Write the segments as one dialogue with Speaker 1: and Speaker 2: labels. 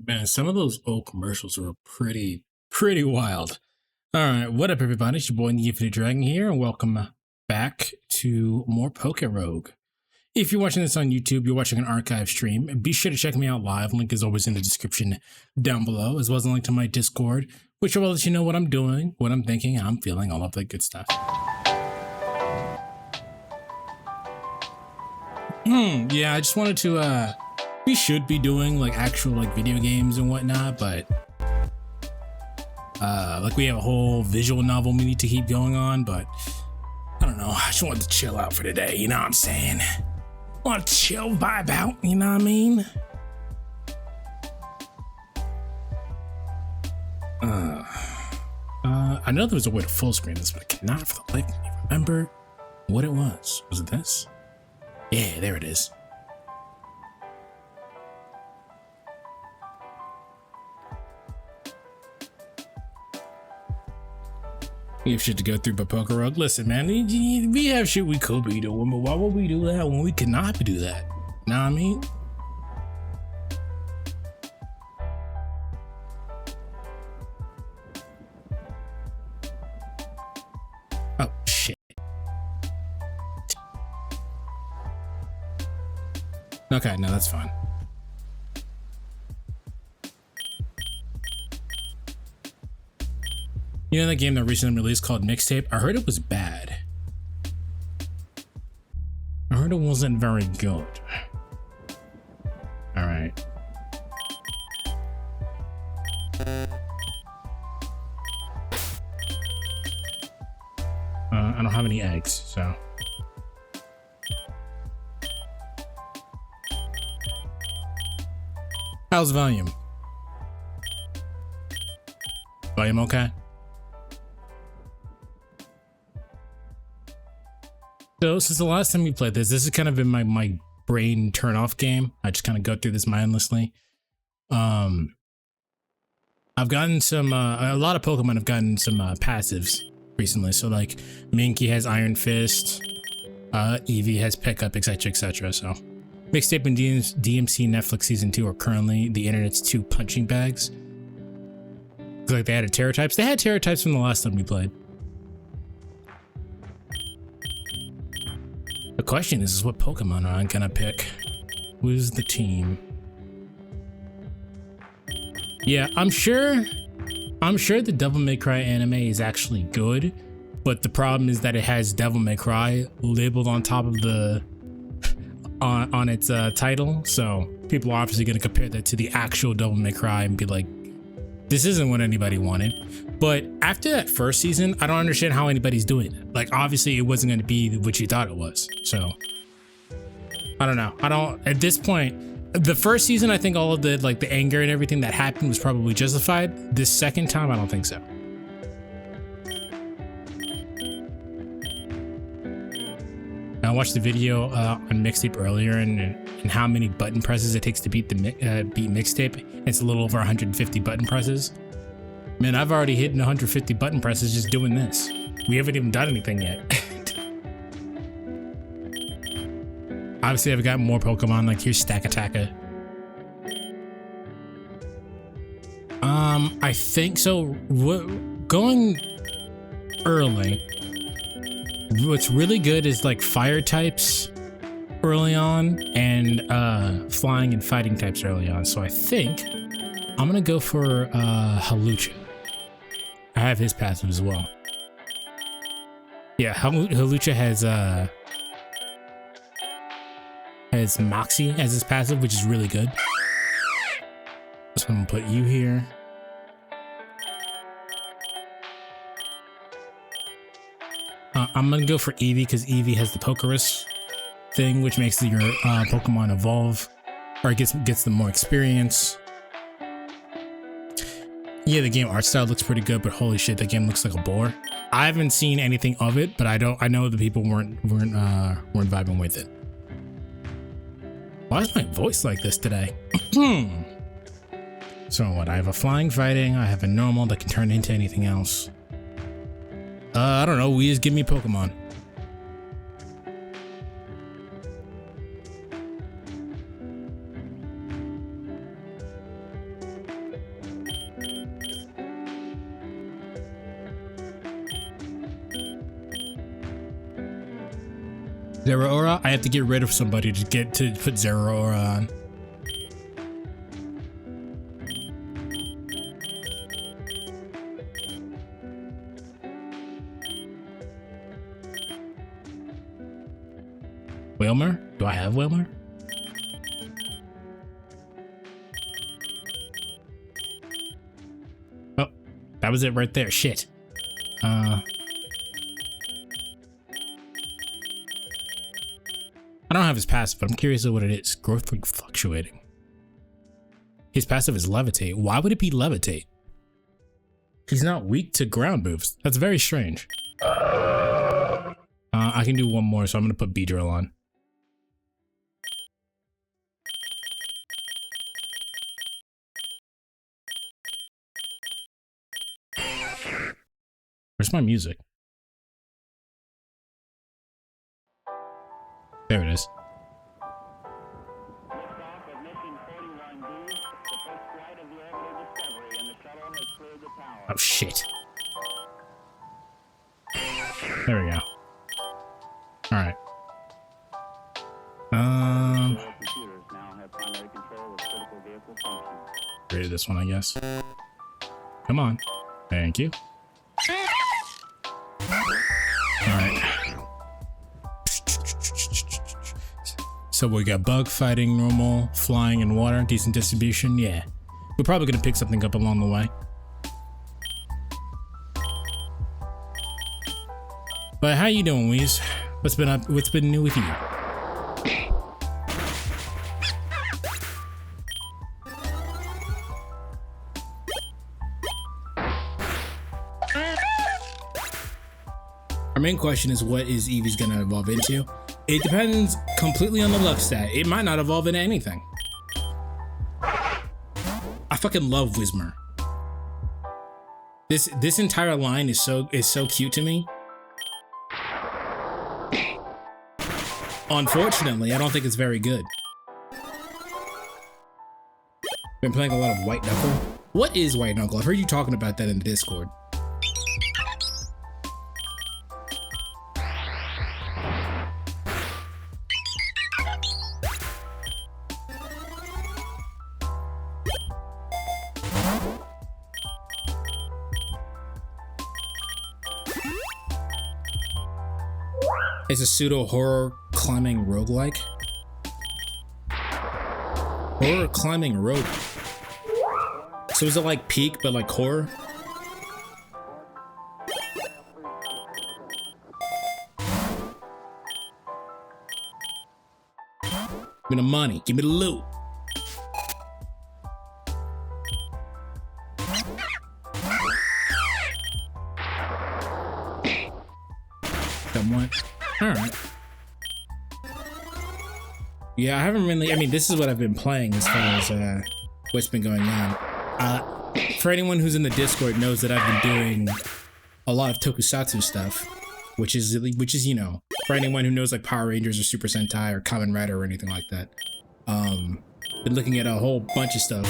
Speaker 1: Man, some of those old commercials were pretty wild. All right, what up, everybody? It's your boy, the Infinite Dragon here, and welcome back to more Pokerogue. If you're watching this on YouTube, you're watching an archive stream, be sure to check me out live. Link is always in the description down below, as well as a link to my Discord, which will let you know what I'm doing, what I'm thinking, how I'm feeling, all of that good stuff. Yeah, I just wanted to, we should be doing like actual like video games and whatnot, but like we have a whole visual novel we need to keep going on, but I don't know. I just wanted to chill out for today, you know what I'm saying? Want to chill, vibe out, you know what I mean? I know there was a way to full screen this, but I cannot for the life of me remember what it was. Was it this? Yeah, there it is. We have shit to go through, but Pokerogue, listen, man, we have shit we could be doing, but why would we do that when we cannot do that? Know what I mean? Oh, shit. Okay, no, that's fine. You know that game that recently released called Mixtape? I heard it was bad. I heard it wasn't very good. All right. I don't have any eggs, so. How's volume? Volume okay? So since the last time we played this has kind of been my brain turn off game. I just kind of go through this mindlessly. I've gotten some, a lot of Pokemon have gotten some passives recently. So like Minky has Iron Fist, Eevee has Pickup, etc, etc. So Mixtape and DMC Netflix Season 2 are currently the internet's 2 punching bags. Like they added Terra types. They had Terra types from the last time we played. The question is what Pokemon am I gonna pick? Who's the team? Yeah, I'm sure the Devil May Cry anime is actually good, but the problem is that it has Devil May Cry labeled on top of the on its title, so people are obviously gonna compare that to the actual Devil May Cry and be like, this isn't what anybody wanted. But after that first season, I don't understand how anybody's doing it. Like, obviously it wasn't going to be what you thought it was. So I don't know. At this point, the first season, I think all of the like the anger and everything that happened was probably justified. This second time, I don't think so. I watched the video on Mixtape earlier and how many button presses it takes to beat Mixtape. It's a little over 150 button presses. Man, I've already hit 150 button presses just doing this. We haven't even done anything yet. Obviously, I've got more Pokemon, like here's Stakataka. I think so. Going early, what's really good is like fire types early on and flying and fighting types early on. So I think I'm gonna go for Hawlucha. I have his passive as well. Yeah, Hawlucha has Moxie as his passive, which is really good. So I'm gonna put you here. I'm gonna go for Eevee because Eevee has the Pokerus thing, which makes your Pokemon evolve, or gets them more experience. Yeah, the game art style looks pretty good, but holy shit, that game looks like a bore. I haven't seen anything of it, but I know the people weren't vibing with it. Why is my voice like this today? So what? I have a flying fighting, I have a normal that can turn into anything else. I don't know, we just give me Pokemon. Zero Aura? I have to get rid of somebody to get to put Zero Aura on. Wilmer? Do I have Wilmer? Oh, that was it right there. Shit. I don't have his passive, but I'm curious of what it is. Growth rate fluctuating. His passive is levitate. Why would it be levitate? He's not weak to ground moves. That's very strange. I can do one more, so I'm gonna put Beedrill on. Where's my music? There it is. Oh shit. There we go. Alright. Created this one, I guess. Come on. Thank you. Alright. So we got bug fighting, normal, flying, and water. Decent distribution. Yeah. We're probably gonna pick something up along the way. But how you doing, Weez? What's been up? What's been new with you? Our main question is, what is Eevee's gonna evolve into? It depends completely on the luck stat. It might not evolve into anything. I fucking love Whismur. This entire line is so cute to me. Unfortunately, I don't think it's very good. Been playing a lot of White Knuckle. What is White Knuckle? I've heard you talking about that in the Discord. It's a pseudo horror climbing roguelike. Horror climbing rogue. So is it like Peak but like horror? Give me the money, give me the loot. Somewhat. Alright. Yeah, I haven't really, I mean, this is what I've been playing as far as what's been going on. For anyone who's in the Discord knows that I've been doing a lot of tokusatsu stuff, which is, you know, for anyone who knows like Power Rangers or Super Sentai or Kamen Rider or anything like that. Been looking at a whole bunch of stuff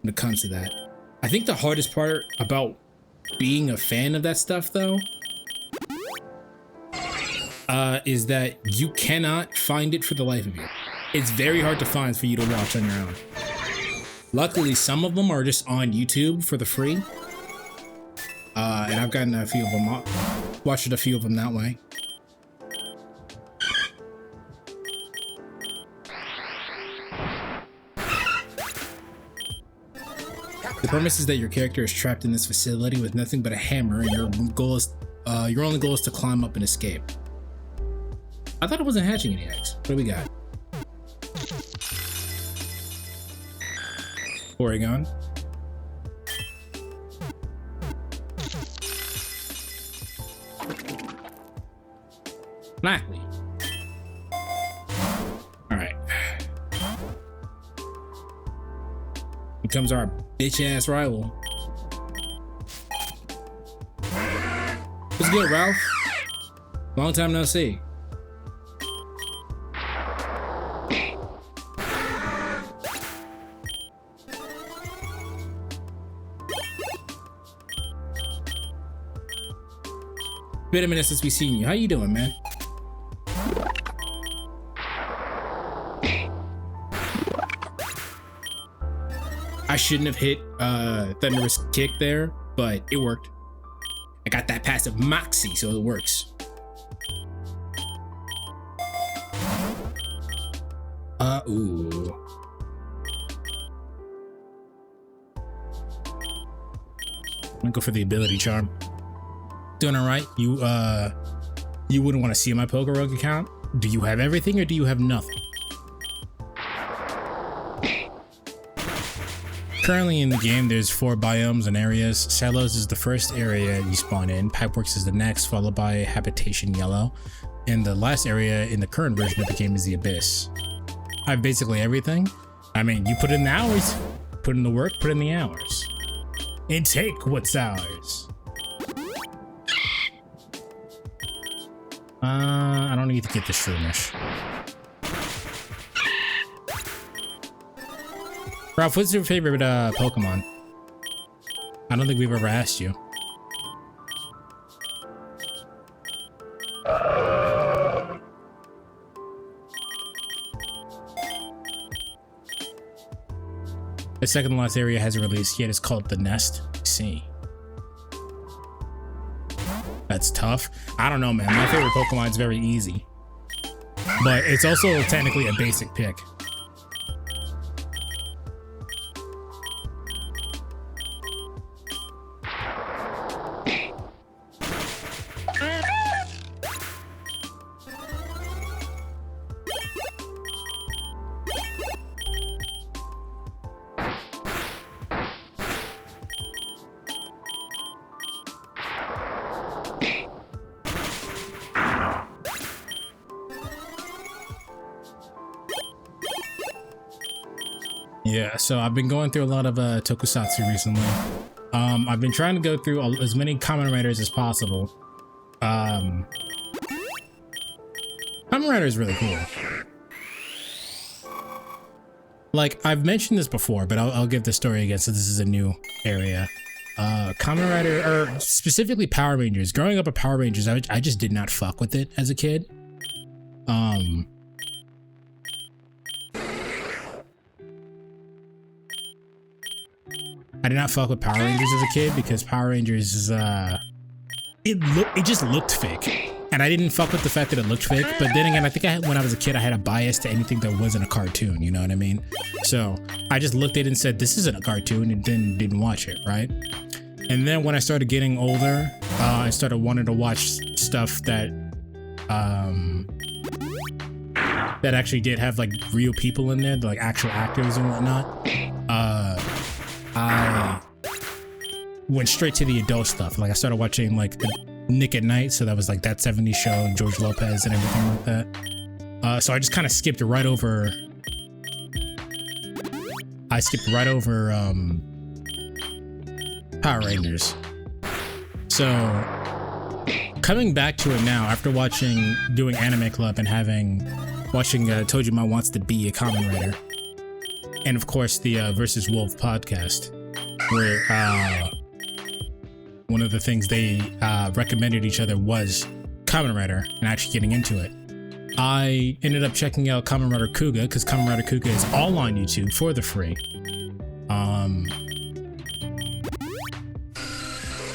Speaker 1: when it comes to that. I think the hardest part about being a fan of that stuff though, is that you cannot find it for the life of you. It's very hard to find for you to watch on your own. Luckily, some of them are just on YouTube for the free. And I've gotten a few of them, watched a few of them that way. The premise is that your character is trapped in this facility with nothing but a hammer, and your only goal is to climb up and escape. I thought it wasn't hatching any eggs. What do we got? Porygon. Blackley. Alright. Becomes our bitch-ass rival. What's good, Ralph? Long time no see. Been a minute since we seen you. How you doing, man? I shouldn't have hit Thunderous Kick there, but it worked. I got that passive Moxie, so it works. Ooh. I'm gonna go for the ability charm. Doing all right. You wouldn't want to see my Pokerogue account. Do you have everything or do you have nothing? Currently in the game, there's 4 biomes and areas. Celos is the first area you spawn in. Pipeworks is the next, followed by Habitation Yellow. And the last area in the current version of the game is the Abyss. I have basically everything. I mean, you put in the hours, put in the work, put in the hours. And take what's ours. I don't need to get the Shroomish. Ralph, what's your favorite Pokemon? I don't think we've ever asked you. The second to last area hasn't released yet. It's called The Nest. See. That's tough. I don't know, man. My favorite Pokemon is very easy. But it's also technically a basic pick. Yeah, so I've been going through a lot of tokusatsu recently. I've been trying to go through as many Kamen Riders as possible. Kamen Rider is really cool. Like, I've mentioned this before, but I'll give the story again, so this is a new area. Kamen Rider, or specifically Power Rangers. Growing up with Power Rangers, I just did not fuck with it as a kid. I did not fuck with Power Rangers as a kid because Power Rangers is, it just looked fake. And I didn't fuck with the fact that it looked fake, but then again, I think when I was a kid, I had a bias to anything that wasn't a cartoon, you know what I mean? So I just looked at it and said, this isn't a cartoon, and then didn't watch it, right? And then when I started getting older, I started wanting to watch stuff that, that actually did have like real people in there, like actual actors and whatnot. I went straight to the adult stuff. Like I started watching like the Nick at Night, so that was like That 70s Show, George Lopez and everything like that. So I just kind of skipped right over. I skipped right over Power Rangers. So coming back to it now after doing Anime Club and watching Told You Ma Wants to Be a Kamen Rider. And of course, the Versus Wolf podcast, where one of the things they recommended each other was Kamen Rider and actually getting into it. I ended up checking out Kamen Rider Kuga because Kamen Rider Kuga is all on YouTube for the free.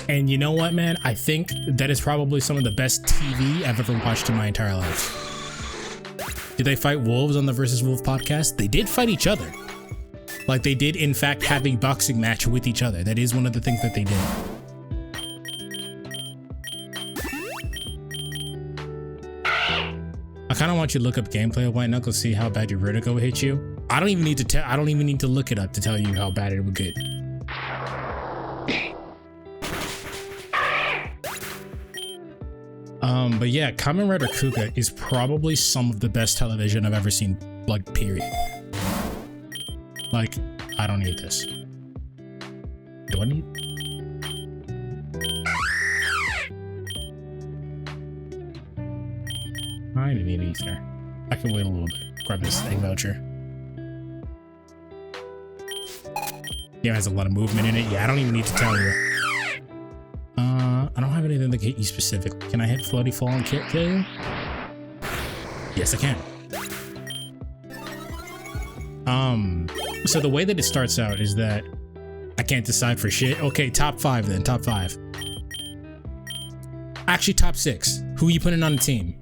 Speaker 1: And you know what, man? I think that is probably some of the best TV I've ever watched in my entire life. Did they fight wolves on the Versus Wolf podcast? They did fight each other. Like they did, in fact, have a boxing match with each other. That is one of the things that they did. I kind of want you to look up gameplay of White Knuckles, see how bad your vertigo would hit you. I don't even need to look it up to tell you how bad it would get. But yeah, Kamen Rider Kuga is probably some of the best television I've ever seen, like, period. Like, I don't need this. Do I need? I didn't need ether. I can wait a little bit. Grab this egg voucher. Game has a lot of movement in it. Yeah, I don't even need to tell you. I don't have anything that can hit you specifically. Can I hit Floaty Fall and kill you? Yes, I can. So the way that it starts out is that I can't decide for shit. Okay, top 5 then, top 5. Actually, top 6. Who are you putting on the team?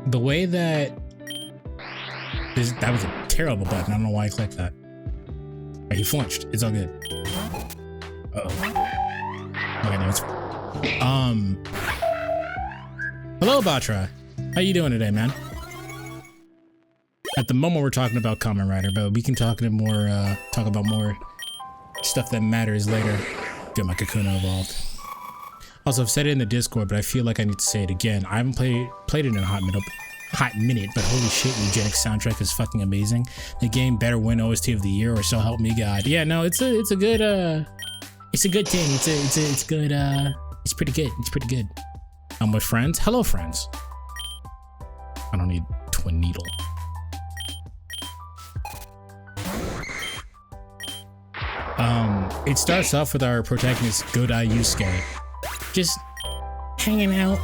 Speaker 1: The way that that was a terrible button. I don't know why I clicked that. He flinched. It's all good. Okay, no, it's hello, Batra. How you doing today, man? At the moment, we're talking about Kamen Rider, but we can talk about more stuff that matters later. Get my Kakuna evolved. Also, I've said it in the Discord, but I feel like I need to say it again. I haven't played it in a hot minute, but holy shit, Eugenics soundtrack is fucking amazing. The game better win OST of the year, or so help me God. Yeah, no, it's a good thing. It's good. It's pretty good. It's pretty good. I'm with friends. Hello, friends. I don't need Twin Needle. It starts off with our protagonist Godai Yusuke just hanging out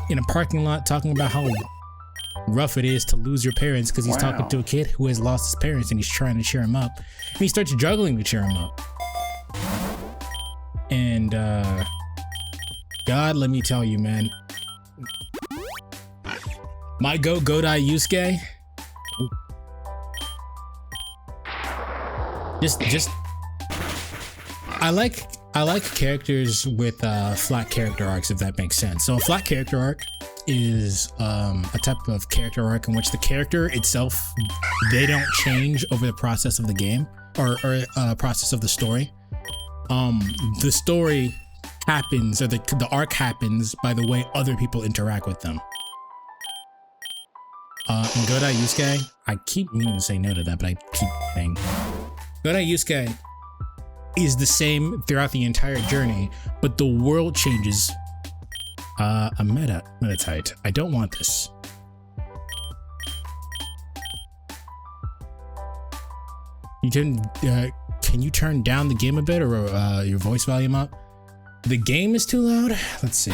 Speaker 1: in a parking lot talking about how rough it is to lose your parents because he's talking to a kid who has lost his parents and he's trying to cheer him up. And he starts juggling to cheer him up. And God, let me tell you, man. My Godai Yusuke. Just I like characters with flat character arcs, if that makes sense. So a flat character arc is a type of character arc in which the character itself, they don't change over the process of the game or process of the story. The story happens, or the arc happens by the way other people interact with them. In Godai Yusuke, I keep meaning to say no to that, but I keep saying Godai Yusuke is the same throughout the entire journey, but the world changes. A metatite. I don't want this. Can you turn down the game a bit, or your voice volume up? The game is too loud? Let's see.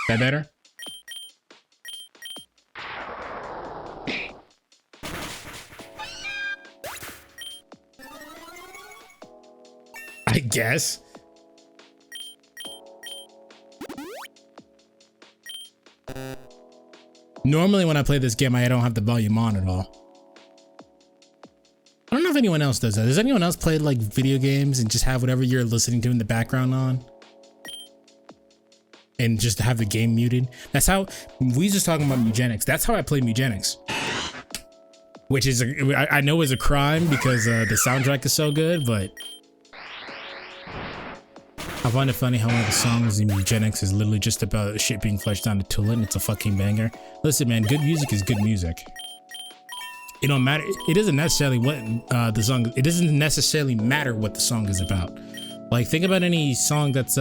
Speaker 1: That better? I guess. Normally when I play this game, I don't have the volume on at all. I don't know if anyone else does that. Does anyone else play like video games and just have whatever you're listening to in the background on? And just have the game muted? That's how we just talking about Eugenics. That's how I play Eugenics, which is I know is a crime because the soundtrack is so good, but I find it funny how one of the songs in Eugenics is literally just about shit being flushed down the toilet, and it's a fucking banger. Listen, man, good music is good music. It don't matter. It doesn't necessarily what the song. It doesn't necessarily matter what the song is about. Like, think about any song that's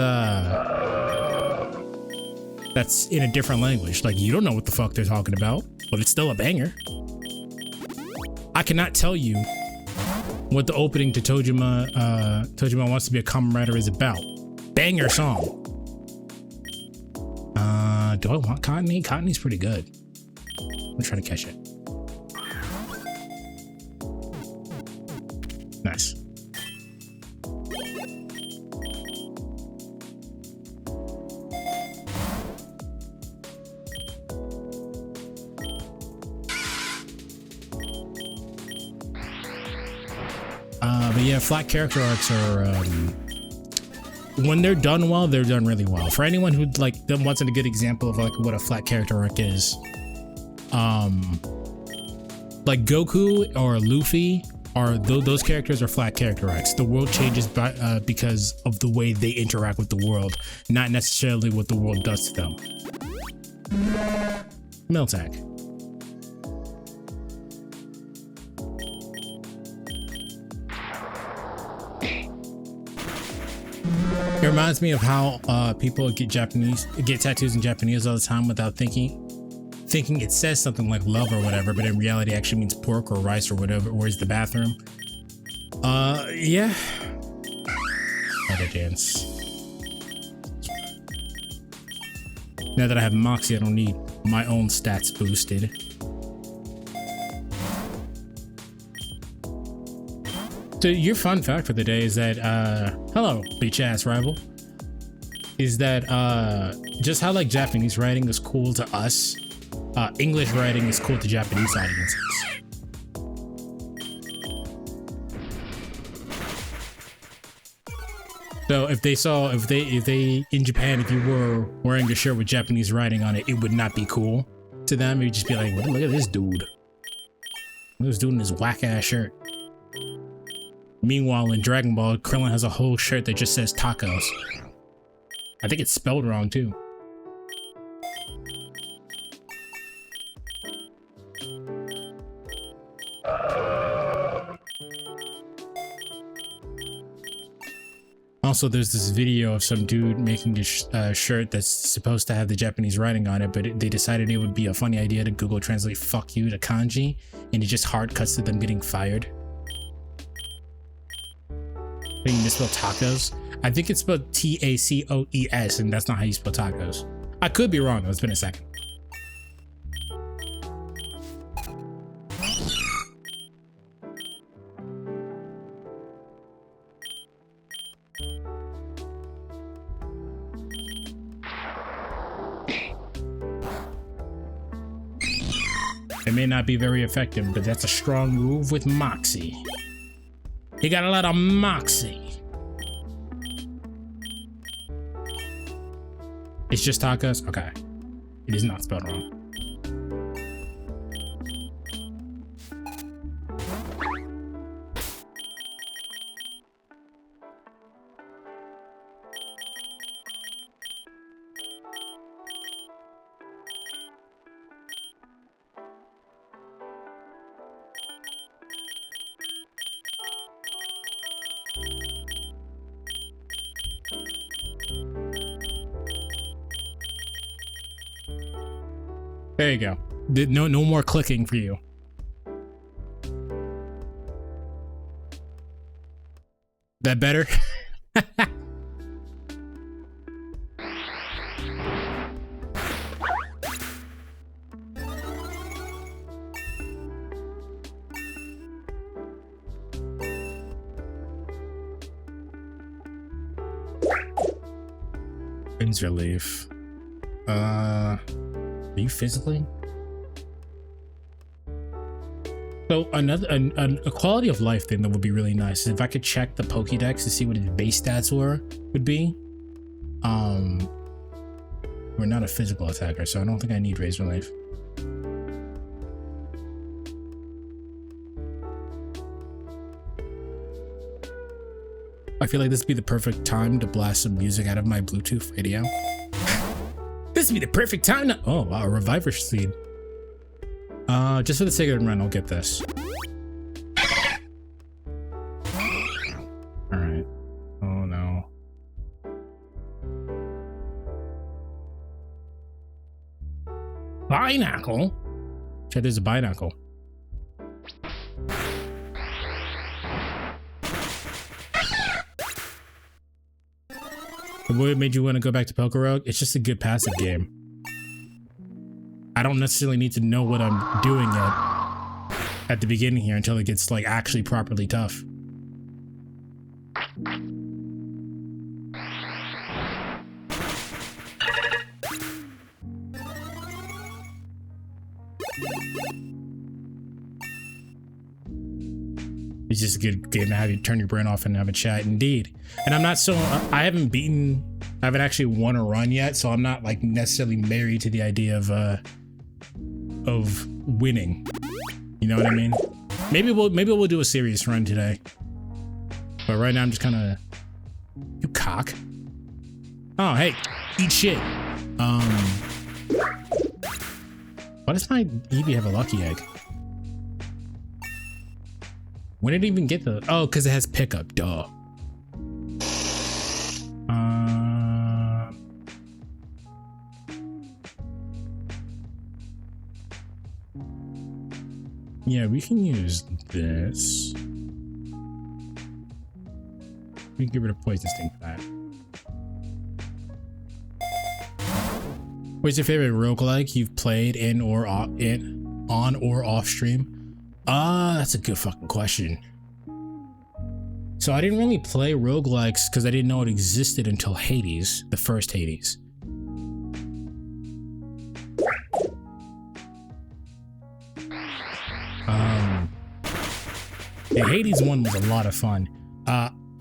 Speaker 1: in a different language. Like, you don't know what the fuck they're talking about, but it's still a banger. I cannot tell you what the opening to Tojima Wants to Be a Kamen Rider is about. Banger song. Do I want Cottony? Cottony's pretty good. I'm trying to catch it. Nice. But yeah, flat character arcs are, when they're done well, they're done really well. For anyone who wants a good example of like what a flat character arc is, like Goku or Luffy, those characters are flat character arcs. The world changes because of the way they interact with the world, not necessarily what the world does to them. Miltank. reminds me of how people get tattoos in Japanese all the time without thinking it says something like love or whatever, but in reality it actually means pork or rice or whatever. Where's the bathroom? Yeah. Other dance. Now that I have Moxie, I don't need my own stats boosted. So your fun fact for the day is that, hello, bitch ass rival, is that just how like Japanese writing is cool to us, English writing is cool to Japanese audiences. So if they in Japan, if you were wearing a shirt with Japanese writing on it, it would not be cool to them. It would just be like, look at this dude. Look at this dude in his whack ass shirt. Meanwhile, in Dragon Ball, Krillin has a whole shirt that just says tacos. I think it's spelled wrong too. Also, there's this video of some dude making a shirt that's supposed to have the Japanese writing on it, but they decided it would be a funny idea to Google Translate "fuck you" to kanji, and it just hard cuts to them getting fired. You misspell tacos? I think it's spelled T-A-C-O-E-S, and that's not how you spell tacos. I could be wrong though, it's been a second. It may not be very effective, but that's a strong move with Moxie. He got a lot of moxie. It's just tacos? Okay. It is not spelled wrong. There you go. No more clicking for you. That better? Winds relief. Are you physically? So a quality of life thing that would be really nice is if I could check the Pokédex to see what his base stats would be. We're not a physical attacker, so I don't think I need Razor Life. I feel like this would be the perfect time to blast some music out of my Bluetooth radio. This would be the perfect time to— oh wow, a Reviver Seed. Just for the sake of the run, I'll get this. Alright. Oh no. Binacle? Check, there's a Binacle. What made you want to go back to Pokerogue? It's just a good passive game. I don't necessarily need to know what I'm doing at the beginning here until it gets like actually properly tough. It's just a good game to have you turn your brain off and have a chat. Indeed. And I'm not so— I haven't actually won a run yet, so I'm not like necessarily married to the idea of winning. You know what I mean? Maybe we'll do a serious run today. But right now I'm just kind of— you cock. Oh, hey, eat shit. Why does my Eevee have a lucky egg? When did it even get the— oh, because it has pickup, duh. Yeah, we can use this. We can get rid of poison sting for that. What's your favorite roguelike you've played in or on or off stream? That's a good fucking question. So I didn't really play roguelikes because I didn't know it existed until Hades, the first Hades. The Hades one was a lot of fun.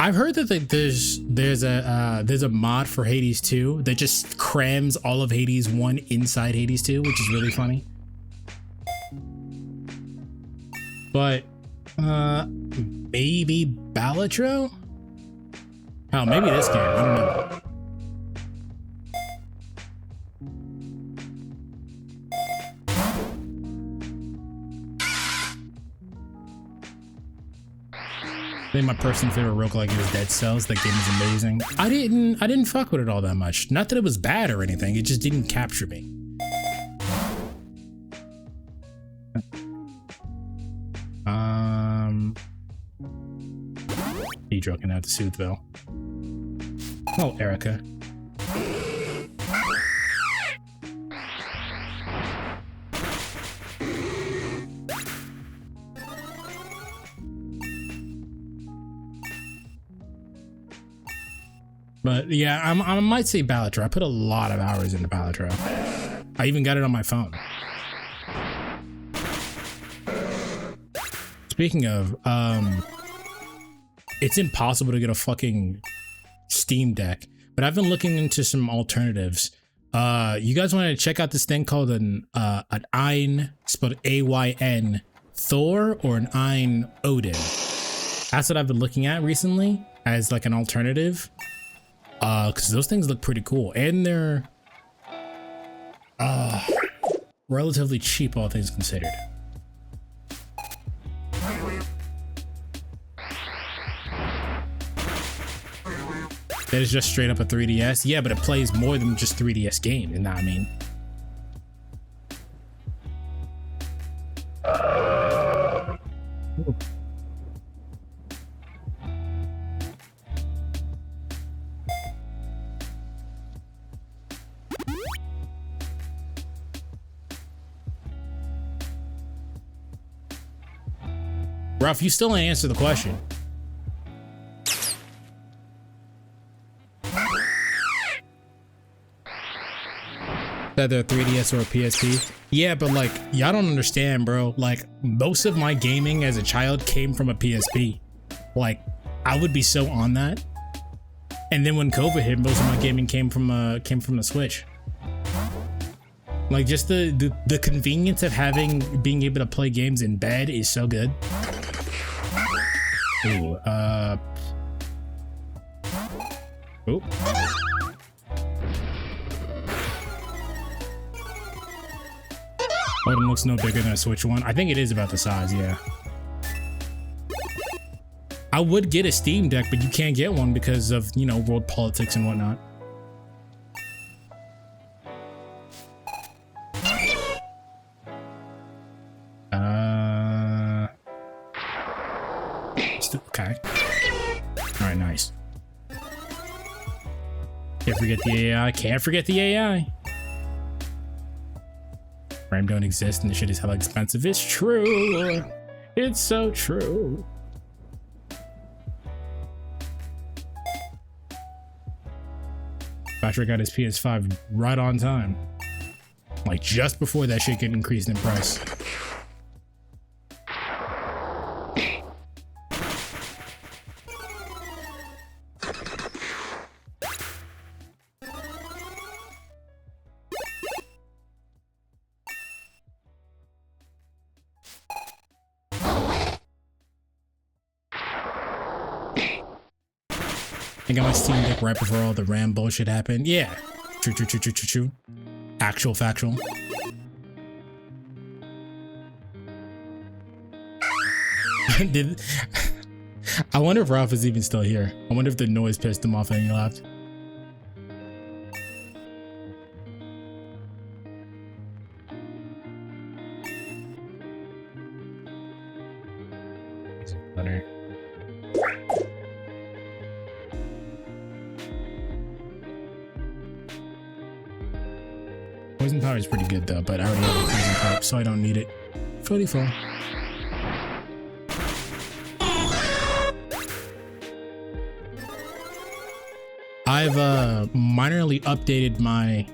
Speaker 1: I've heard that there's a mod for Hades 2 that just crams all of Hades 1 inside Hades 2, which is really funny. But maybe Balatro? Oh, maybe this game. I don't know. I think my personal favorite roguelike is Dead Cells. That game is amazing. I didn't fuck with it all that much. Not that it was bad or anything, it just didn't capture me. Pedro can have the Soothville. Oh, Erica. But yeah, I might say Balatro. I put a lot of hours into Balatro. I even got it on my phone. Speaking of, it's impossible to get a fucyn Steam Deck, but I've been looking into some alternatives. You guys want to check out this thing called an Ein, spelled A-Y-N, Thor, or an Ein Odin? That's what I've been looking at recently as like an alternative. Because those things look pretty cool, and they're relatively cheap, all things considered. That is just straight up a 3DS. Yeah, but it plays more than just 3DS games, you know what I mean? Ooh. Ralph, you still ain't answered the question. That they're 3DS or a PSP? Yeah, but like, y'all don't understand, bro. Like, most of my gaming as a child came from a PSP. Like, I would be so on that. And then when COVID hit, most of my gaming came from the Switch. Like, just the convenience of being able to play games in bed is so good. Ooh, Oop. Odin looks no bigger than a Switch one. I think it is about the size, yeah. I would get a Steam Deck, but you can't get one because of, you know, world politics and whatnot. Okay. All right, nice. Can't forget the AI. Can't forget the AI. RAM don't exist and the shit is hella expensive. It's true. It's so true. Patrick got his PS5 right on time. Like just before that shit get increased in price. I got my Steam Deck right before all the RAM bullshit happened. Yeah. True. Actual factual. I wonder if Ralph is even still here. I wonder if the noise pissed him off and he left. better. Poison powder is pretty good though, but I already have a poison type, so I don't need it. 44. I've minorly updated my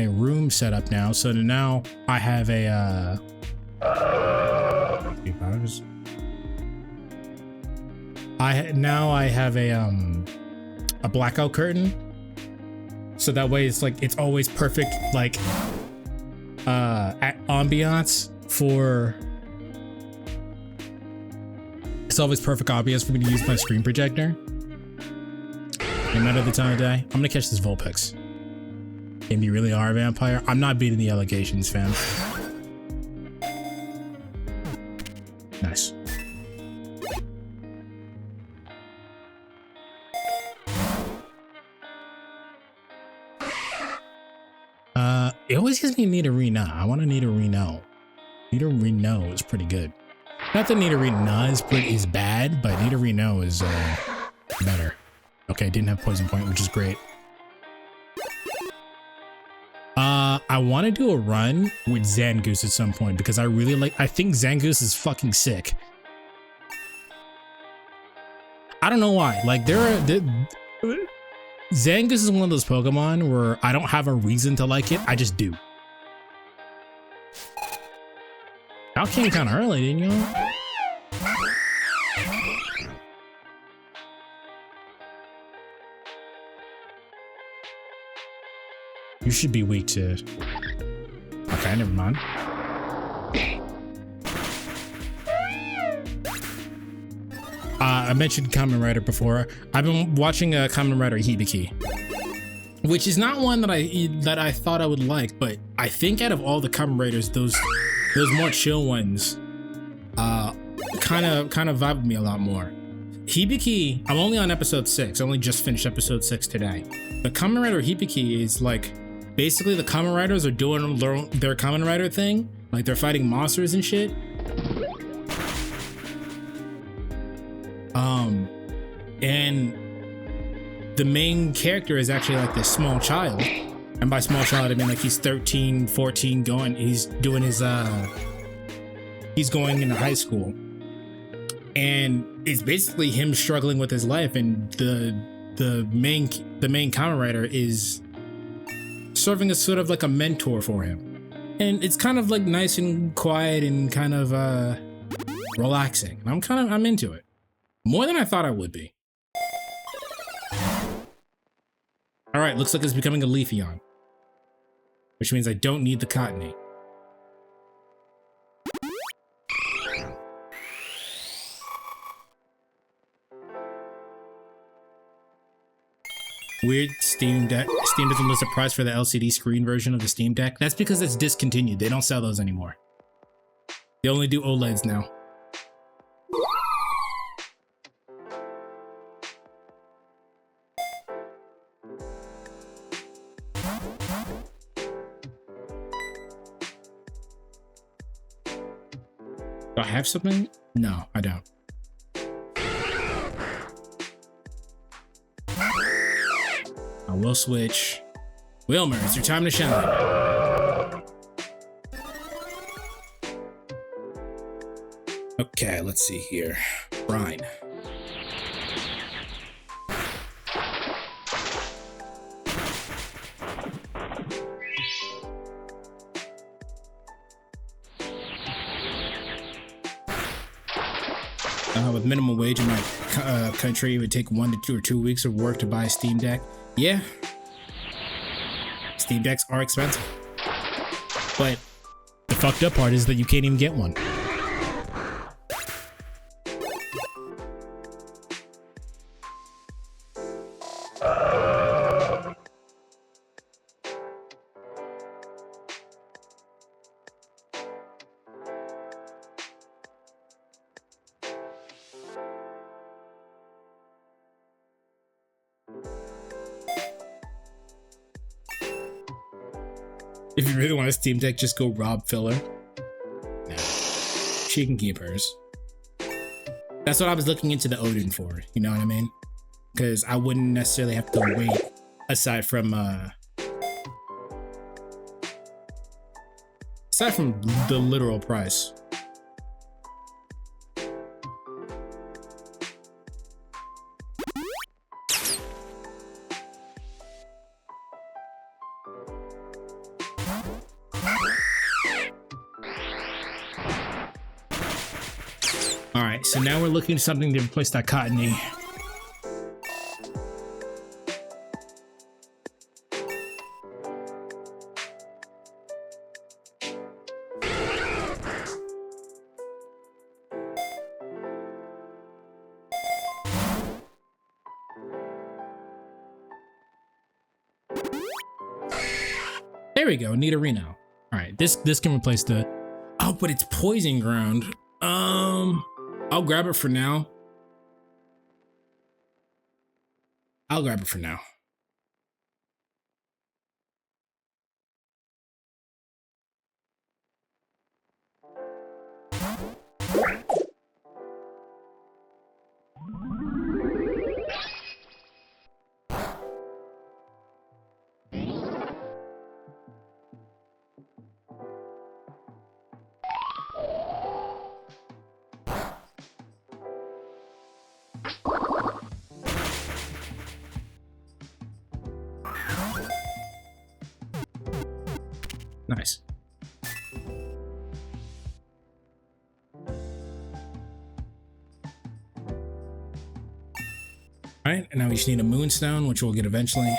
Speaker 1: room setup now, so now I have a I have a blackout curtain, so that way it's always perfect ambiance for. It's always perfect ambiance for me to use my screen projector. No matter the time of day. I'm gonna catch this Vulpix. And you really are a vampire? I'm not beating the allegations, fam. Nice. It always gives me Nidorino. I want a Nidorino. Nidorino is pretty good. Not that Nidorino is bad, but Nidorino is better. Okay, didn't have poison point, which is great. I want to do a run with Zangoose at some point because I think Zangoose is fucking sick. I don't know why. Zangoose is one of those Pokemon where I don't have a reason to like it. I just do. Y'all came kind of early, didn't y'all? You should be weak to... Okay, never mind. I mentioned Kamen Rider before. I've been watching Kamen Rider Hibiki, which is not one that I thought I would like, but I think out of all the Kamen Riders, those more chill ones kind of vibe with me a lot more. Hibiki, I'm only on episode 6. I only just finished episode 6 today. But Kamen Rider Hibiki is basically the Kamen Riders are doing their Kamen Rider thing. They're fighting monsters and shit. And the main character is actually this small child. And by small child, I mean he's 13, 14 going, he's doing his, he's going into high school. And it's basically him struggling with his life, and the main Kamen Rider is serving as sort of a mentor for him. And it's kind of nice and quiet and kind of relaxing. I'm into it. More than I thought I would be. All right, looks like it's becoming a Leafeon, which means I don't need the Cottony. Weird, Steam doesn't list a price for the LCD screen version of the Steam Deck. That's because it's discontinued. They don't sell those anymore. They only do OLEDs now. Do I have something? No, I don't. I will switch. Wilmer, it's your time to shine. Okay, let's see here. Brine. With minimum wage in my country, it would take 1 to 2 weeks of work to buy a Steam Deck. Yeah, Steam Decks are expensive, but the fucked up part is that you can't even get one. If you really want a Steam Deck, just go rob Filler. Nah, she can keep hers. That's what I was looking into the Odin for. You know what I mean? Because I wouldn't necessarily have to wait aside from the literal price. All right, so now we're looking for something to replace that Cottony. There we go, Nidorino. All right, this can replace the. Oh, but it's Poison Ground. I'll grab it for now. I'll grab it for now. Nice. All right, and now we just need a Moonstone, which we'll get eventually.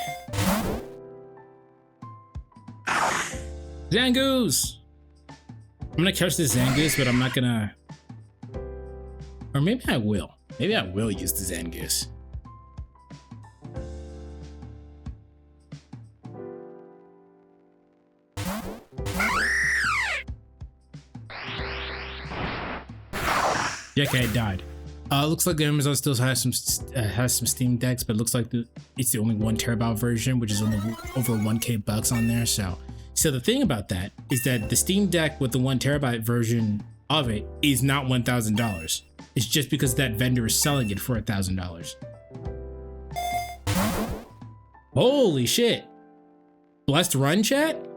Speaker 1: Zangoose! I'm gonna catch this Zangoose, but I'm not gonna... Or maybe I will. Maybe I will use the Zangoose. Yeah, okay, it died. Looks like Amazon still has some Steam decks, but it looks like it's the only 1 terabyte version, which is only over 1K bucks on there. So the thing about that is that the Steam Deck with the 1 terabyte version of it is not $1,000. It's just because that vendor is selling it for $1,000. Holy shit! Blessed run, chat?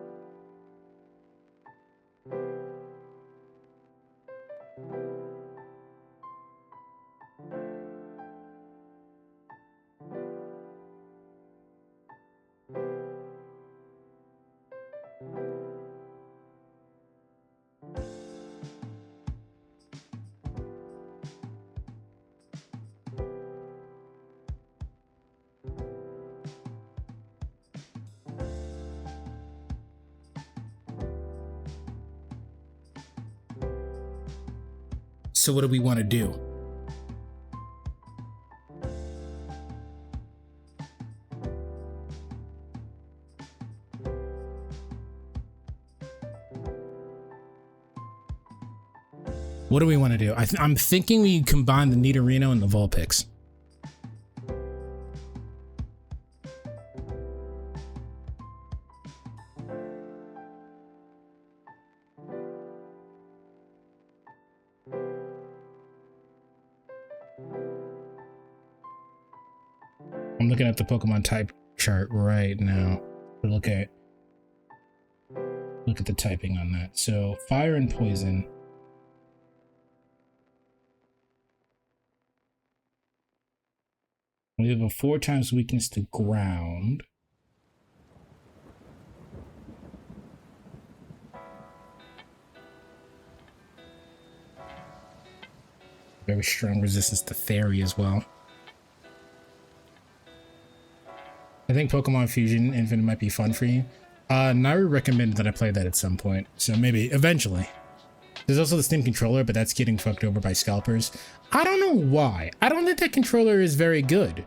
Speaker 1: So what do we want to do? What do we want to do? I'm thinking we combine the Nidorino and the Vulpix. I'm looking at the Pokemon type chart right now. Look at the typing on that. So fire and poison. We have a 4 times weakness to ground. Very strong resistance to fairy as well. I think Pokemon Fusion Infinite might be fun for you. Naru recommended that I play that at some point, so maybe eventually. There's also the Steam controller, but that's getting fucked over by scalpers. I don't know why. I don't think that controller is very good.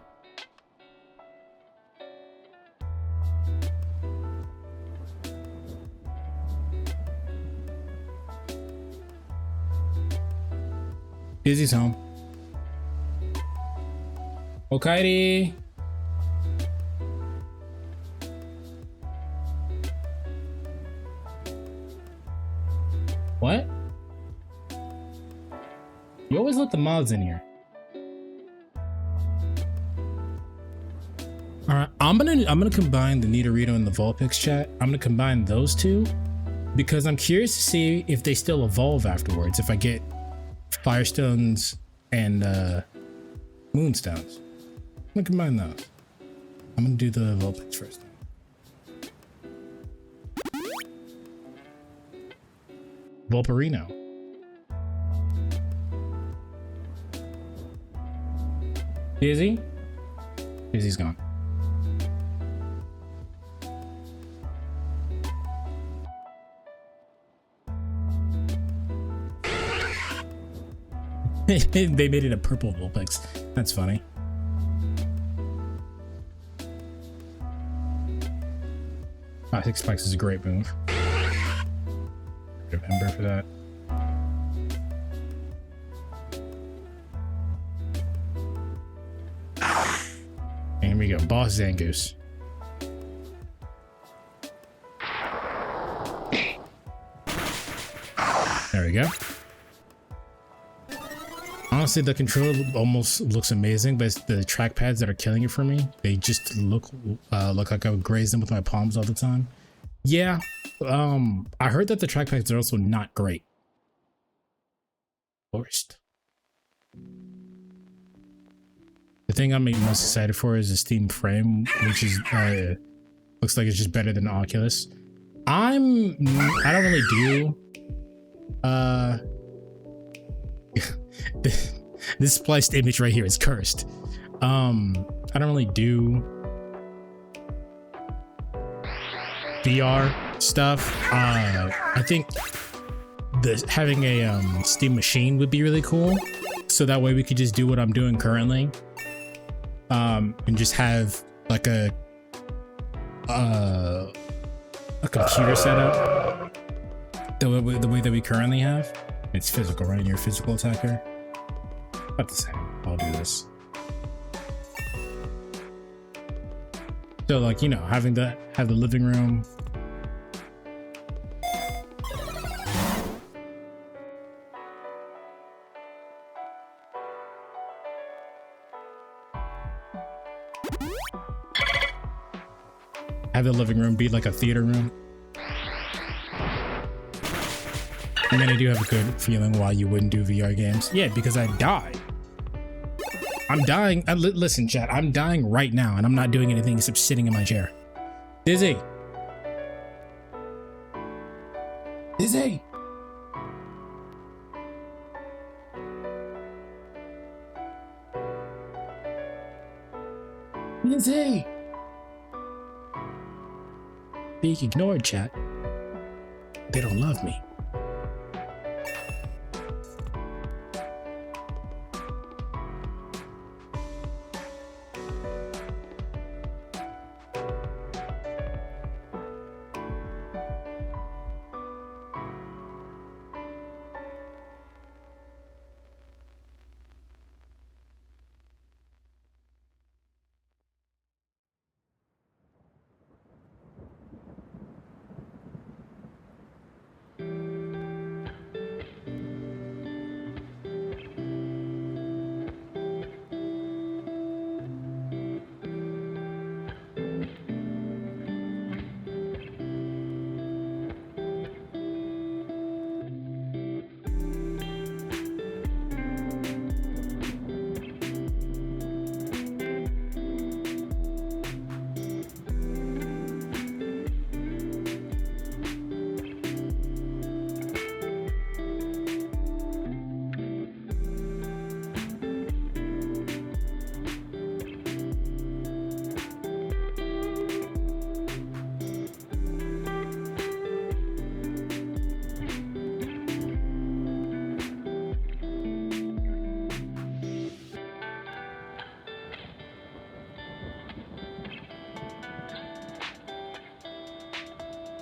Speaker 1: Dizzy's home. Okairi. What? You always let the mods in here. I'm gonna combine the Nidorino and the Vulpix chat. I'm gonna combine those two because I'm curious to see if they still evolve afterwards. If I get Firestones and Moonstones, I'm gonna combine those. I'm gonna do the Vulpix first. Vulperino. Izzy? Izzy's gone. They made it a purple Vulpix. That's funny. Six Spikes is a great move. Remember for that. And here we go, Boss Zangoose. There we go. Honestly, the controller almost looks amazing, but it's the trackpads that are killing it for me. They just look like I would graze them with my palms all the time. Yeah, I heard that the trackpads are also not great. Forced. The thing I'm most excited for is the Steam Frame, which is looks like it's just better than the Oculus. I don't really do this spliced image right here is cursed. I don't really do VR stuff. I think having a Steam machine would be really cool, so that way we could just do what I'm doing currently, and just have like a computer setup the way that we currently have. It's physical, right? You're a physical attacker. About the same. I'll do this. So, like, you know, have the living room. Have the living room be like a theater room. And then I do have a good feeling why you wouldn't do VR games. Yeah, because I die. I'm dying. Listen, chat, I'm dying right now, and I'm not doing anything except sitting in my chair. Dizzy. Dizzy. Dizzy. Being ignored, chat. They don't love me.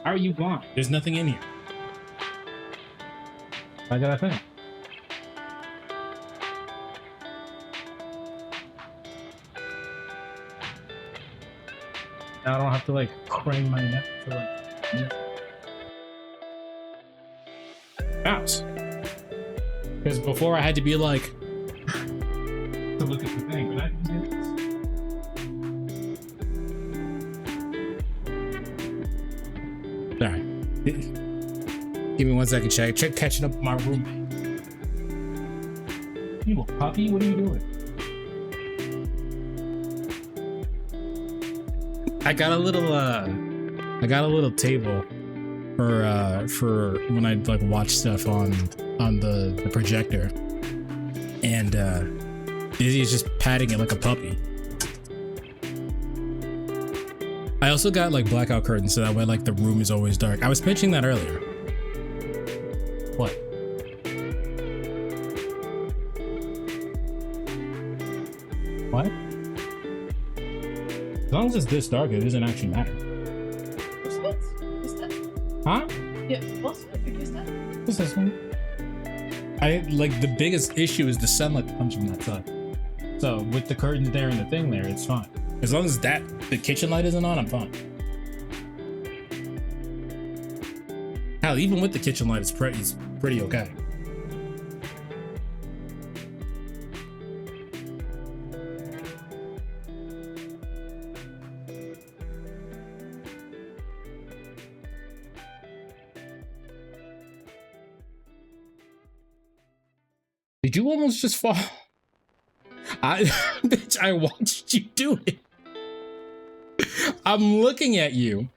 Speaker 1: How are you blind? There's nothing in here. I got a thing. Now I don't have to like crane my neck for like bounce. Because before I had to be like to look at the thing, but I can do this. Sorry. Give me 1 second, check catching up with my roommate. You little puppy, what are you doing? I got a little table for when I like watch stuff on the projector, and Izzy is just patting it like a puppy. I also got like blackout curtains so that way like the room is always dark. I was mentioning that earlier. What? What? As long as it's this dark, it doesn't actually matter. Huh?
Speaker 2: Yeah, what's that?
Speaker 1: What's this one? I like the biggest issue is the sunlight that comes from that side. So with the curtains there and the thing there, it's fine. As long as the kitchen light isn't on, I'm fine. Hell, even with the kitchen light, it's pretty okay. Did you almost just fall? Bitch, I watched you do it. I'm looking at you.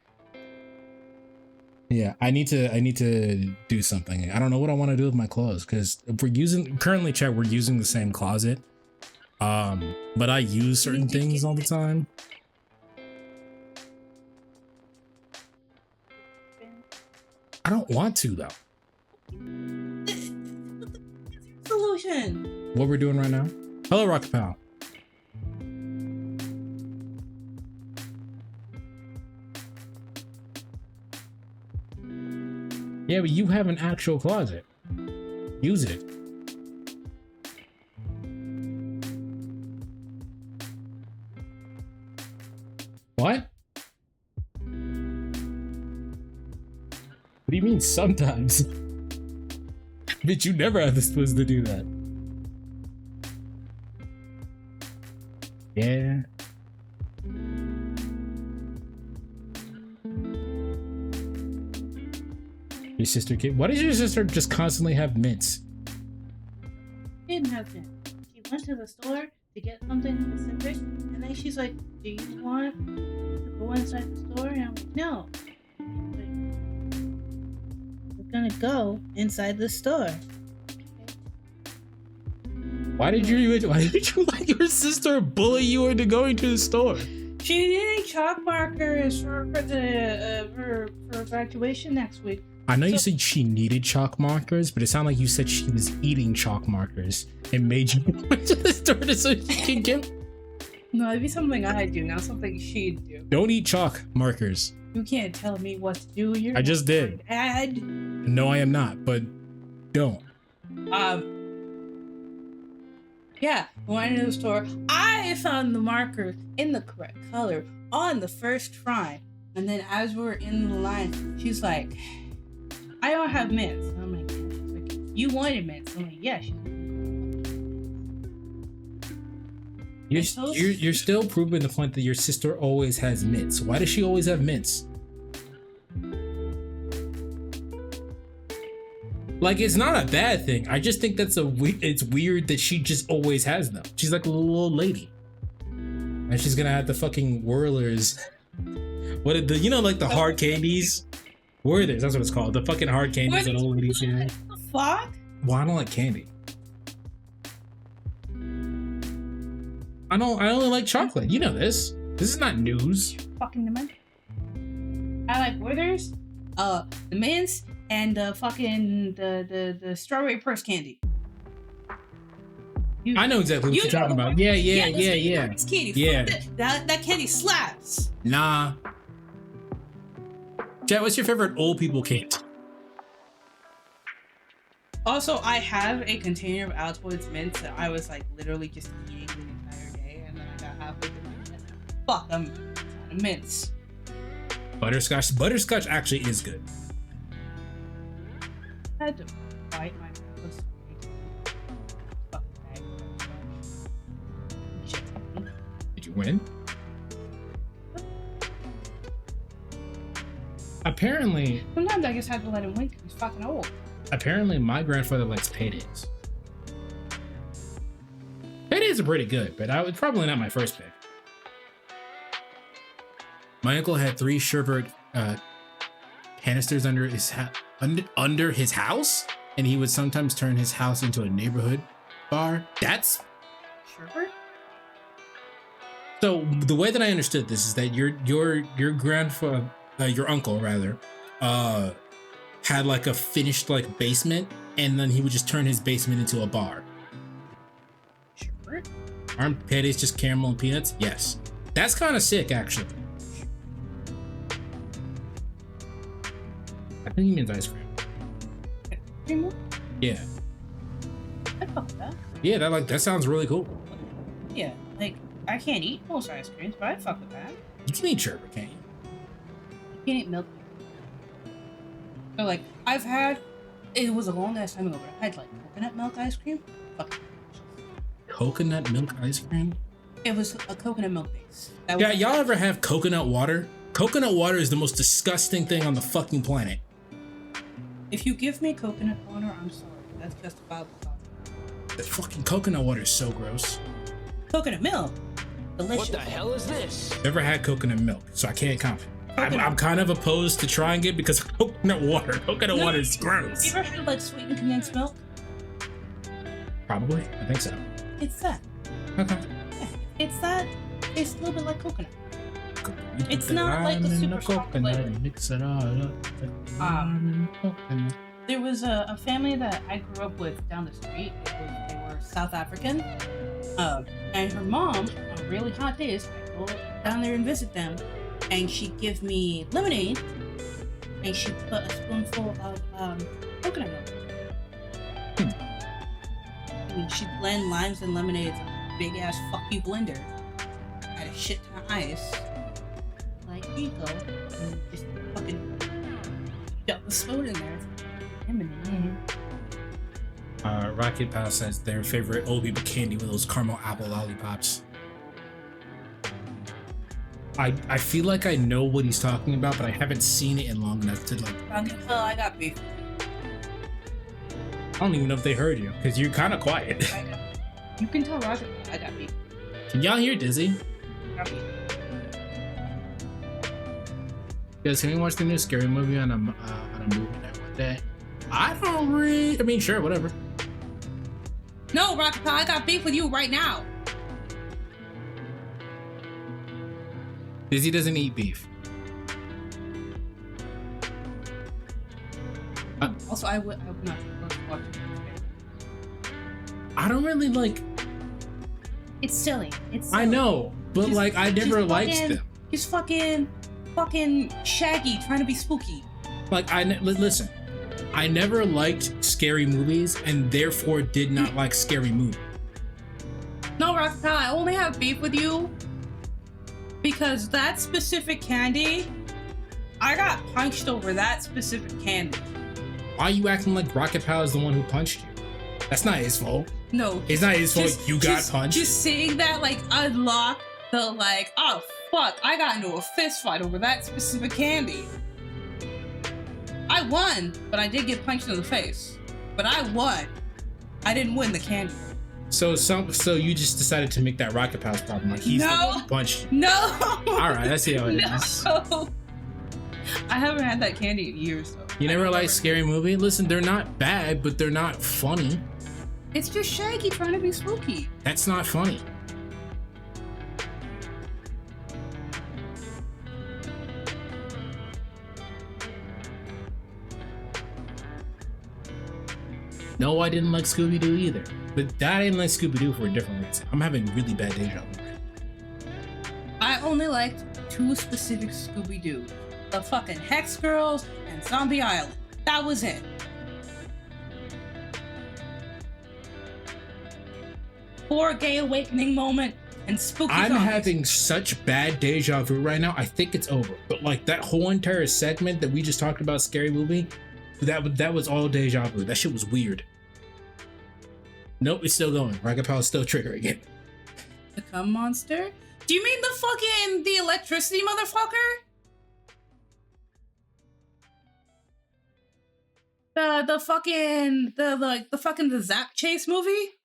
Speaker 1: Yeah, I need to do something. I don't know what I want to do with my clothes because if we're currently, chat, we're using the same closet. But I use certain things all the time. I don't want to though.
Speaker 2: Solution.
Speaker 1: What we're doing right now? Hello, Rocket Pal. Yeah, but you have an actual closet. Use it. What? What do you mean sometimes? Bitch, you never have the supposed to do that. Yeah. Your sister kid. Why does your sister just constantly have mints?
Speaker 2: She didn't have mints. She went to the store to get something specific, and then she's like, "Do you want to go inside the store?" And I'm like, "No." Like, we're gonna go inside the store.
Speaker 1: Why did you let your sister bully you into going to the store?
Speaker 2: She needed chalk markers for graduation next week.
Speaker 1: I know you said she needed chalk markers, but it sounded like you said she was eating chalk markers and made you go to the store so she can get.
Speaker 2: No, it'd be something I do, not something she'd do.
Speaker 1: Don't eat chalk markers.
Speaker 2: You can't tell me what to do.
Speaker 1: I just did.
Speaker 2: Dad.
Speaker 1: No, I am not, but don't.
Speaker 2: Yeah, we went into the store. I found the markers in the correct color on the first try. And then as we were in the line, she's like, "I don't have mints." And I'm like, yeah. She's like, "You wanted mints?" I'm like, "Yeah."
Speaker 1: You're still proving the point that your sister always has mints. Why does she always have mints? Like, it's not a bad thing. I just think that's it's weird that she just always has them. She's like a little old lady. And she's gonna have the fucking whirlers. What are you know, like the hard candies? Whirlers, that's what it's called. The fucking hard candies that old ladies have.
Speaker 2: What the fuck?
Speaker 1: Well, I don't like candy. I only like chocolate. You know this. This is not news.
Speaker 2: Fucking demented. I like Withers, the mints, and the fucking the strawberry purse candy.
Speaker 1: I know exactly what you're talking about. Yeah.
Speaker 2: Candy.
Speaker 1: Yeah.
Speaker 2: That candy slaps.
Speaker 1: Nah. Chat, what's your favorite old people candy?
Speaker 2: Also, I have a container of Altoids mints that I was like literally just eating the entire day, and then I got halfway through my dinner. Fuck, I'm out of mints.
Speaker 1: Butterscotch actually is good.
Speaker 2: I had to bite my nose. Fucking
Speaker 1: Did you win? Apparently,
Speaker 2: Sometimes I just have to let him win because he's fucking old.
Speaker 1: apparently my grandfather likes paydays. Paydays are pretty good, but I was probably not my first pick. My uncle had 3 sherbet canisters under his house, and he would sometimes turn his house into a neighborhood bar. That's
Speaker 2: Sherbert?
Speaker 1: so. The way that I understood this is that your grandfather, your uncle rather, had like a finished like basement, and then he would just turn his basement into a bar.
Speaker 2: Sherbert?
Speaker 1: Aren't paydays just caramel and peanuts? Yes, that's kind of sick actually. I think he means ice cream.
Speaker 2: Cream?
Speaker 1: Yeah.
Speaker 2: I fuck with that.
Speaker 1: Yeah, that sounds really cool.
Speaker 2: Yeah, like, I can't eat most ice creams, but I'd fuck with that.
Speaker 1: You can eat sherbet, can't you?
Speaker 2: You can't eat milk. So, like, it was a long ass time ago, but I had, like, coconut milk ice cream. Fuck.
Speaker 1: Coconut milk ice cream?
Speaker 2: It was a coconut milk base.
Speaker 1: Yeah, y'all ever have coconut water? Coconut water is the most disgusting thing on the fucking planet.
Speaker 2: If you give me coconut water, I'm sorry. That's justifiable.
Speaker 1: The fucking coconut water is so gross.
Speaker 2: Coconut milk? Delicious.
Speaker 3: What the hell is this?
Speaker 1: Never had coconut milk, so I can't comment. I'm kind of opposed to trying it because of coconut water. Coconut water is gross.
Speaker 2: You ever had, like, sweetened condensed milk?
Speaker 1: Probably. I think so.
Speaker 2: It's that.
Speaker 1: Okay.
Speaker 2: Yeah, it's that. It's a little bit like coconut.
Speaker 1: It's
Speaker 2: not like the super strong flavor.
Speaker 1: and mix it all up.
Speaker 2: There was a family that I grew up with down the street. They were South African. And her mom, on really hot days, I go down there and visit them, and she'd give me lemonade, and she'd put a spoonful of coconut milk. I mean, she'd blend limes and lemonades in a big ass fuck you blender, add a shit ton of ice, like here you go, and just fucking dump the soda in there.
Speaker 1: Rocket Pal says their favorite old people candy with those caramel apple lollipops. I feel like I know what he's talking about, but I haven't seen it in long enough to like.
Speaker 2: I got beef.
Speaker 1: I don't even know if they heard you because you're kind of quiet.
Speaker 2: You can tell Rocket I got beef.
Speaker 1: Can y'all hear Dizzy?
Speaker 2: Got beef.
Speaker 1: Guys, can we watch the new scary movie on a movie night one day? I don't really. I mean, sure, whatever.
Speaker 2: No, Rocket Pal, I got beef with you right now.
Speaker 1: Dizzy doesn't eat beef.
Speaker 2: Also, I would not watch it.
Speaker 1: I don't really like.
Speaker 2: It's silly. It's silly.
Speaker 1: I know, but like I never liked them.
Speaker 2: He's fucking Shaggy trying to be spooky.
Speaker 1: Like listen, I never liked scary movies and therefore did not like scary movies.
Speaker 2: No, Rocket Pal, I only have beef with you because that specific candy, I got punched over that specific candy.
Speaker 1: Why are you acting like Rocket Pal is the one who punched you? That's not his fault.
Speaker 2: No.
Speaker 1: It's not his fault you got punched.
Speaker 2: Just saying that, like, unlocked the, like, oh, fuck, I got into a fist fight over that specific candy. I won, but I did get punched in the face. But I won. I didn't win the candy.
Speaker 1: So you just decided to make that Rocket Pal's problem like he's the one who punched you.
Speaker 2: No.
Speaker 1: All right, I see how it is.
Speaker 2: No. I haven't had that candy in years, though.
Speaker 1: You never liked scary movie? Listen, they're not bad, but they're not funny.
Speaker 2: It's just Shaggy trying to be spooky.
Speaker 1: That's not funny. No, I didn't like Scooby-Doo either. But I didn't like Scooby-Doo for a different reason. I'm having really bad deja vu.
Speaker 2: I only liked 2 specific Scooby-Doo. The fucking Hex Girls and Zombie Island. That was it. Poor gay awakening moment and spooky
Speaker 1: I'm
Speaker 2: zombies.
Speaker 1: having such bad deja vu right now. I think it's over. But like that whole entire segment that we just talked about, scary movie, that was all deja vu. That shit was weird. Nope, it's still going. Rocket Pal is still triggering it.
Speaker 2: The cum monster? Do you mean the electricity motherfucker? The fucking the Zap Chase movie.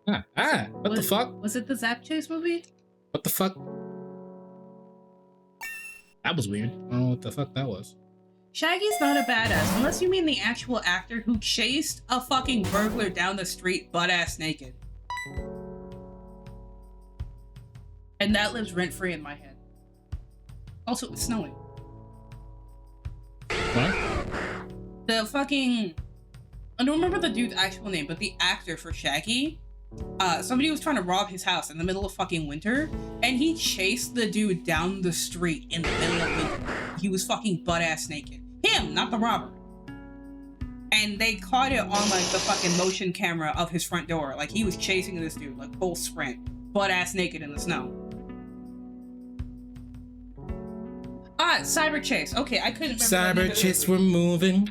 Speaker 1: What the fuck?
Speaker 2: Was it the Zap Chase movie?
Speaker 1: What the fuck? That was weird. I don't know what the fuck that was.
Speaker 2: Shaggy's not a badass, unless you mean the actual actor who chased a fucking burglar down the street butt-ass naked. And that lives rent-free in my head. Also, it was snowing.
Speaker 1: What?
Speaker 2: The fucking... I don't remember the dude's actual name, but the actor for Shaggy, somebody was trying to rob his house in the middle of fucking winter, and he chased the dude down the street in the middle of winter. He was fucking butt-ass naked. Him, not the robber. And they caught it on, like, the fucking motion camera of his front door. Like, he was chasing this dude, like, full sprint, butt-ass naked in the snow. Cyber Chase. Okay, I couldn't remember.
Speaker 1: Cyber Chase, we're moving.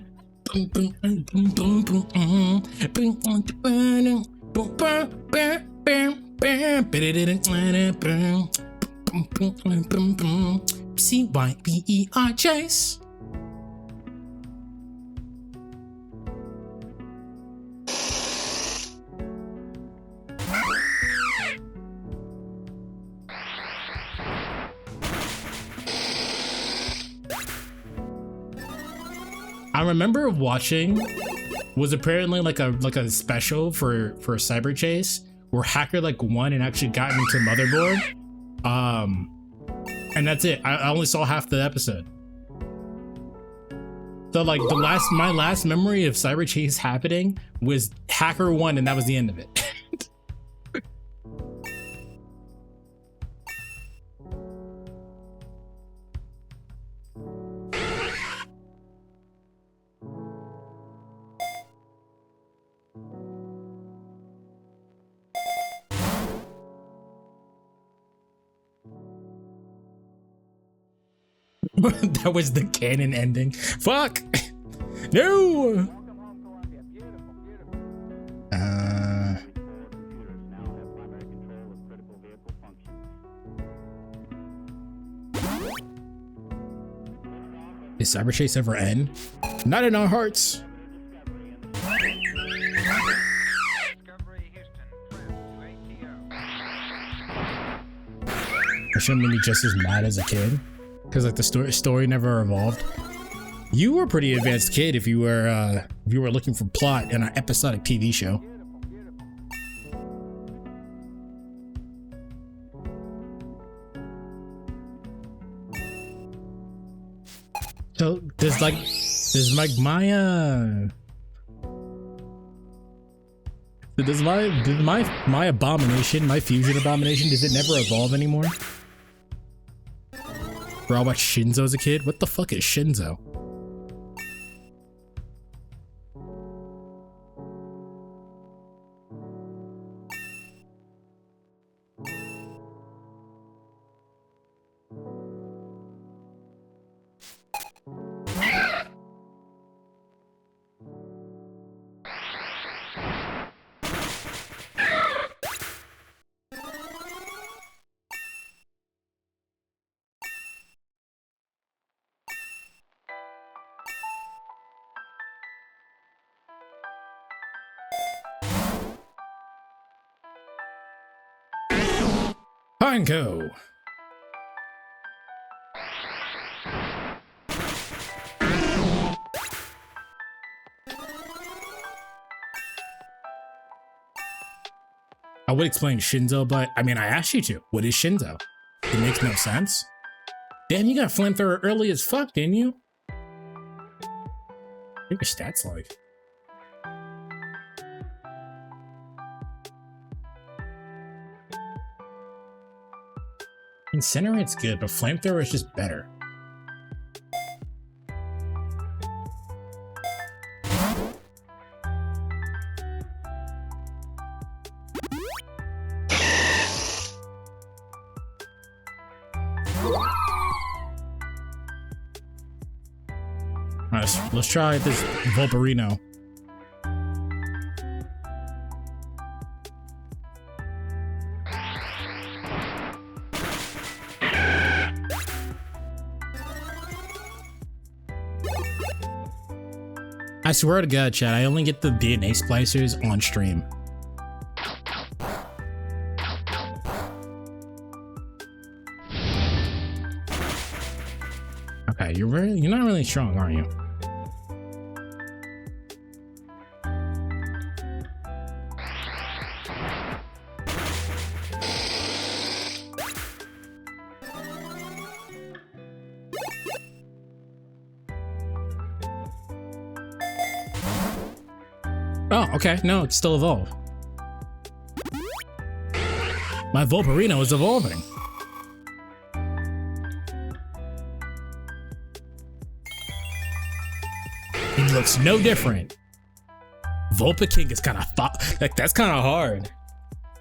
Speaker 1: C-Y-B-E-R Chase. I remember watching was apparently like a special for Cyber Chase where Hacker like won and actually got into Motherboard. And that's it. I only saw half the episode. So like my last memory of Cyber Chase happening was Hacker won and that was the end of it. That was the canon ending. Fuck! No! Is Cyber Chase ever end? Not in our hearts. I shouldn't be just as mad as a kid. Because like the story never evolved. You were a pretty advanced kid if you were looking for plot in an episodic TV show. So does my abomination, my fusion abomination, does it never evolve anymore? Bro, I watched Shinzo as a kid. What the fuck is Shinzo? Pineco. I would explain Shinzo, but I mean, I asked you to. What is Shinzo? It makes no sense. Damn, you got flamethrower early as fuck, didn't you? What are your stats like? Incinerate's good, but flamethrower is just better. Alright, let's try this Volperino. I swear to God, chat, I only get the DNA splicers on stream. Okay, you're not really strong, are you? Oh, okay. No, it's still evolved. My Volperino is evolving. He looks no different. Vulpix is kind of like that's kind of hard.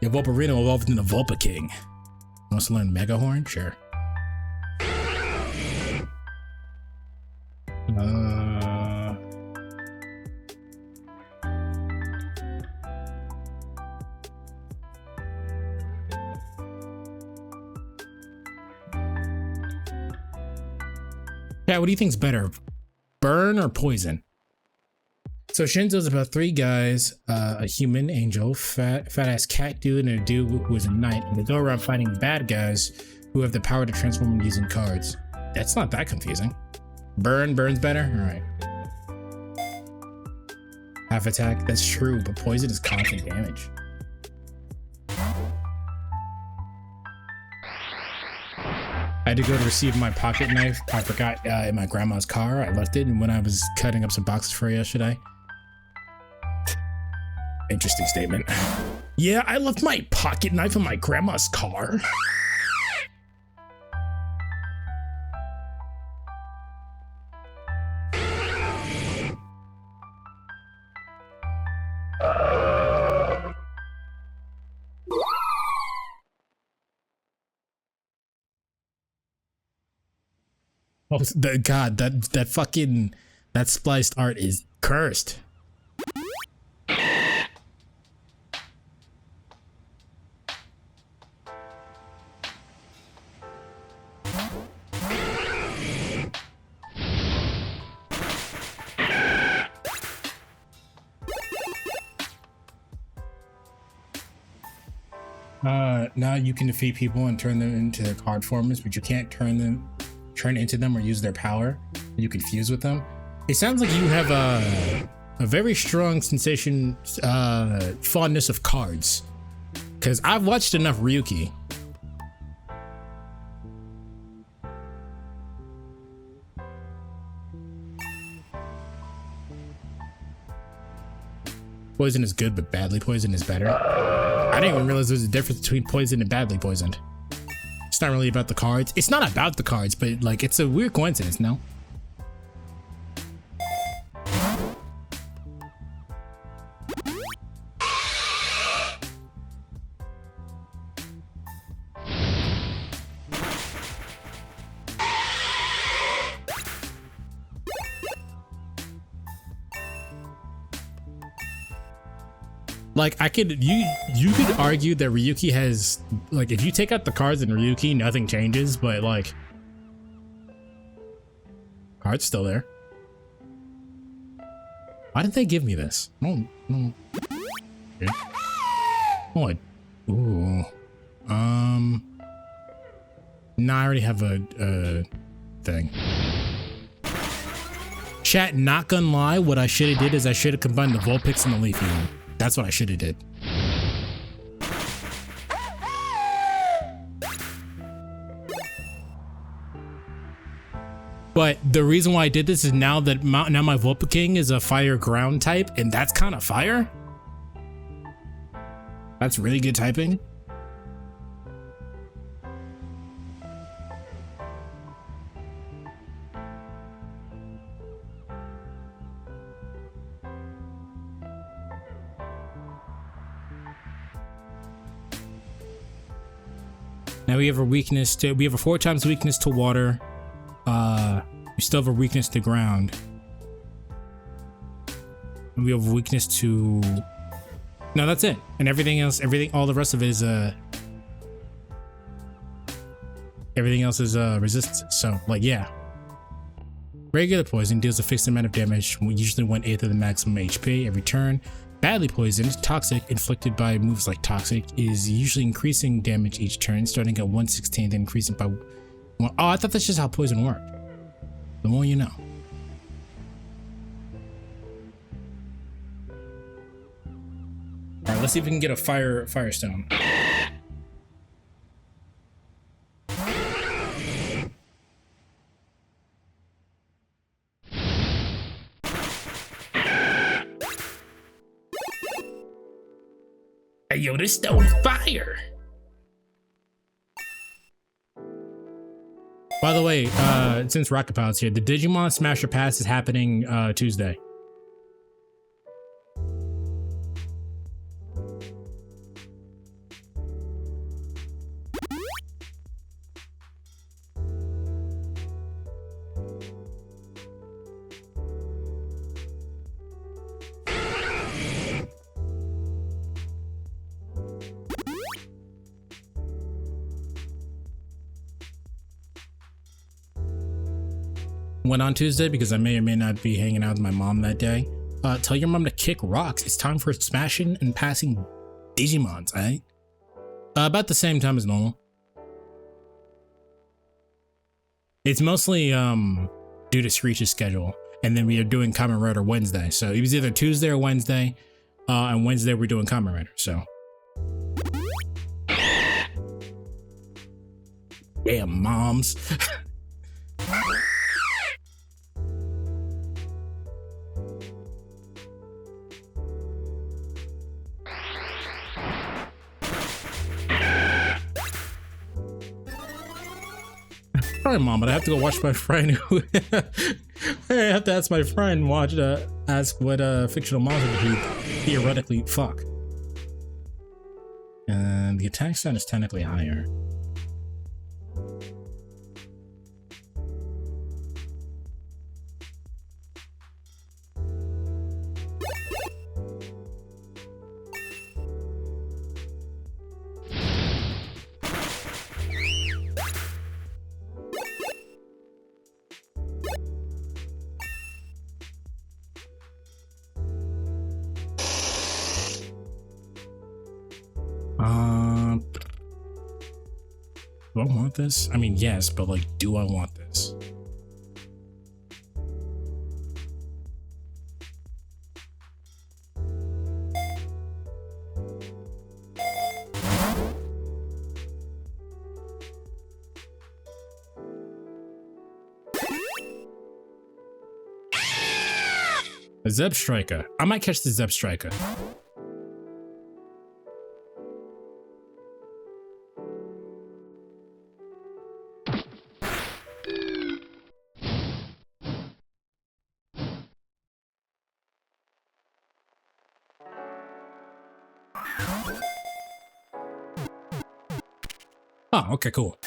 Speaker 1: Your Volperino evolved into Vulpix. Wants to learn Mega Horn? Sure. Yeah, what do you think's better? Burn or poison? So Shinzo's about 3 guys, a human angel, fat ass cat dude, and a dude who is a knight, and they go around fighting bad guys who have the power to transform them using cards. That's not that confusing. Burn's better? Alright. Half attack, that's true, but poison is constant damage. I had to go to receive my pocket knife. I forgot in my grandma's car. I left it, and when I was cutting up some boxes for her yesterday. Interesting statement. Yeah, I left my pocket knife in my grandma's car. Oh, God, that fucking, that spliced art is cursed. Now you can defeat people and turn them into card formers, but you can't turn into them or use their power. You can fuse with them. It sounds like you have a very strong sensation, fondness of cards. Because I've watched enough Ryuki. Poison is good, but badly poisoned is better. I didn't even realize there's a difference between poisoned and badly poisoned. It's not really about the cards. It's not about the cards, but like it's a weird coincidence, no? Like you could argue that Ryuki has, like, if you take out the cards in Ryuki, nothing changes, but like cards still there. Why didn't they give me this? Oh, no. Okay. Oh, ooh. Nah, I already have a thing. Chat, not gonna lie, what I should have did is I should have combined the Vulpix and the Leafy one. That's what I should have did. But the reason why I did this is now my Vulpix is a fire ground type, and that's kind of fire. That's really good typing. Now we have a weakness to, we have a 4 times weakness to water. We still have a weakness to ground. We have a weakness to, no, that's it. And everything else, all the rest of it is everything else is resistance. So like, yeah, Regular poison deals a fixed amount of damage, usually 1/8 of the maximum HP every turn. Badly poisoned, toxic, inflicted by moves like toxic, is usually increasing damage each turn, starting at 1/16 and increasing by 1. Oh, I thought that's just how poison worked. The more you know. Alright, let's see if we can get a firestone. Hey, yo, this stone's fire! By the way, since Rocket Pilot's here, the Digimon Smasher Pass is happening Tuesday. Went on Tuesday because I may or may not be hanging out with my mom that day. Tell your mom to kick rocks. It's time for smashing and passing Digimons, eh? About the same time as normal. It's mostly due to Screech's schedule, and then we are doing Kamen Rider Wednesday. So it was either Tuesday or Wednesday, and Wednesday we're doing Kamen Rider. So damn moms. Sorry, Mom, but I have to go watch my friend who I have to ask my friend ask what fictional monster he theoretically fuck. And the attack stat is technically higher. Do I want this? I mean, yes, but like, do I want this? A Zeb Striker. I might catch the Zeb Striker. Oh, okay, cool.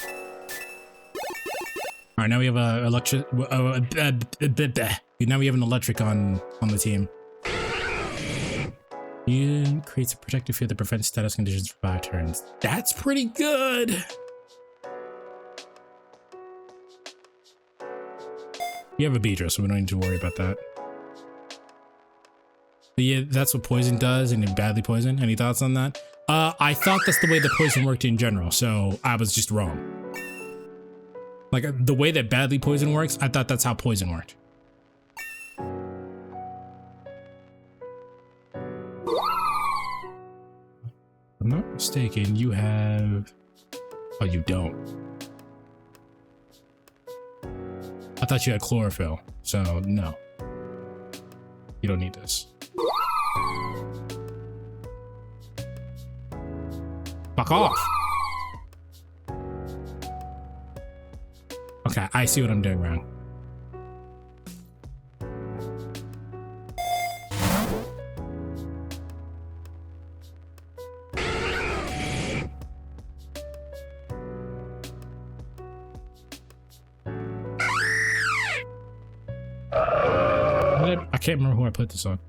Speaker 1: All right, now we have a electric. Now we have an electric on the team. You creates a protective field that prevents status conditions for 5 turns. That's pretty good. You have a Beedrill, so we don't need to worry about that. But yeah, that's what poison does, and it badly poison. Any thoughts on that? I thought that's the way the poison worked in general, so I was just wrong. Like, the way that badly poison works, I thought that's how poison worked. If I'm not mistaken, you have... Oh, you don't. I thought you had chlorophyll, so no. You don't need this. Fuck off! Okay, I see what I'm doing wrong. I can't remember who I put this on.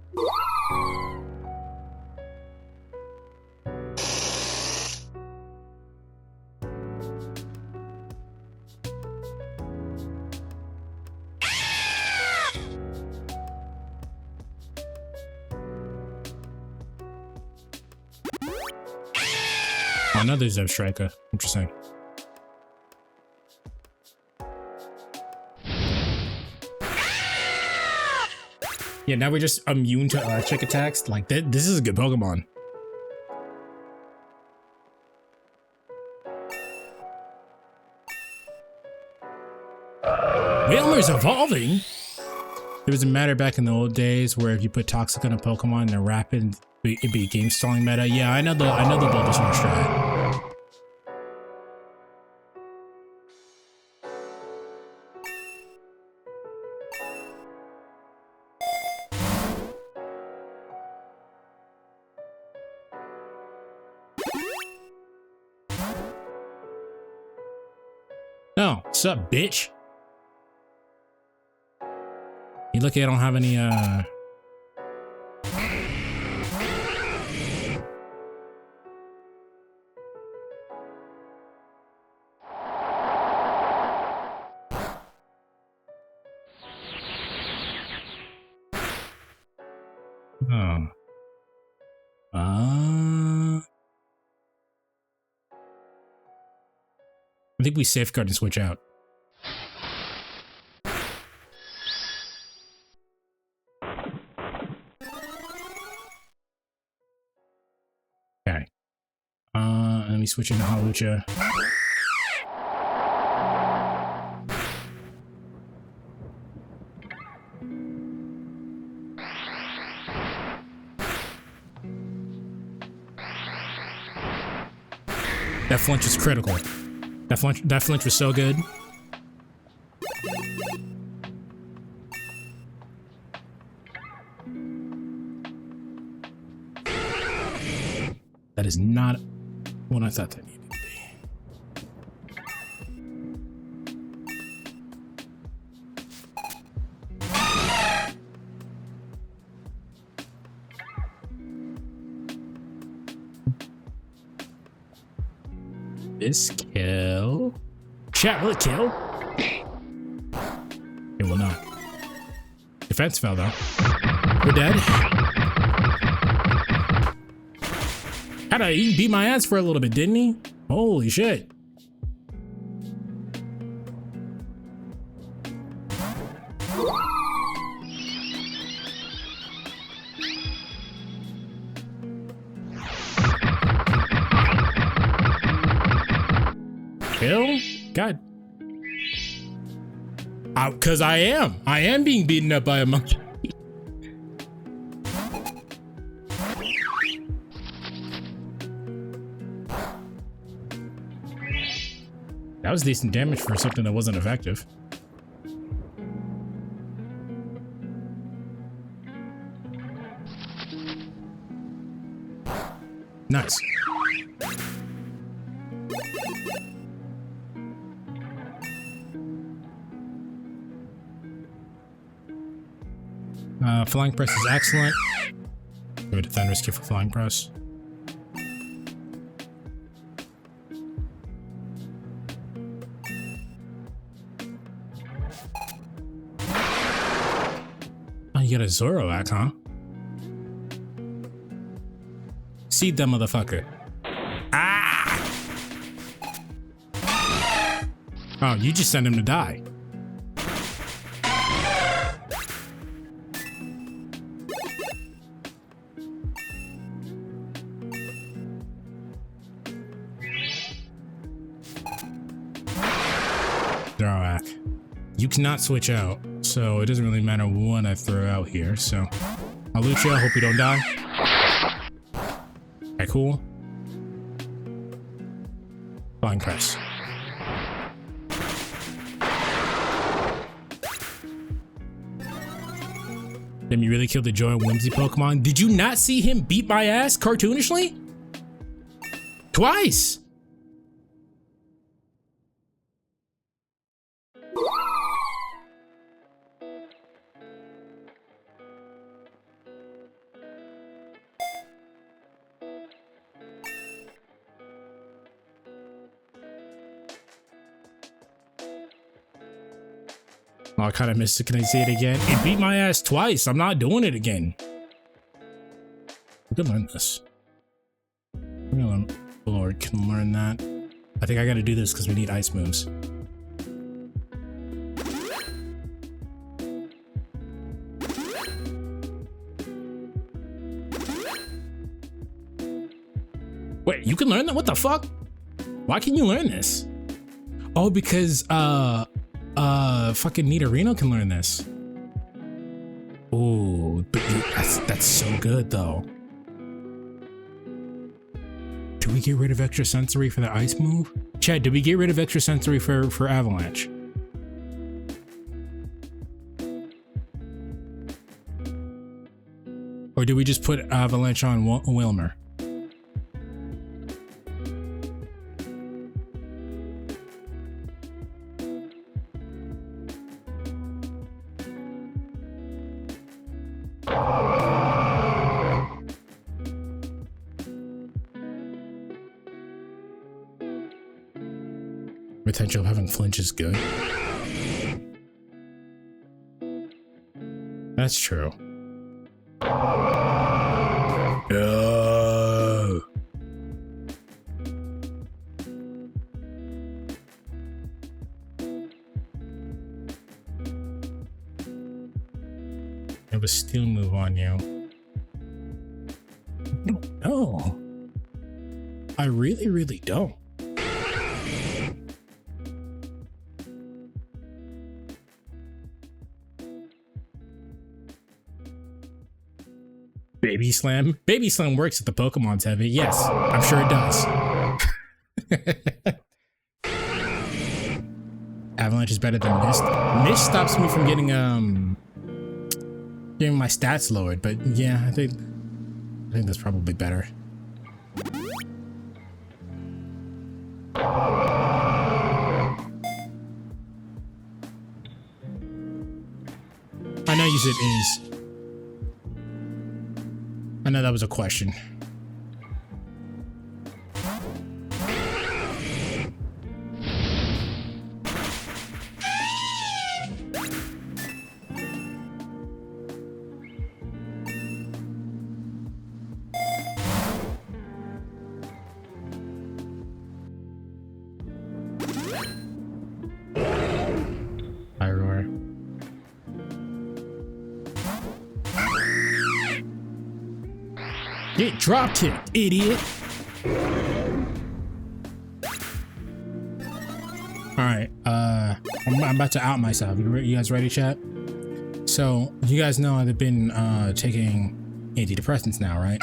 Speaker 1: Another Zebstrika. Interesting. Yeah, now we're just immune to electric attacks. Like, this is a good Pokemon. Wailmer's evolving? There was a matter back in the old days where if you put Toxic on a Pokemon in a rapid, it'd be a game stalling meta. Yeah, I know the Bulbasaur strat. Oh, what's up, bitch? You lucky I don't have any, Oh. I think we safeguard and switch out. Okay. Let me switch into Hawlucha. That flinch is critical. That flinch was so good. That is not what I thought that needed to be. This kill. Chat, will it kill? It will not. Defense fell though. We're dead. He beat my ass for a little bit, didn't he? Holy shit. Kill? God. Cause I am being beaten up by a monkey. That was decent damage for something that wasn't effective. Nice. Flying Press is excellent. Give it a Thunderous Kick for Flying Press. Oh, you got a Zoroark, huh? Seed that motherfucker. Ah! Oh, you just sent him to die. Zoroark. You cannot switch out, so it doesn't really matter what I throw out here, so. Hawlucha, hope you don't die. Okay, cool. Flying Press. Then you really killed the Joy and Whimsy Pokemon. Did you not see him beat my ass cartoonishly? Twice! Oh, I kind of missed it. Can I say it again? It beat my ass twice. I'm not doing it again. I could learn this. I'm gonna learn Lord. can learn that. I think I gotta do this because we need ice moves. Wait, you can learn that? What the fuck? Why can you learn this? Oh, because fucking Nidorino can learn this. Oh, but that's so good though. Do we get rid of extra sensory for the ice move? Chad, did we get rid of extra sensory for avalanche? Or did we just put avalanche on Wilmer? Potential of having flinch is good. That's true. Oh. I have a steel move on you. No. I really don't. Baby Slam? Baby Slam works if the Pokemon's heavy. Yes, I'm sure it does. Avalanche is better than Mist. Mist stops me from getting my stats lowered, but yeah, I think that's probably better. I know you said is. I know that was a question. I roar. Get drop kicked, idiot. Alright, I'm about to out myself. You guys ready, chat? So, you guys know I've been taking antidepressants now, right?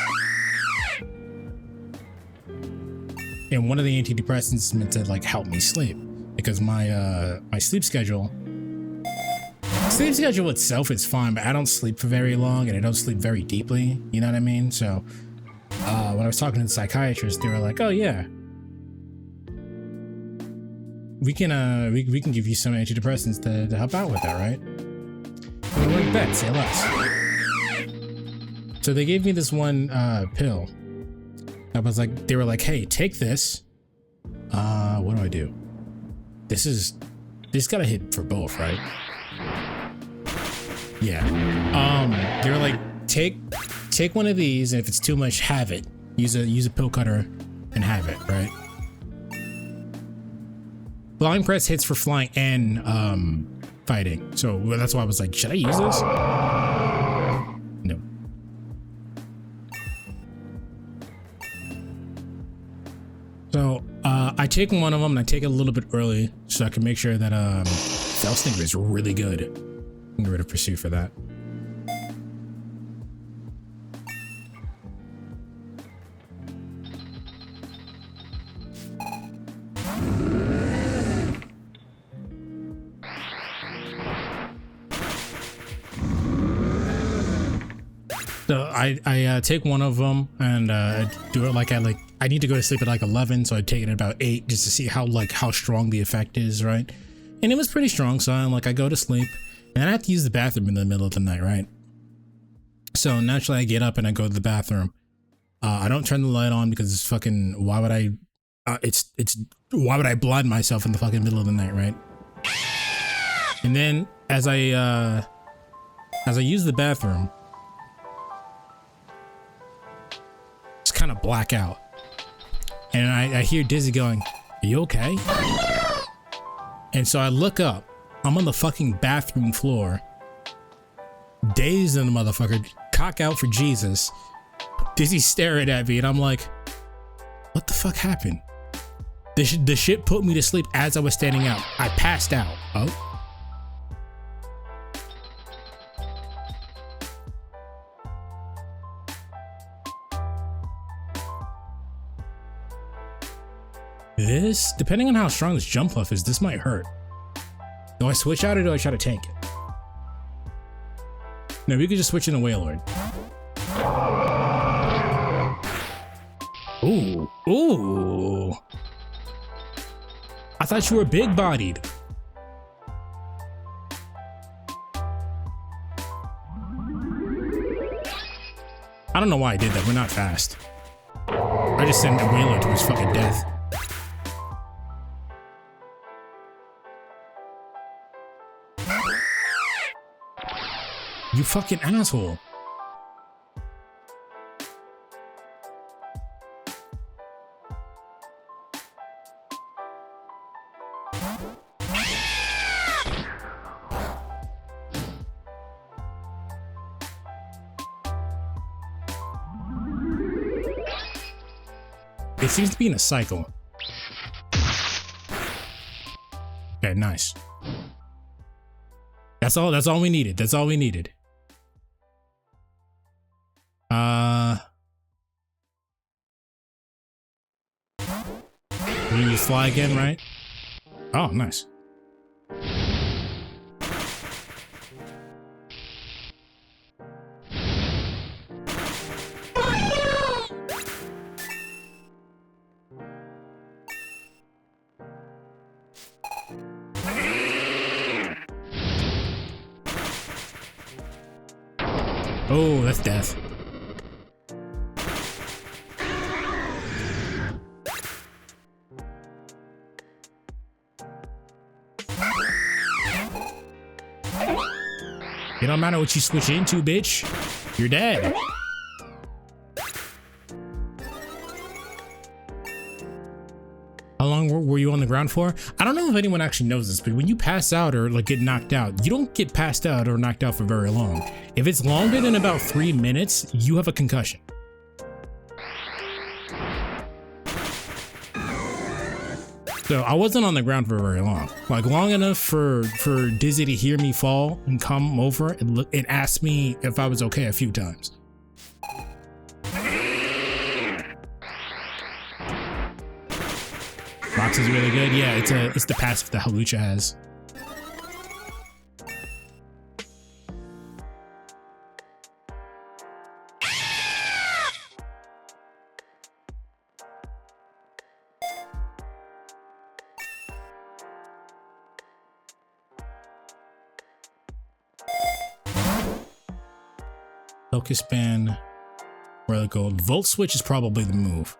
Speaker 1: And one of the antidepressants is meant to like help me sleep because my my sleep schedule itself is fine, but I don't sleep for very long and I don't sleep very deeply, you know what I mean? So when I was talking to the psychiatrist, they were like, oh yeah, we can give you some antidepressants to help out with that, right? We went to bed, say less. So they gave me this one pill. They were like, hey, take this. What do I do? This gotta hit for both, right? Yeah. They were like, take one of these, and if it's too much, have it. Use a pill cutter and have it, right? Flying press hits for flying and fighting. So that's why I was like, should I use this? No. So I take one of them and I take it a little bit early so I can make sure that Felsting is really good. I'm get rid of Pursue for that. So I take one of them and do it like I need to go to sleep at like 11, so I take it at about 8 just to see how strong the effect is, right? And it was pretty strong, so I go to sleep and then I have to use the bathroom in the middle of the night, right? So naturally I get up and I go to the bathroom. I don't turn the light on because it's fucking, why would I blind myself in the fucking middle of the night, right? And then as I use the bathroom, kind of black out. And I hear Dizzy going, "Are you okay?" And so I look up. I'm on the fucking bathroom floor. Dazed in the motherfucker. Cock out for Jesus. Dizzy staring at me and I'm like, what the fuck happened? The shit put me to sleep as I was standing out. I passed out. Oh. This, depending on how strong this jump buff is, this might hurt. Do I switch out or do I try to tank it? No, we could just switch in a Wailord. Ooh, ooh. I thought you were big-bodied. I don't know why I did that. We're not fast. I just sent a Wailord to his fucking death. You fucking asshole. It seems to be in a cycle. Okay, nice. That's all we needed. That's all we needed. You just fly again, right? Oh, nice. Oh, that's death. It don't matter what you switch into, bitch. You're dead. How long were you on the ground for? I don't know if anyone actually knows this, but when you pass out or like get knocked out, you don't get passed out or knocked out for very long. If it's longer than about 3 minutes, you have a concussion. So I wasn't on the ground for very long, like long enough for Dizzy to hear me fall and come over and look and ask me if I was okay a few times. Box is really good. Yeah, it's the passive that Hawlucha has. Focus Band, Relic Gold. Volt Switch is probably the move.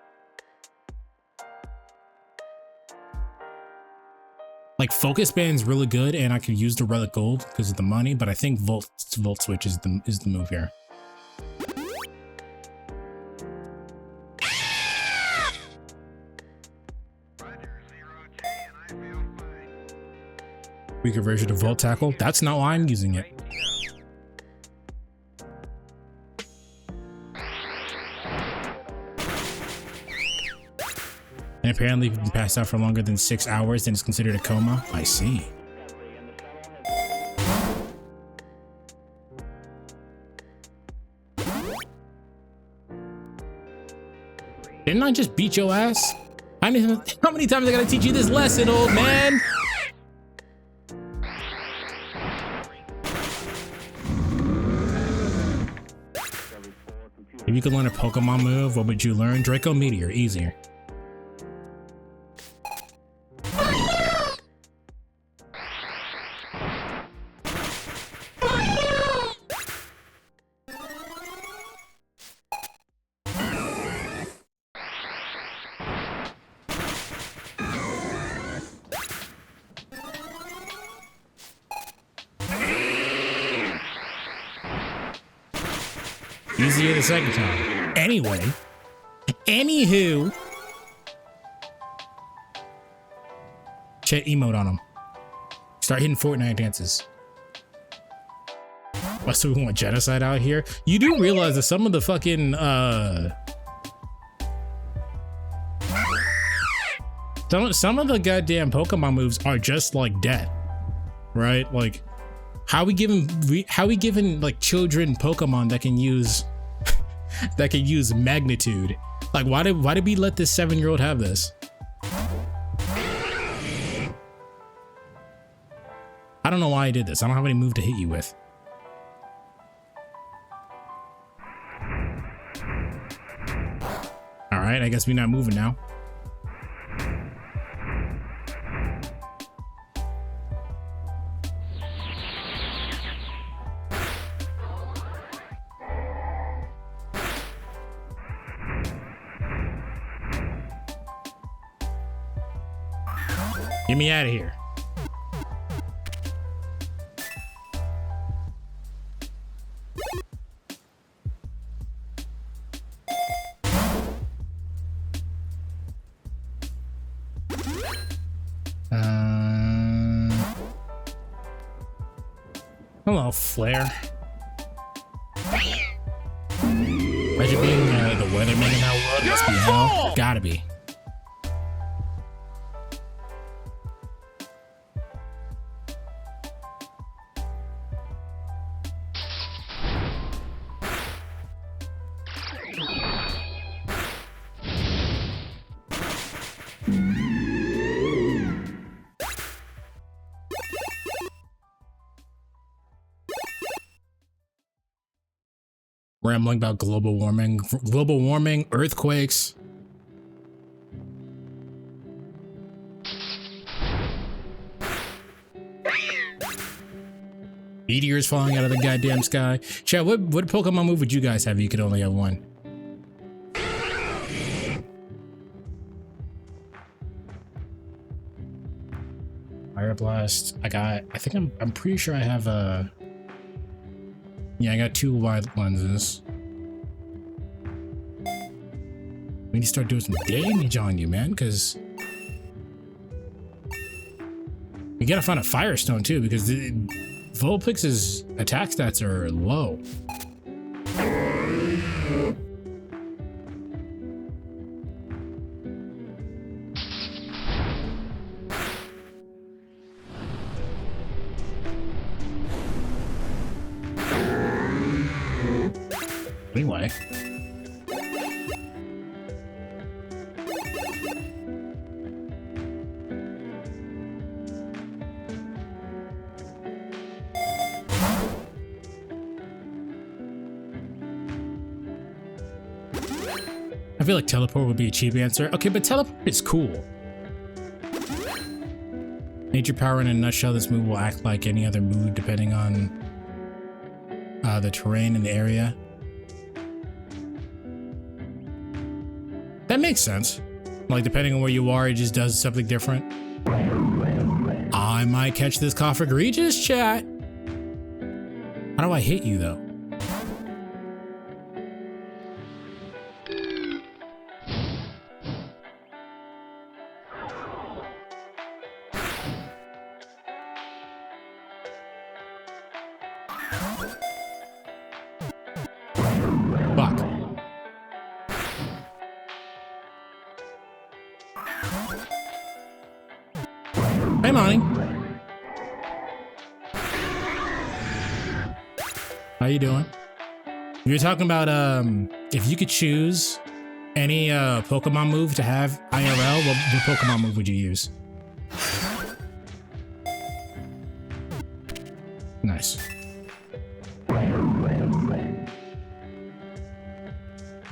Speaker 1: Like Focus Band's really good, and I could use the Relic Gold because of the money, but I think Volt Switch is the move here. Weaker version of Volt Tackle. That's not why I'm using it. And apparently if you can pass out for longer than 6 hours, then it's considered a coma. I see. Didn't I just beat your ass? How many times I gotta teach you this lesson, old man? If you could learn a Pokemon move, what would you learn? Draco Meteor, easier. Easier the second time. Anyway, anywho, Chat emote on them. Start hitting Fortnite dances. What, so we want genocide out here? You do realize that some of the fucking some of the goddamn Pokemon moves are just like death, right? Like, how we giving like children Pokemon that can use that can use magnitude? Like, why did we let this 7-year-old have this? I don't know why I did this. I don't have any move to hit you with. All right, I guess we're not moving now. Get me out of here. Hello, Flare. Imagine being the weatherman in that world. Must be hell. Gotta be. Rambling about global warming, earthquakes. Meteors falling out of the goddamn sky. Chat, what Pokemon move would you guys have if you could only have one? Fire Blast. I think I'm pretty sure I have a. Yeah, I got 2 wide lenses. We need to start doing some damage on you, man, because we gotta find a Firestone too, because Vulpix's attack stats are low. Anyway. I feel like teleport would be a cheap answer. Okay, but teleport is cool. Nature power in a nutshell, this move will act like any other move depending on the terrain and the area. That makes sense. Like, depending on where you are, it just does something different. I might catch this cough egregious, chat. How do I hit you, though? Fuck. Hey, Monty. How you doing? You're talking about if you could choose any Pokemon move to have IRL, what Pokemon move would you use? Nice.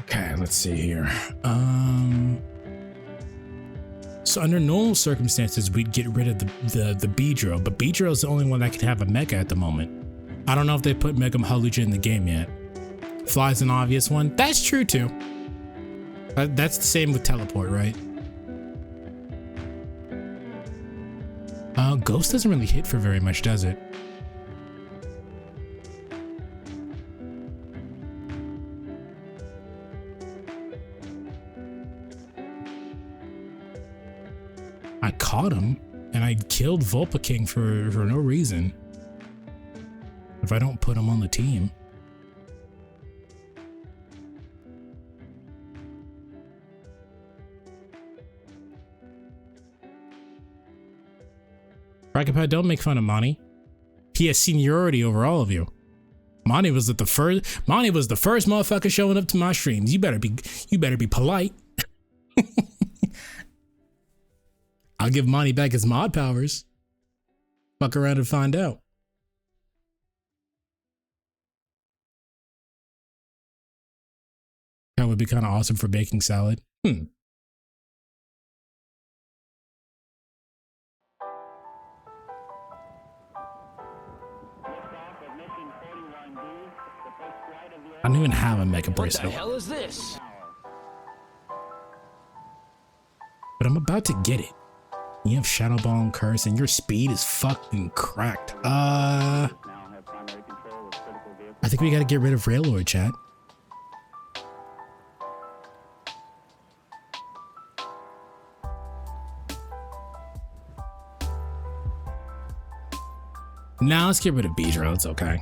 Speaker 1: Okay, let's see here. So under normal circumstances, we'd get rid of the Beedrill, but Beedrill is the only one that can have a Mecha at the moment. I don't know if they put Mega Mahaluja in the game yet. Fly's an obvious one. That's true too. That's the same with Teleport, right? Ghost doesn't really hit for very much, does it? I caught him And I killed Vulpix for no reason. If I don't put him on the team. Rocketpad, don't make fun of Monty. He has seniority over all of you. Monty was the first motherfucker showing up to my streams. You better be polite. I'll give Monty back his mod powers. Fuck around and find out. That would be kind of awesome for baking salad. I don't even have a mecha bracelet.
Speaker 3: What the hell is this?
Speaker 1: But I'm about to get it. You have Shadow Ball and Curse, and your speed is fucking cracked. I think we gotta get rid of Railroad, chat. Now let's get rid of Beedrill. It's okay.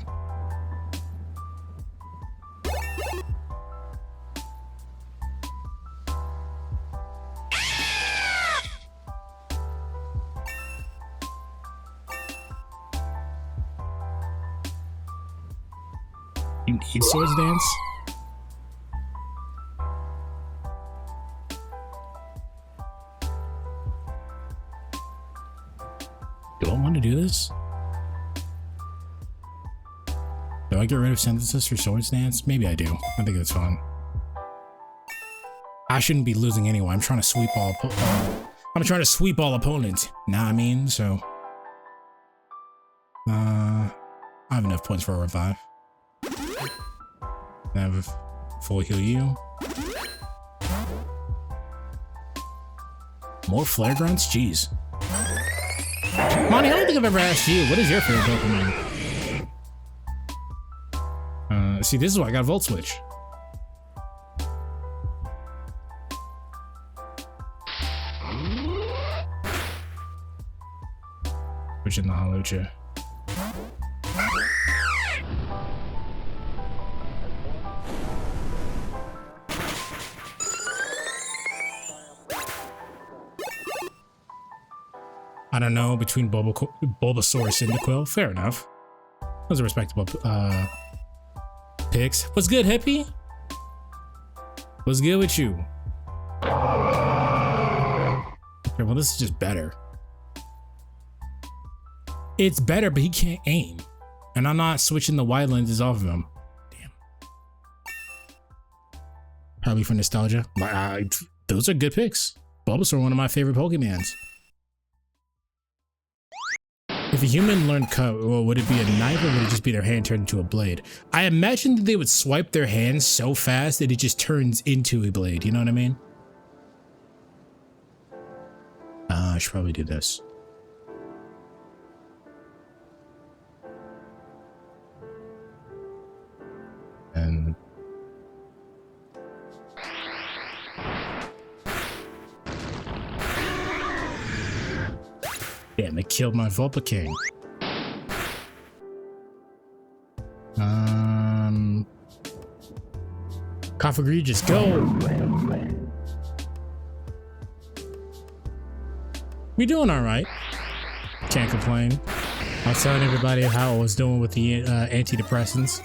Speaker 1: You need Swords Dance? Do I want to do this? Do I get rid of Synthesis for Swords Dance? Maybe I do. I think that's fun. I shouldn't be losing anyway. I'm trying to sweep all opponents. Nah, I mean, so I have enough points for a revive. I have a full heal you. More flare grunts? Jeez. Monty, I don't think I've ever asked you. What is your favorite Pokemon? See, this is why I got Volt Switch. Switch in the Holocha. I don't know, between Bulbasaur and Cyndaquil. Fair enough. Those are respectable picks. What's good, Hippie? What's good with you? Okay, well, this is just better. It's better, but he can't aim. And I'm not switching the wide lenses off of him. Damn. Probably for nostalgia. Those are good picks. Bulbasaur, one of my favorite Pokemons. If a human learned cut, well, would it be a knife or would it just be their hand turned into a blade? I imagine that they would swipe their hands so fast that it just turns into a blade. You know what I mean? I should probably do this. And damn, they killed my Vulpix. Cough egregious, go! We doing alright. Can't complain. I was telling everybody how I was doing with the antidepressants.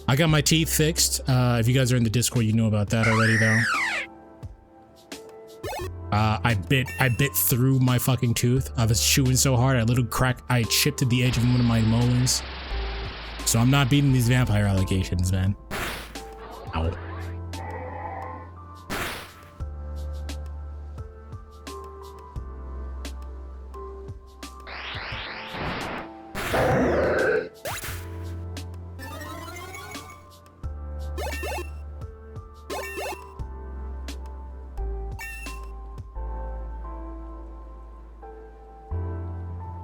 Speaker 1: I got my teeth fixed. If you guys are in the Discord, you know about that already though. I bit through my fucking tooth. I was chewing so hard, I chipped at the edge of one of my molars. So I'm not beating these vampire allegations, man. Ow.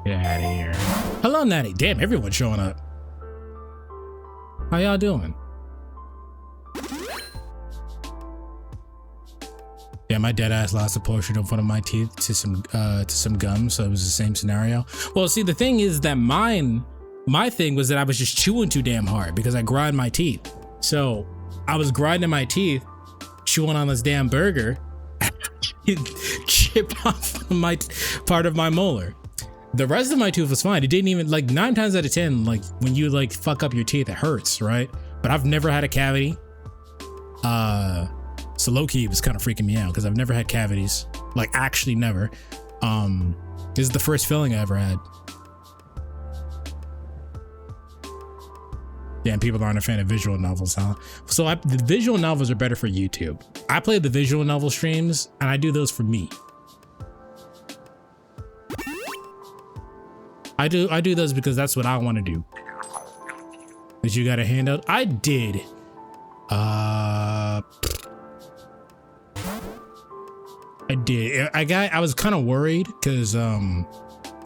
Speaker 1: Get out of here. Hello, Natty. Damn, everyone's showing up. How y'all doing? Yeah, my dead ass lost a portion of one of my teeth to some gum, so it was the same scenario. Well, see, the thing is that my thing was that I was just chewing too damn hard because I grind my teeth. So I was grinding my teeth, chewing on this damn burger, chip off my part of my molar. The rest of my tooth was fine. It didn't even, like, 9 times out of 10, like when you like fuck up your teeth, it hurts, right? But I've never had a cavity. So low key, it was kind of freaking me out because I've never had cavities, like actually never. This is the first filling I ever had. Damn, people aren't a fan of visual novels, huh? So the visual novels are better for YouTube. I play the visual novel streams and I do those for me. I do those because that's what I want to do. Did you got a handout? I did. I did. I was kind of worried because I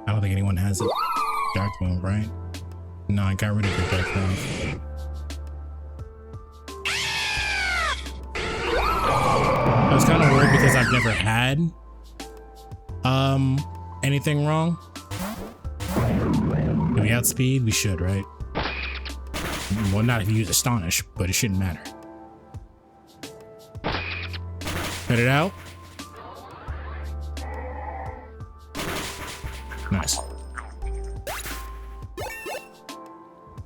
Speaker 1: don't think anyone has it. Dark mode, right? No, I got rid of the dark mode. I was kind of worried because I've never had anything wrong. Do we outspeed? We should, right? Well, not if you use Astonish, but it shouldn't matter. Cut it out. Nice.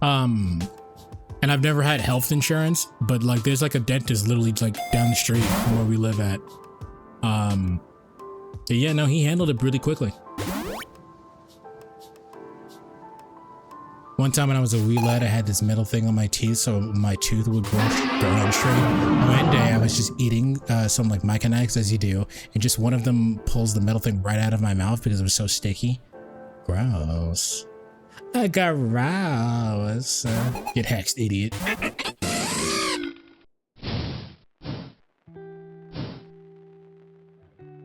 Speaker 1: And I've never had health insurance, but like there's like a dentist literally like down the street from where we live at. Yeah, no, he handled it really quickly. One time when I was a wee lad, I had this metal thing on my teeth, so my tooth would grow straight. One day I was just eating some like Myconax, as you do, and just one of them pulls the metal thing right out of my mouth because it was so sticky. Gross. Gross. Get hexed, idiot.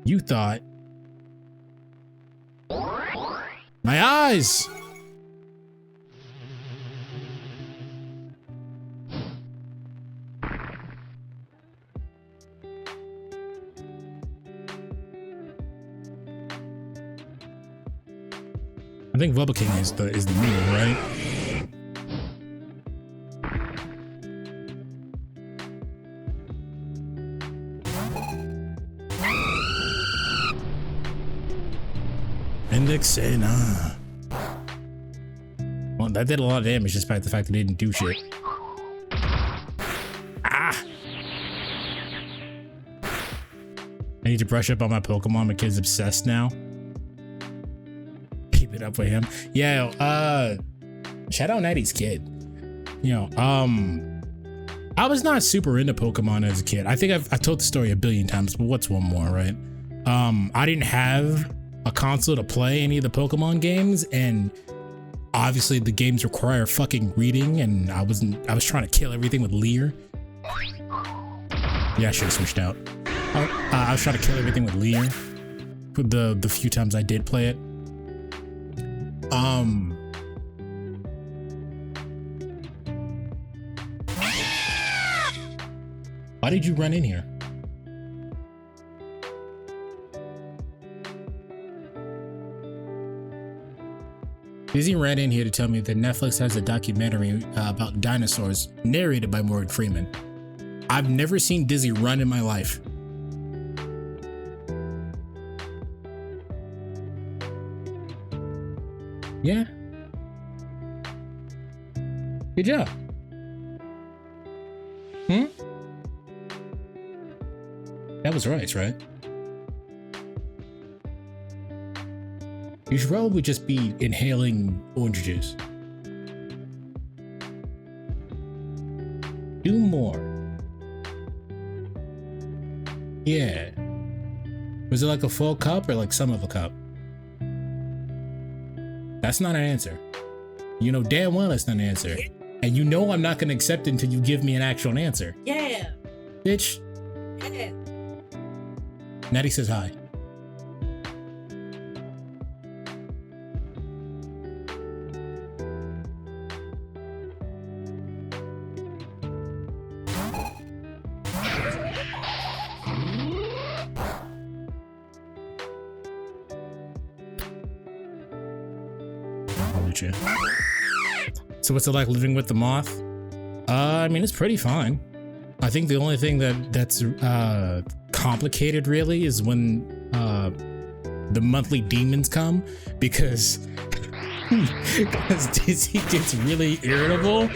Speaker 1: You thought. My eyes! I think Bubba King is the move, right? Indexena. Well, that did a lot of damage despite the fact that it didn't do shit. Ah! I need to brush up on my Pokemon. My kid's obsessed now. Keep it up with him. Yeah, shout out Natty's kid. You know, I was not super into Pokemon as a kid. I think I've told the story a billion times, but what's one more, right? I didn't have a console to play any of the Pokemon games, and obviously the games require fucking reading, and I was trying to kill everything with Leer. Yeah, I should have switched out. I was trying to kill everything with Leer for the few times I did play it. Why did you run in here? Dizzy ran in here to tell me that Netflix has a documentary about dinosaurs narrated by Morgan Freeman. I've never seen Dizzy run in my life. Yeah. Good job. That was right? You should probably just be inhaling orange juice. Do more. Yeah. Was it like a full cup or like some of a cup? That's not an answer. You know damn well that's not an answer. And you know I'm not gonna accept it until you give me an actual answer.
Speaker 2: Yeah.
Speaker 1: Bitch.
Speaker 2: Yeah.
Speaker 1: Natty says hi. Lucha. So what's it like living with the moth? I mean, it's pretty fine. I think the only thing that's complicated really is when the monthly demons come, because Dizzy gets really irritable.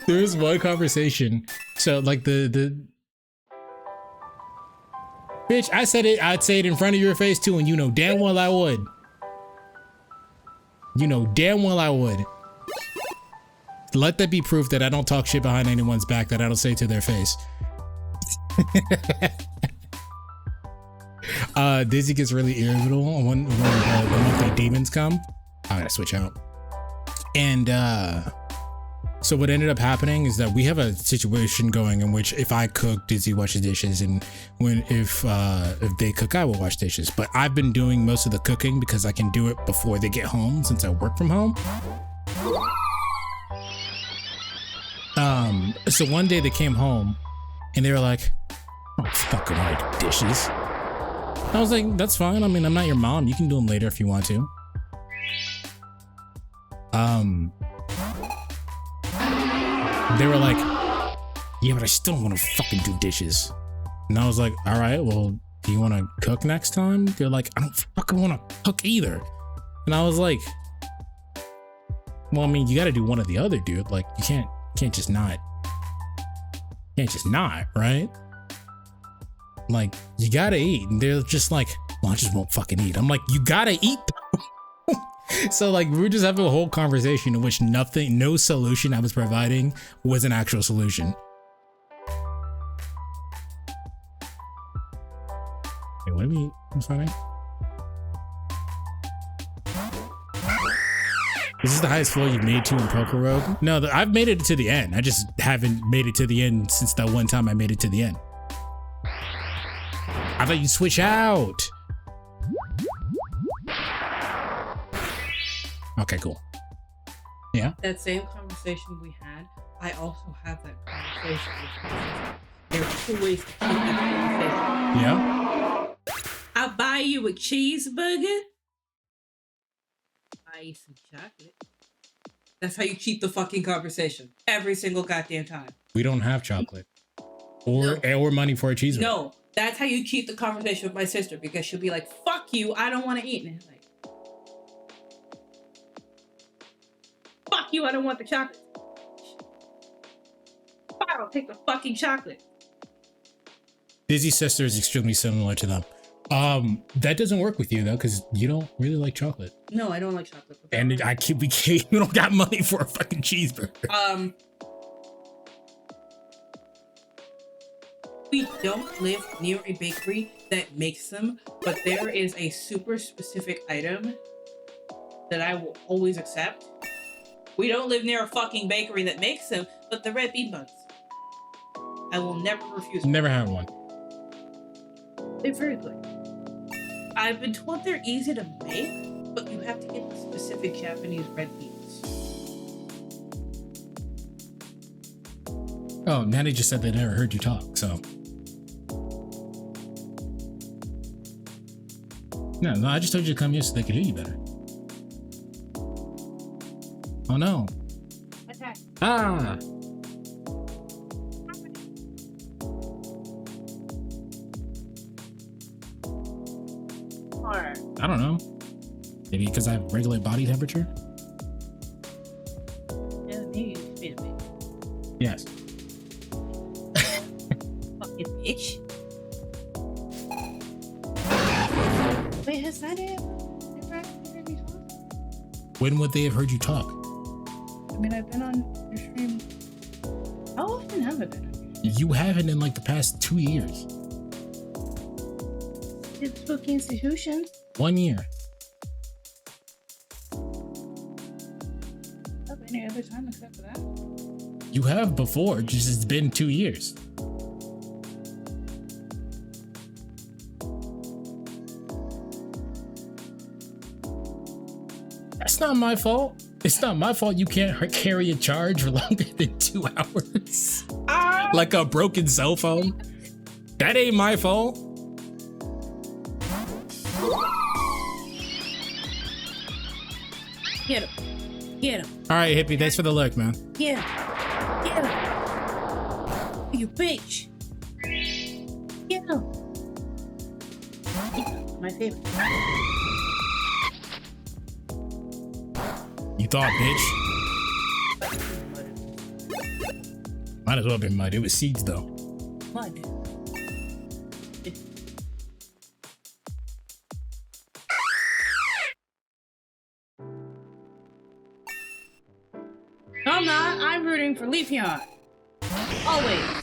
Speaker 1: There's one conversation. So like the bitch, I said it, I'd say it in front of your face too, and you know damn well I would. You know damn well I would. Let that be proof that I don't talk shit behind anyone's back that I don't say to their face. Dizzy gets really irritable when the monthly demons come. I gotta switch out. And so what ended up happening is that we have a situation going in which if I cook, Dizzy washes dishes, and if they cook, I will wash dishes. But I've been doing most of the cooking because I can do it before they get home since I work from home. So one day they came home and they were like, "Oh, fucking right, dishes." I was like, "That's fine. I mean, I'm not your mom. You can do them later if you want to." They were like, "Yeah, but I still want to fucking do dishes." And I was like, "All right, well, do you want to cook next time?" They're like, "I don't fucking want to cook either." And I was like, "Well, I mean, you got to do one or the other, dude. Like, you can't just not. Can't just not, right? Like, you gotta eat." And they're just like, "Well, I just won't fucking eat." I'm like, "You gotta eat though." So like, we were just having a whole conversation in which no solution I was providing was an actual solution. Wait, what are we finding? This is the highest floor you've made to in Pokerogue? No, I've made it to the end. I just haven't made it to the end since that one time I made it to the end. I thought you'd switch out. Okay, cool. Yeah?
Speaker 2: That same conversation we had, I also have that conversation with my sister. There are 2 ways to keep that conversation.
Speaker 1: Yeah?
Speaker 2: I'll buy you a cheeseburger. Buy you some chocolate. That's how you keep the fucking conversation. Every single goddamn time.
Speaker 1: We don't have chocolate. Or money for a cheeseburger.
Speaker 2: No, that's how you keep the conversation with my sister, because she'll be like, "Fuck you, I don't want to eat." And it's like, "Fuck you, I don't want the chocolate." I don't take the fucking chocolate.
Speaker 1: Dizzy's sister is extremely similar to them. That doesn't work with you though, because you don't really like chocolate.
Speaker 2: No, I don't like chocolate.
Speaker 1: And we don't got money for a fucking cheeseburger.
Speaker 2: We don't live near a bakery that makes them, but there is a super specific item that I will always accept. We don't live near a fucking bakery that makes them, but the red bean buns. I will never refuse them.
Speaker 1: Never had one.
Speaker 2: They're very good. I've been told they're easy to make, but you have to get the specific Japanese red beans.
Speaker 1: Oh, Natty just said they never heard you talk, so. No, I just told you to come here so they could hear you better. Oh no.
Speaker 2: Attack.
Speaker 1: Ah!
Speaker 2: Or
Speaker 1: I don't know. Maybe because I have regular body temperature?
Speaker 2: yeah, maybe you should be a bitch.
Speaker 1: Yes.
Speaker 2: Fucking bitch. Wait, has that ever actually heard me talk?
Speaker 1: When would they have heard you talk?
Speaker 2: I mean, I've been on your stream. How often have I been on your stream?
Speaker 1: You haven't in like the past 2 years.
Speaker 2: It's spooky institutions.
Speaker 1: 1 year.
Speaker 2: Any other time except for that?
Speaker 1: You have before, just it's been 2 years. That's not my fault. It's not my fault you can't carry a charge for longer than 2 hours. Like a broken cell phone. That ain't my fault.
Speaker 2: Get him. Get him.
Speaker 1: All right, hippie. Thanks for the look, man.
Speaker 2: Get him. Get him. You bitch. Get him. My favorite.
Speaker 1: You thought, bitch. Might as well have been mud. It was seeds, though.
Speaker 2: Mud. No, I'm not. I'm rooting for Leafeon. Always.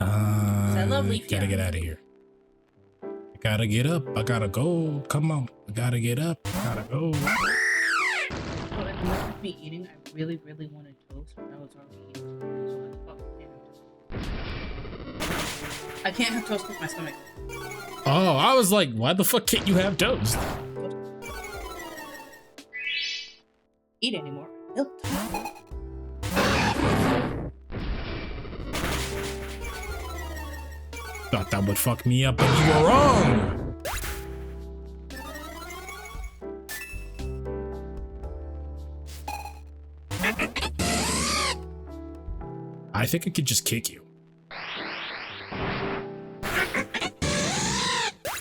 Speaker 2: I love Leafeon.
Speaker 1: Gotta get out of here. I gotta get up. I gotta go. Come on. I gotta get up. I gotta go.
Speaker 2: So at the moment of me eating, I really, really wanted toast, but I was already eating. So I can't have toast with my stomach.
Speaker 1: Oh, I was like, why the fuck can't you have toast?
Speaker 2: Eat anymore. Nope.
Speaker 1: Thought that would fuck me up, but you were wrong. I think I could just kick you.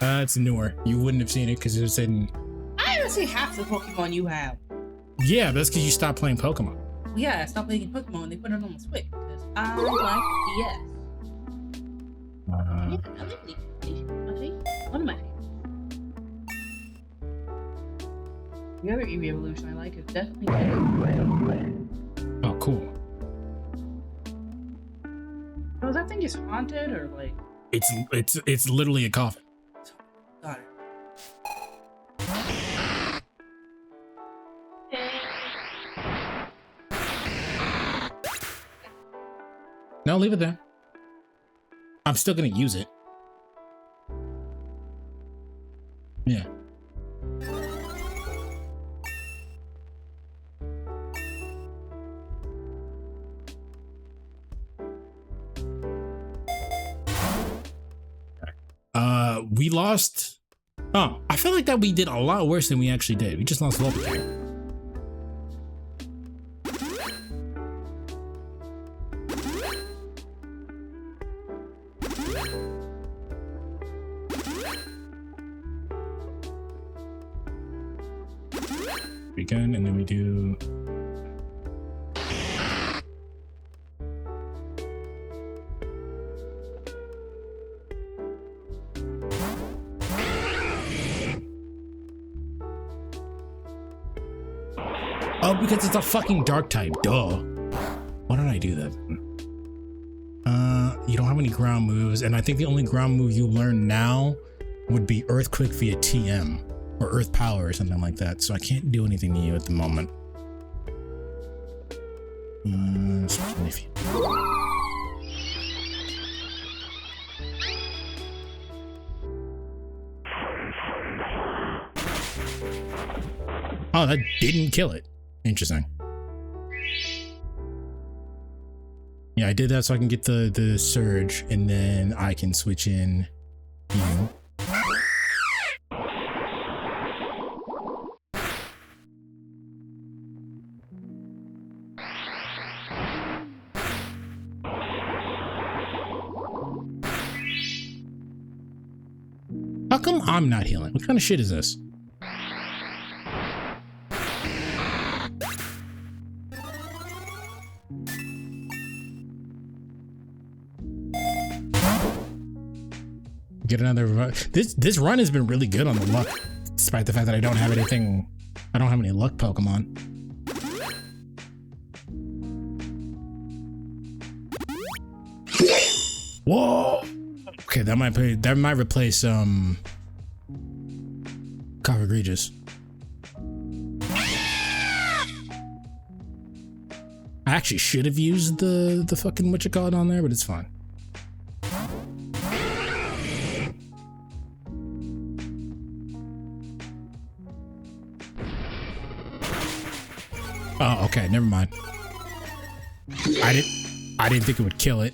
Speaker 1: It's newer. You wouldn't have seen it because it was in.
Speaker 2: I haven't seen half the Pokemon you have.
Speaker 1: Yeah, that's because you stopped playing Pokemon.
Speaker 2: Yeah, I stopped playing Pokemon. They put it on the Switch because I like DS. Yeah, I like Leaf. One of my favorites. The other Eevee evolution I like is definitely
Speaker 1: Oh, cool.
Speaker 2: So that thing just haunted or like?
Speaker 1: It's literally a coffin.
Speaker 2: Got it.
Speaker 1: No, leave it there. I'm still gonna use it. Yeah. We lost. Oh, I feel like that we did a lot worse than we actually did. We just lost Vulpix. Weekend, and then we do. Oh, because it's a fucking dark type. Duh. Why did I do that? You don't have any ground moves, and I think the only ground move you learn now would be Earthquake via TM or Earth Power or something like that. So I can't do anything to you at the moment. Oh, that didn't kill it. Interesting. Yeah, I did that so I can get the surge, and then I can switch in you. How come I'm not healing? What kind of shit is this? Get another revive. This run has been really good on the luck, despite the fact that I don't have anything. I don't have any luck Pokemon. Whoa. Okay, that might replace Copper Egregious. I actually should have used the fucking whatchamacallit on there, but it's fine. Oh, okay, never mind. I didn't think it would kill it.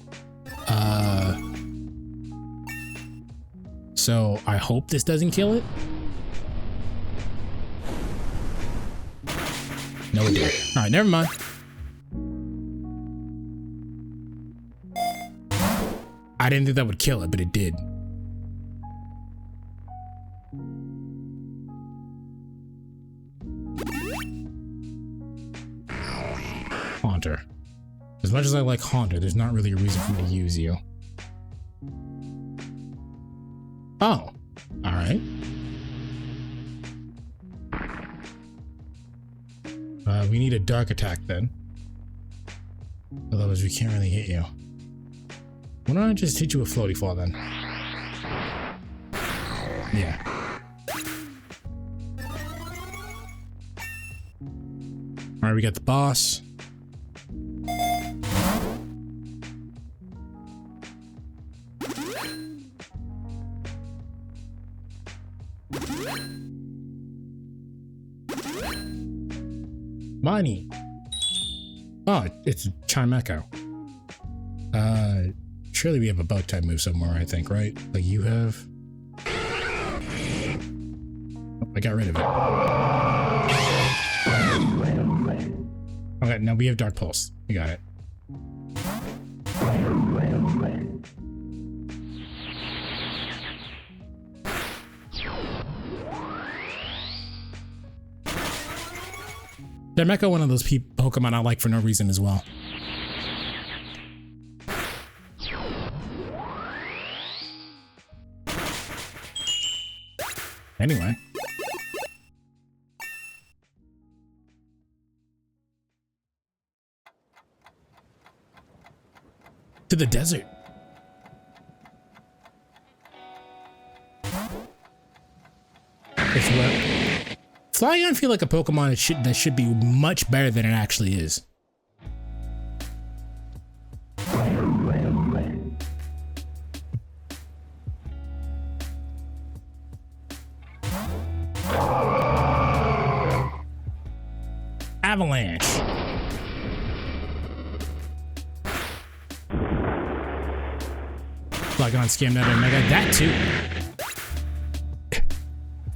Speaker 1: So I hope this doesn't kill it. No, it did. All right, never mind. I didn't think that would kill it, but it did. Haunter. As much as I like Haunter, there's not really a reason for me to use you. Oh, all right. We need a dark attack then. Otherwise we can't really hit you. Why don't I just hit you with floaty fall then? Yeah. Alright, we got the boss. Money. Oh, it's Chimecho. Surely we have a bug type move somewhere, I think, right? Like you have. Oh, I got rid of it. Okay, now we have Dark Pulse. We got it. Chimecho, one of those Pokemon I like for no reason as well. Anyway. To the desert. It's what? Flygon feel like a Pokemon that should be much better than it actually is. Avalanche. Flygon scammed out of Mega. That too.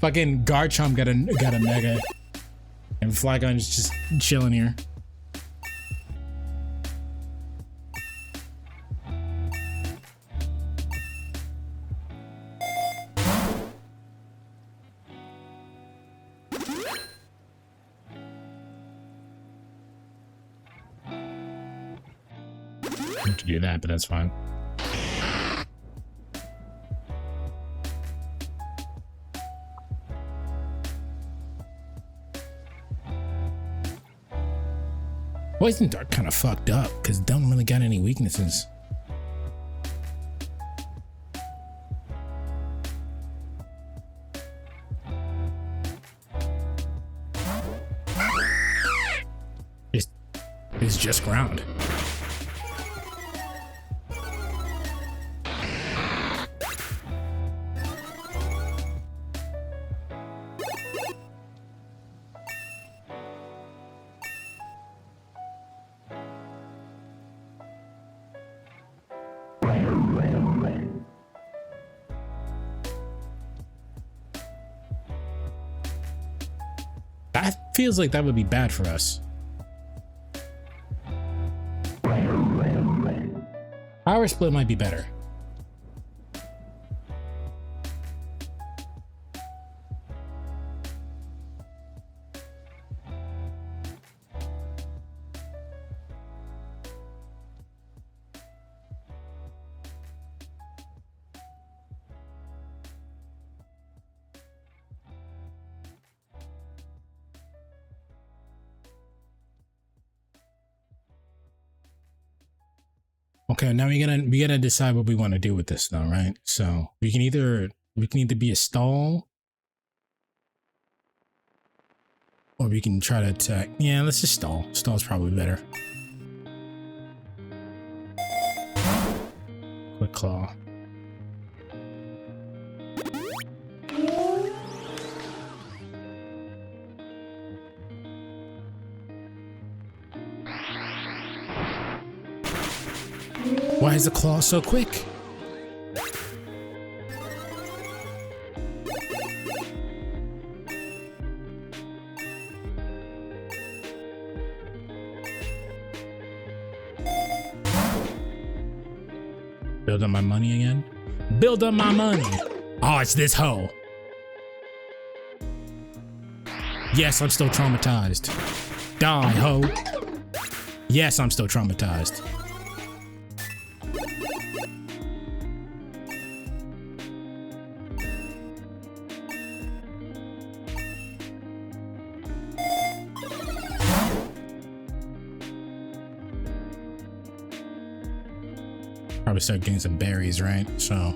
Speaker 1: Fucking Garchomp got a Mega, and Flygon's just chilling here. To do that, but that's fine. Poison Dart kind of fucked up because don't really got any weaknesses. It's just ground. That feels like that would be bad for us. Power Split might be better. Okay, now we gotta decide what we want to do with this though, right? So we can either be a stall, or we can try to attack. Yeah, let's just stall. Stall's probably better. Quick Claw. Why is the claw so quick? Build up my money again. Build up my money. Oh, it's this hoe. Yes, I'm still traumatized. Die, hoe. Yes, I'm still traumatized. Probably start getting some berries, right? So.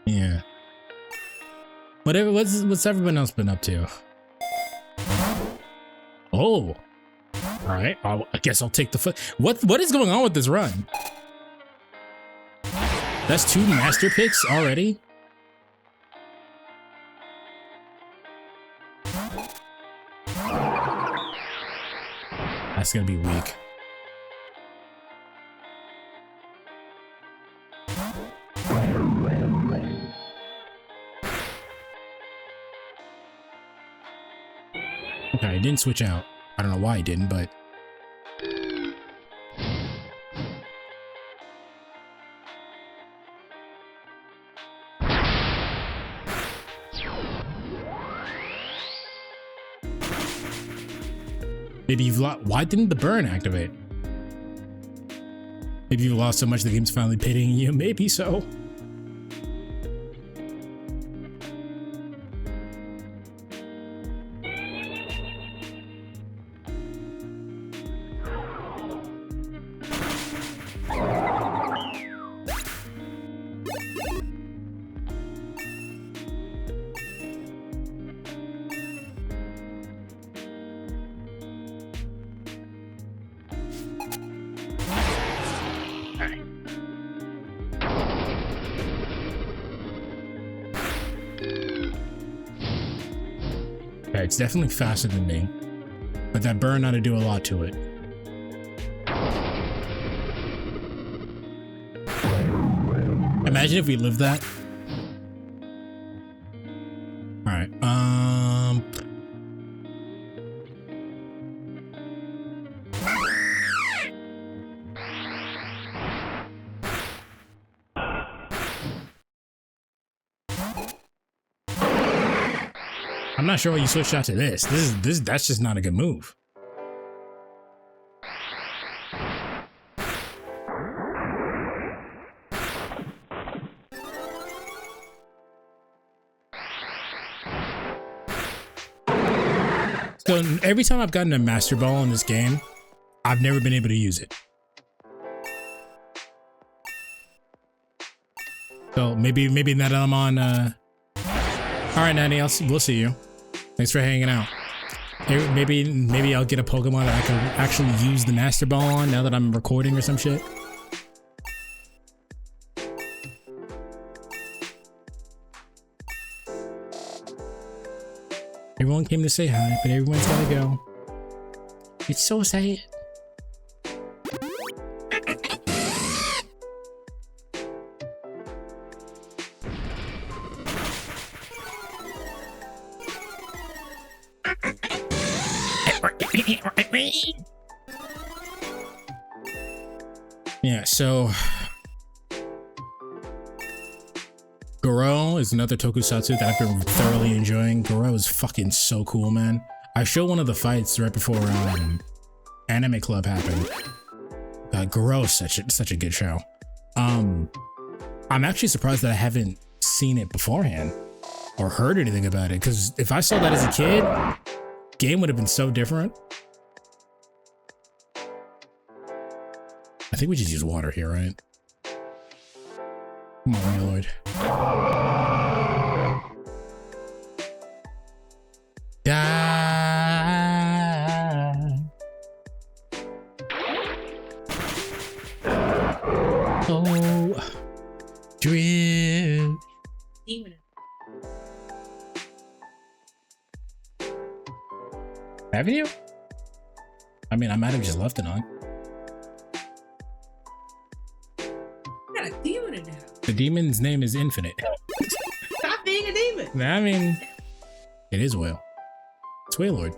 Speaker 1: Yeah. What's everyone else been up to? Oh. All right. I guess I'll take the foot. What is going on with this run? That's 2 master picks already? That's gonna be weak. Okay, I didn't switch out. I don't know why I didn't, but... Maybe you've lost... Why didn't the burn activate? Maybe you've lost so much the game's finally pitying you. Maybe so. Okay, it's definitely faster than me, but that burn ought to do a lot to it. Imagine if we lived that. All right. I'm not sure why you switched out to this. That's just not a good move. So every time I've gotten a Master Ball in this game, I've never been able to use it. So maybe now that I'm on, all right, Natty, we'll see you. Thanks for hanging out. Maybe I'll get a Pokemon that I can actually use the Master Ball on now that I'm recording or some shit. Everyone came to say hi, but everyone's gotta go. It's so sad. Yeah, so Goro is another tokusatsu that I've been thoroughly enjoying. Goro is fucking so cool, man. I showed one of the fights right before Anime Club happened. Goro is such a good show. I'm actually surprised that I haven't seen it beforehand or heard anything about it, because if I saw that as a kid, game would have been so different. I think we just use water here, right? Come on, Lloyd. Die. Oh, drill. Haven't you? I mean, I might have just left it on. demon's name is Infinite.
Speaker 2: Stop being a demon.
Speaker 1: I mean, it is Whale. It's Wailord.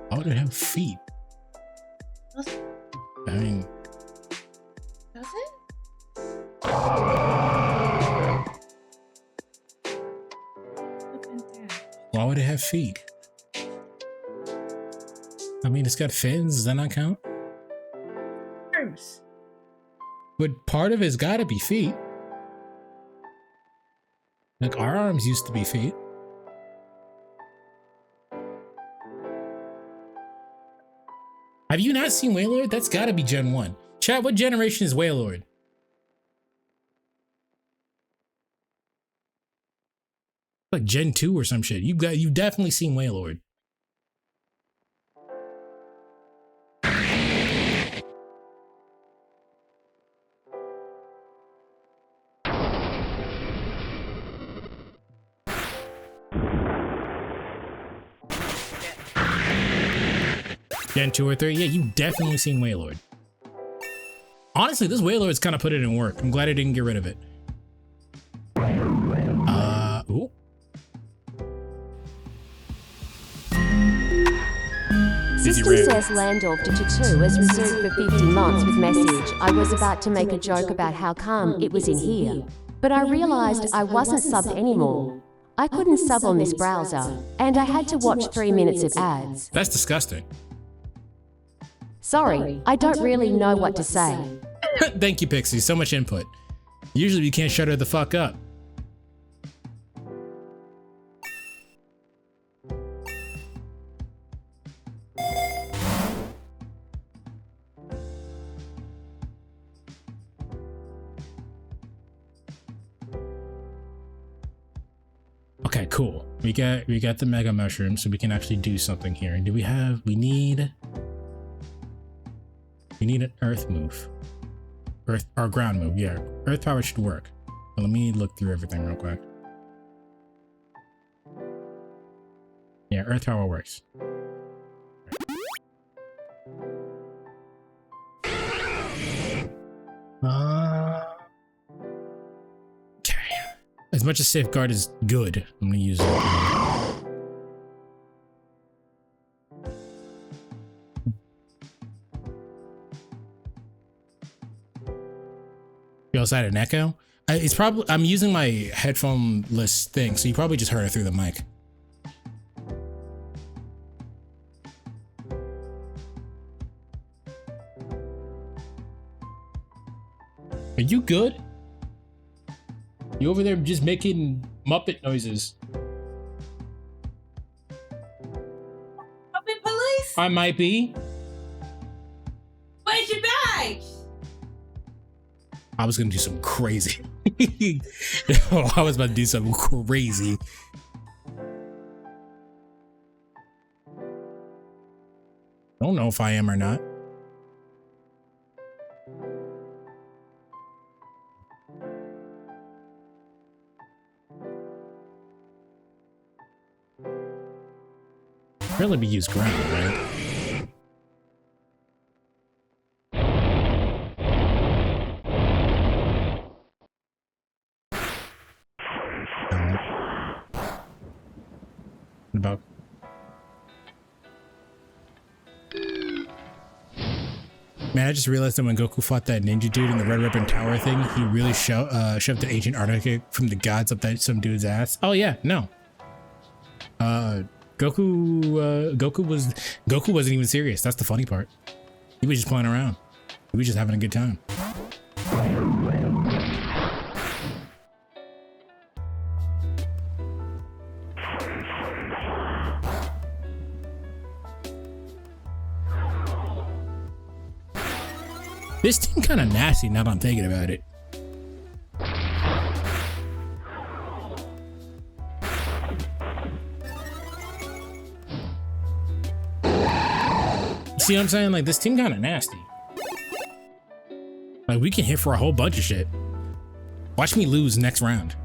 Speaker 1: Why would it have feet? I mean,
Speaker 2: Does it?
Speaker 1: why would it have feet? I mean, it's got fins. Does that not count?
Speaker 2: Arms.
Speaker 1: But part of it's gotta be feet. Like, our arms used to be feet. Have you not seen Wailord? That's gotta be Gen 1. Chat, what generation is Wailord? Like Gen 2 or some shit. You've definitely seen Wailord. Gen 2 or 3? Yeah, you've definitely seen Wailord. Honestly, this Wailord's kind of put it in work. I'm glad I didn't get rid of it. Ooh.
Speaker 3: System says Landorf to 2 is reserved for 50 months with message. I was about to make a joke about how come it was in here, but I realized I wasn't subbed anymore. I couldn't sub on this browser, and I had to watch 3 minutes of ads.
Speaker 1: That's disgusting.
Speaker 3: Sorry, I don't really know what to say.
Speaker 1: Thank you, Pixie. So much input. Usually you can't shut her the fuck up. Okay, cool. We got the mega mushroom, so we can actually do something here. Do we have? We need an earth move, earth or ground move. Yeah, earth power should work. But let me look through everything real quick. Yeah, earth power works. Okay. As much as safeguard is good, I'm gonna use it. You also had an echo? It's probably, I'm using my headphone-less thing, so you probably just heard it through the mic. Are you good? You over there just making Muppet noises?
Speaker 2: Muppet police?
Speaker 1: I might be.
Speaker 2: Where's your badge?
Speaker 1: I was gonna do something crazy. I was about to do something crazy. I don't know if I am or not. Really be used ground, right? About man, I just realized that when Goku fought that ninja dude in the Red Ribbon Tower thing, he really shoved an ancient artifact from the gods up that some dude's ass. Oh yeah, no. Goku wasn't even serious. That's the funny part. He was just playing around. He was just having a good time. This thing kind of nasty now that I'm thinking about it. See what I'm saying? Like, this team kind of nasty. Like, we can hit for a whole bunch of shit. Watch me lose next round.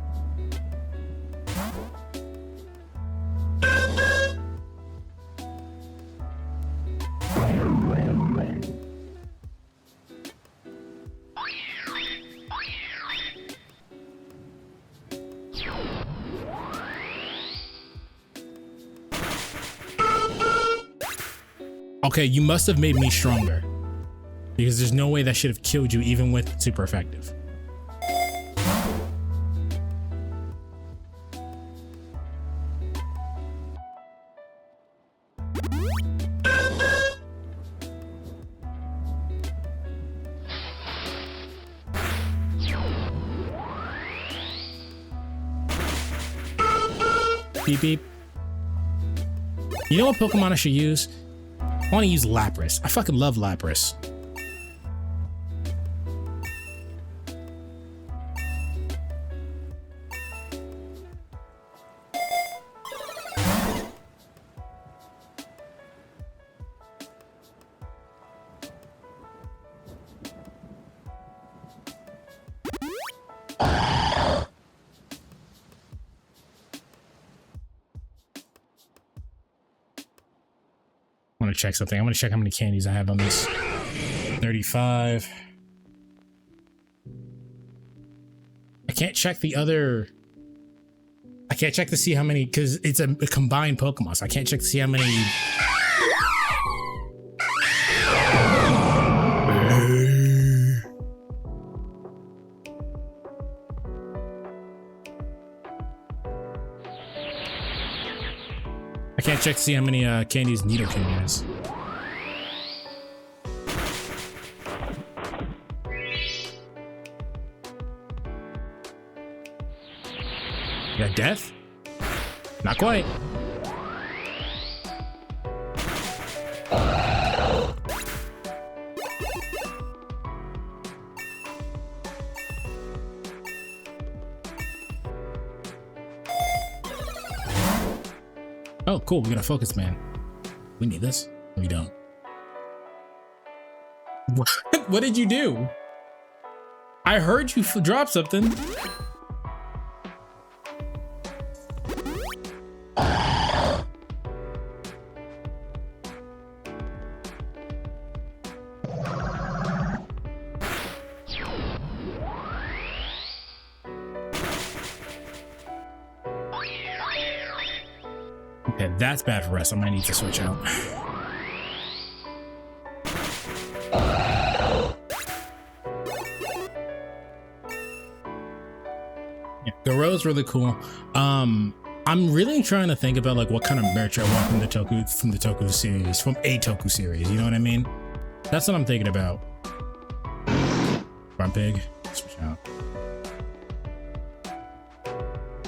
Speaker 1: Okay, you must have made me stronger. Because there's no way that should have killed you even with super effective. Beep beep. You know what Pokemon I should use? I want to use Lapras. I fucking love Lapras. I want to check something. I want to check how many candies I have on this. 35. I can't check the other. I can't check to see how many, because it's a combined Pokemon, so I can't check to see how many. I can't check to see how many candies Nidoking has. You got death? Not quite. Oh, cool. We got a focus man. We need this. We don't. What did you do? I heard you drop something. Okay, that's bad for us. I might need to switch out. Yeah, Garot's really cool. I'm really trying to think about like what kind of merch I want from the Toku series, from a Toku series. You know what I mean? That's what I'm thinking about. Front pig, switch out.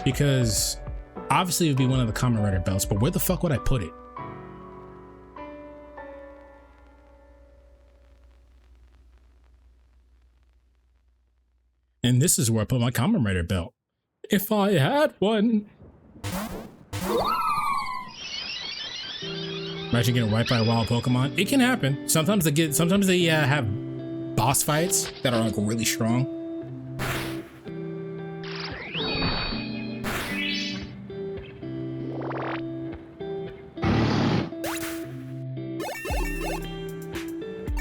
Speaker 1: Because obviously it would be one of the Kamen Rider belts, but where the fuck would I put it? And this is where I put my Kamen Rider belt. If I had one. Imagine getting wiped by a wild Pokemon. It can happen. Sometimes they have boss fights that are like really strong.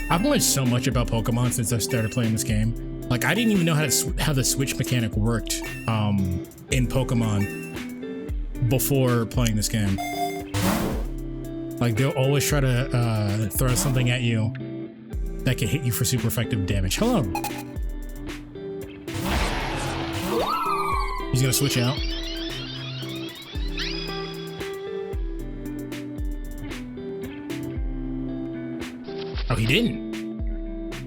Speaker 1: I've learned so much about Pokemon since I started playing this game. Like, I didn't even know how the switch mechanic worked in Pokemon before playing this game. Like, they'll always try to throw something at you that can hit you for super effective damage. Hello. He's gonna switch out. Oh, he didn't.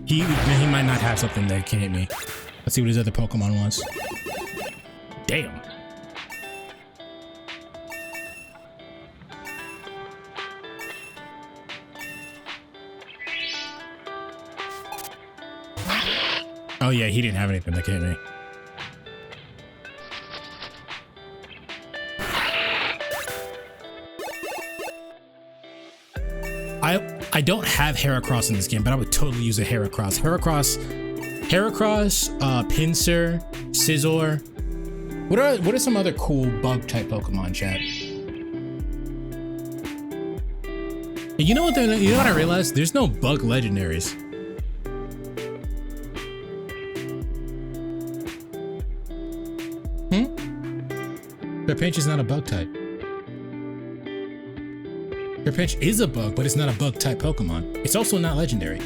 Speaker 1: He might not have something that can hit me. Let's see what his other Pokemon wants. Damn. Oh yeah, he didn't have anything that can hit me. I don't have Heracross in this game, but I would totally use a Heracross. Heracross, Pinsir, Scizor. What are some other cool bug type Pokemon, chat? You know what I realized? There's no bug legendaries. Trapinch is not a bug type. Trapinch is a bug, but it's not a bug type Pokemon. It's also not legendary.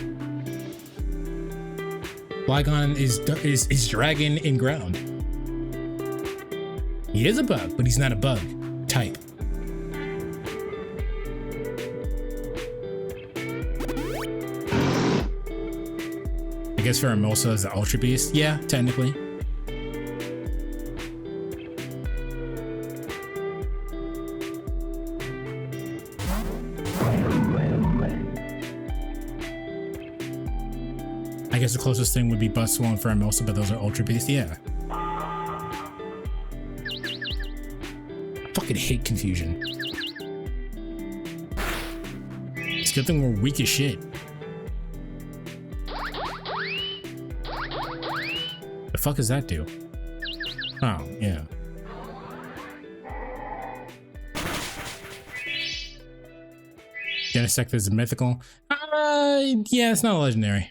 Speaker 1: Flygon is dragon in ground. He is a bug, but he's not a bug type. I guess Pheromosa is the Ultra Beast. Yeah, technically. I guess the closest thing would be Buzzwole and Pheromosa, but those are Ultra Beasts. Yeah. I fucking hate confusion. It's a good thing we're weak as shit. The fuck does that do? Oh, yeah. Genesect is a mythical. Yeah, it's not a legendary.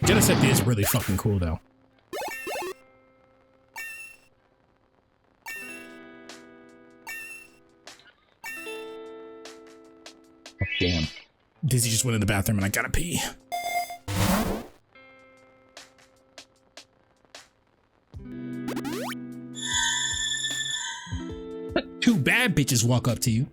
Speaker 1: Genesect is really fucking cool though. Oh, damn. Dizzy just went in the bathroom and I gotta pee. Two bad bitches walk up to you.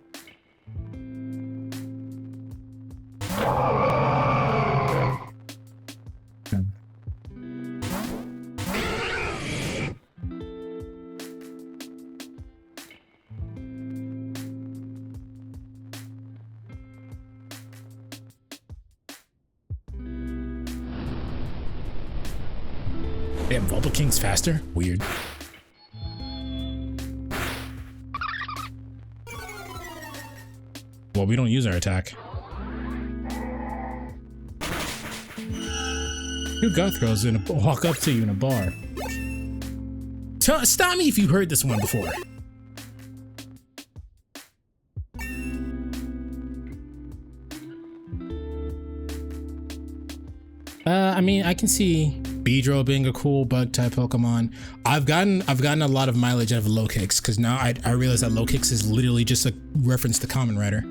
Speaker 1: Damn, Vulpiking's faster? Weird. Well, we don't use our attack. Two Guthros walk up to you in a bar. Stop me if you heard this one before. I mean, I can see Beedrill being a cool bug type Pokemon. I've gotten a lot of mileage out of low kicks because now I realize that low kicks is literally just a reference to Common Rider.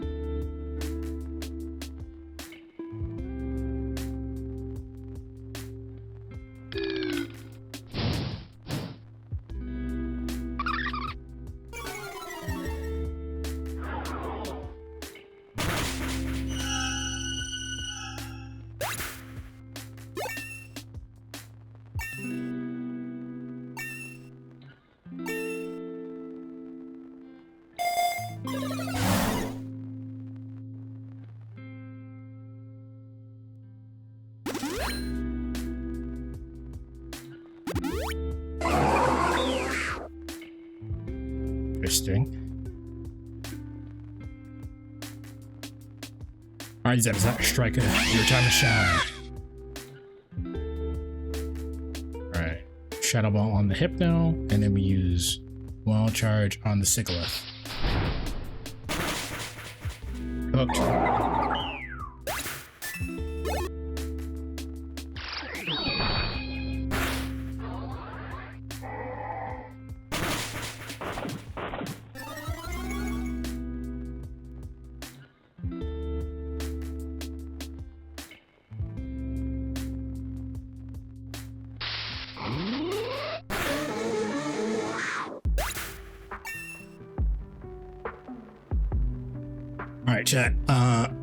Speaker 1: Interesting. Alright, Zap Striker, your time to shine. Alright, Shadow Ball on the Hypno, and then we use Wild Charge on the Sigilyph. Hooked. All right, chat. I'm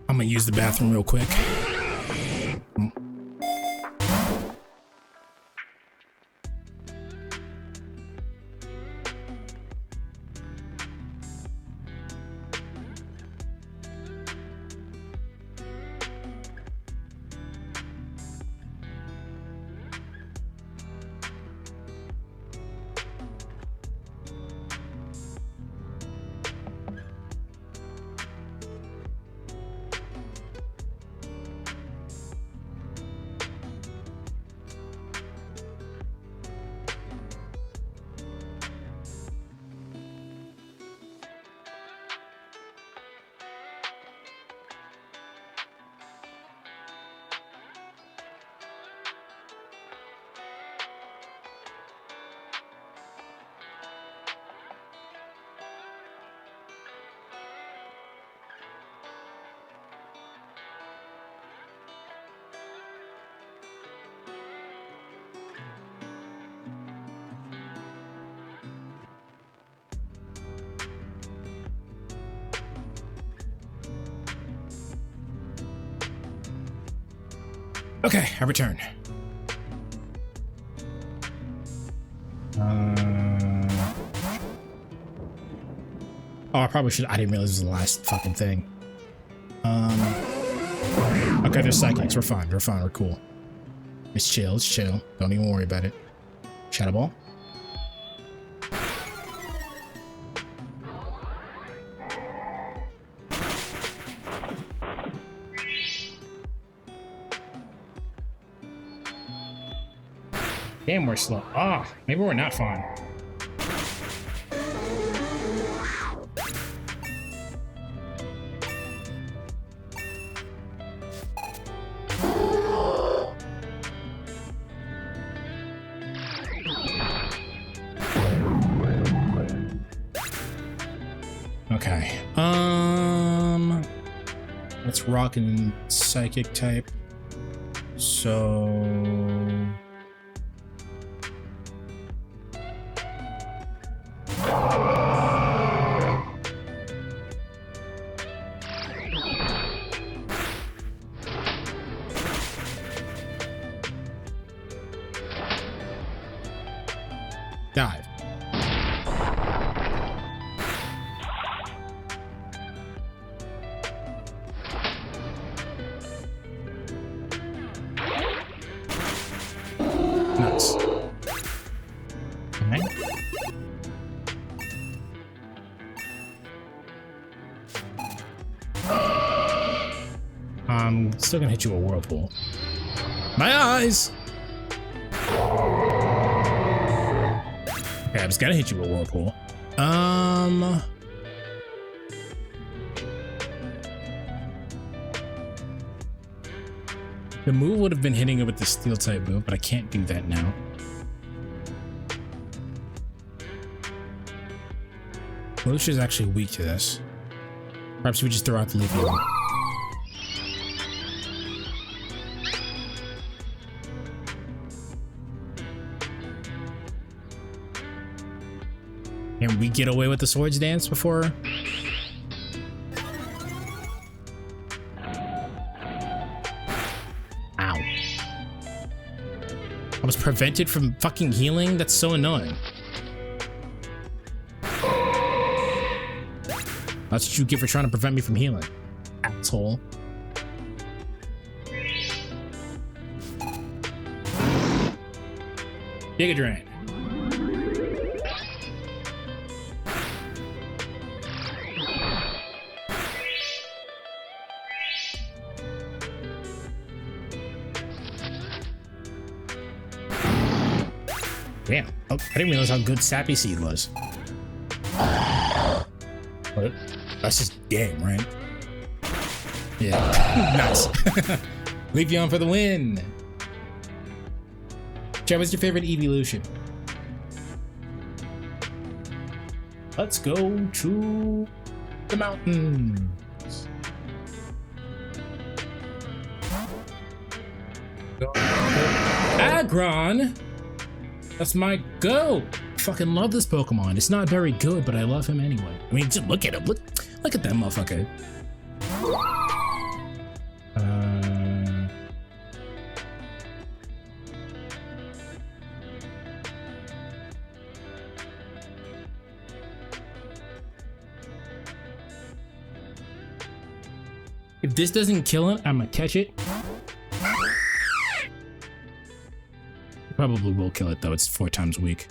Speaker 1: gonna use the bathroom real quick. Okay, I return. Oh, I probably should. I didn't realize it was the last fucking thing. Okay, they're psychics. We're fine. We're fine. We're cool. It's chill. It's chill. Don't even worry about it. Shadow Ball. Damn, we're slow. Ah, maybe we're not fine. Okay. Let's rock and psychic type. So dive. Nice. Okay. I'm still gonna hit you a whirlpool. My eyes! Okay, I just gotta hit you a whirlpool. The move would have been hitting it with the steel type move, but I can't do that now. Lucia's actually weak to this. Perhaps we just throw out the leaf one. Can we get away with the swords dance before? Ow. I was prevented from fucking healing? That's so annoying. That's what you get for trying to prevent me from healing, asshole. Giga Drain. Damn. Oh, I didn't realize how good Sappy Seed was. What? That's just game, right? Yeah. Nice. Leafeon for the win. Chad, what's your favorite evolution? Let's go to the mountains. Aggron! That's my go. Fucking love this Pokemon. It's not very good, but I love him anyway. I mean, just look at him. Look at that motherfucker. If this doesn't kill it, I'm gonna catch it. Probably will kill it though. It's 4 times weak.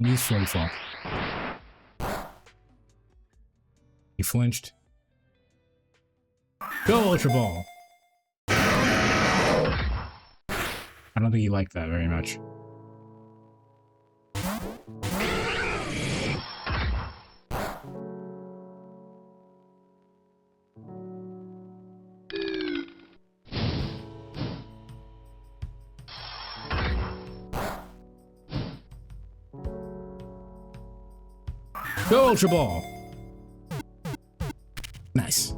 Speaker 1: Use Flurry Fall. He flinched. Go Ultra Ball. I don't think he liked that very much. Go Ultra Ball. Nice.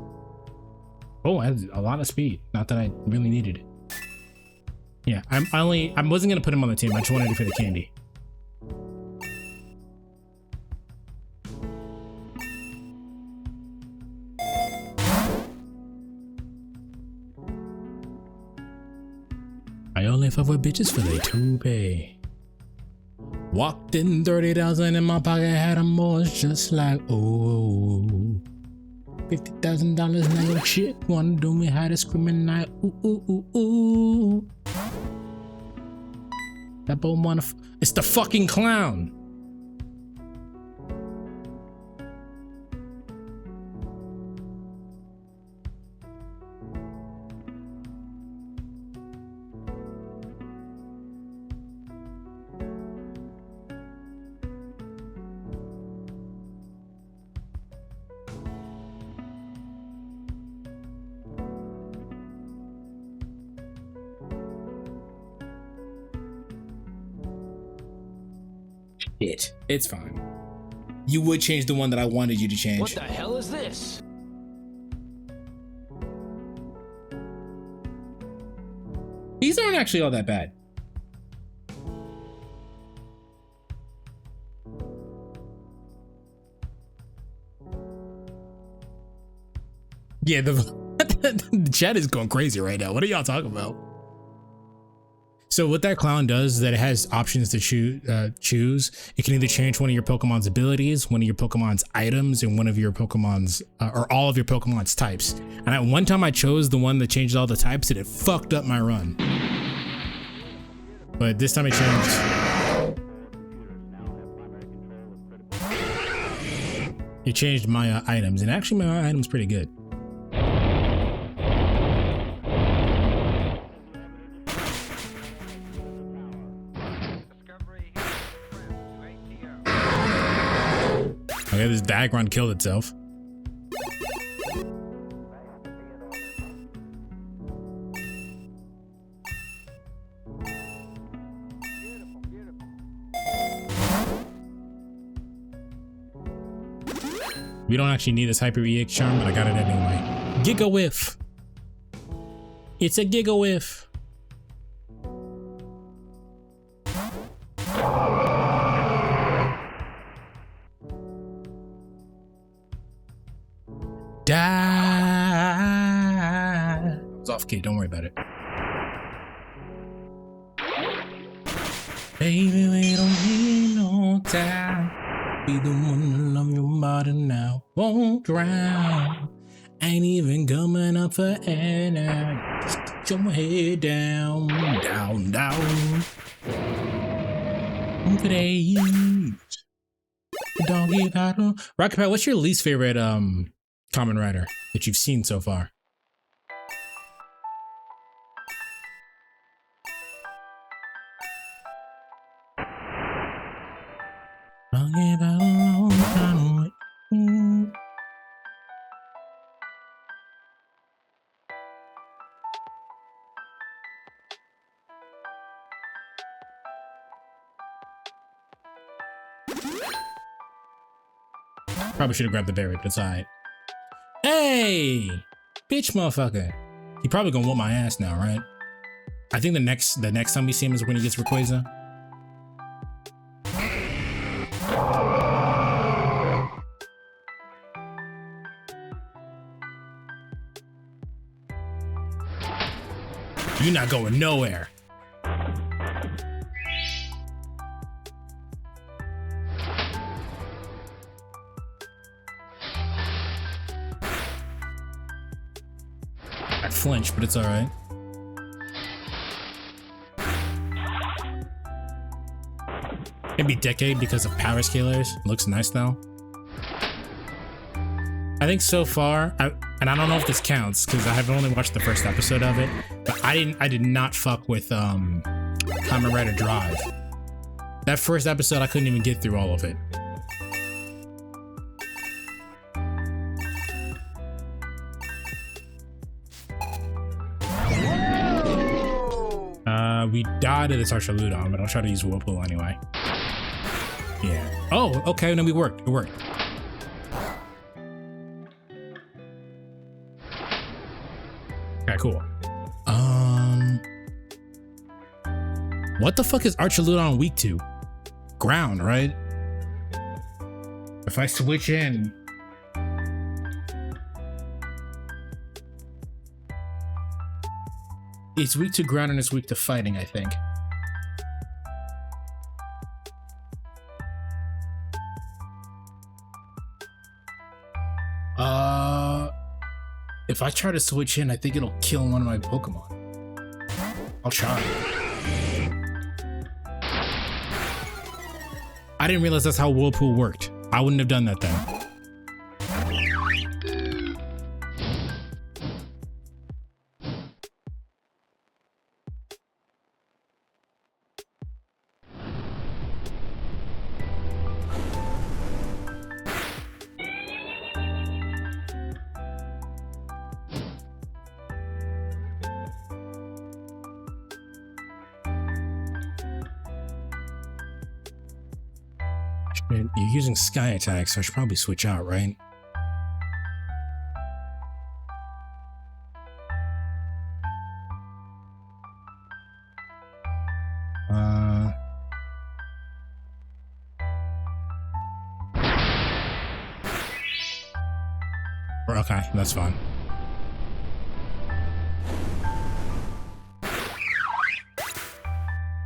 Speaker 1: Oh, I had a lot of speed. Not that I really needed it. Yeah, I wasn't gonna put him on the team. I just wanted it for the candy. only fuck with bitches for they to pay. Walked in 30,000 in my pocket, had a mortgage just like, oh. $50,000 now your chick wanna do me, how to discriminate, ooh, ooh, ooh, ooh. That boy wanna, it's the fucking clown. It's fine. You would change the one that I wanted you to change.
Speaker 4: What the hell is this?
Speaker 1: These aren't actually all that bad. Yeah, the chat is going crazy right now. What are y'all talking about? So what that clown does is that it has options to choose. It can either change one of your Pokemon's abilities, one of your Pokemon's items, and one of your Pokemon's, or all of your Pokemon's types. And at one time I chose the one that changed all the types and it fucked up my run. But this time it changed. It changed my items, and actually my item's pretty good. Okay, this Dagron killed itself. We don't actually need this Hyper EX charm, but I got it anyway. Giga Whiff! It's a Giga Whiff! Die! It's off key, don't worry about it. Baby, we don't need no time. Be the one to love your body now. Won't drown. Ain't even coming up for air now. Just put your head down, down, down. Today, doggy paddle. Rocket Pad, what's your least favorite Common Rider that you've seen so far? Probably should have grabbed the berry, but it's alright. Hey! Bitch motherfucker. He probably gonna whoop my ass now, right? I think the next time we see him is when he gets Rayquaza. You're not going nowhere. I flinched, but it's all right. Maybe Decade because of power scalars. Looks nice though. I think so far, and I don't know if this counts because I have only watched the first episode of it, but I did not fuck with Kamen Rider Drive. That first episode, I couldn't even get through all of it. We died to this Archaludon, but I'll try to use Whirlpool anyway. Yeah. Oh, okay, no, we worked. It worked. Okay, cool. What the fuck is Archaludon weak to? Ground, right? If I switch in. It's weak to ground and it's weak to fighting, I think. If I try to switch in, I think it'll kill one of my Pokemon. I'll try. I didn't realize that's how Whirlpool worked. I wouldn't have done that then. You're using Sky Attack, so I should probably switch out, right? Okay, that's fine.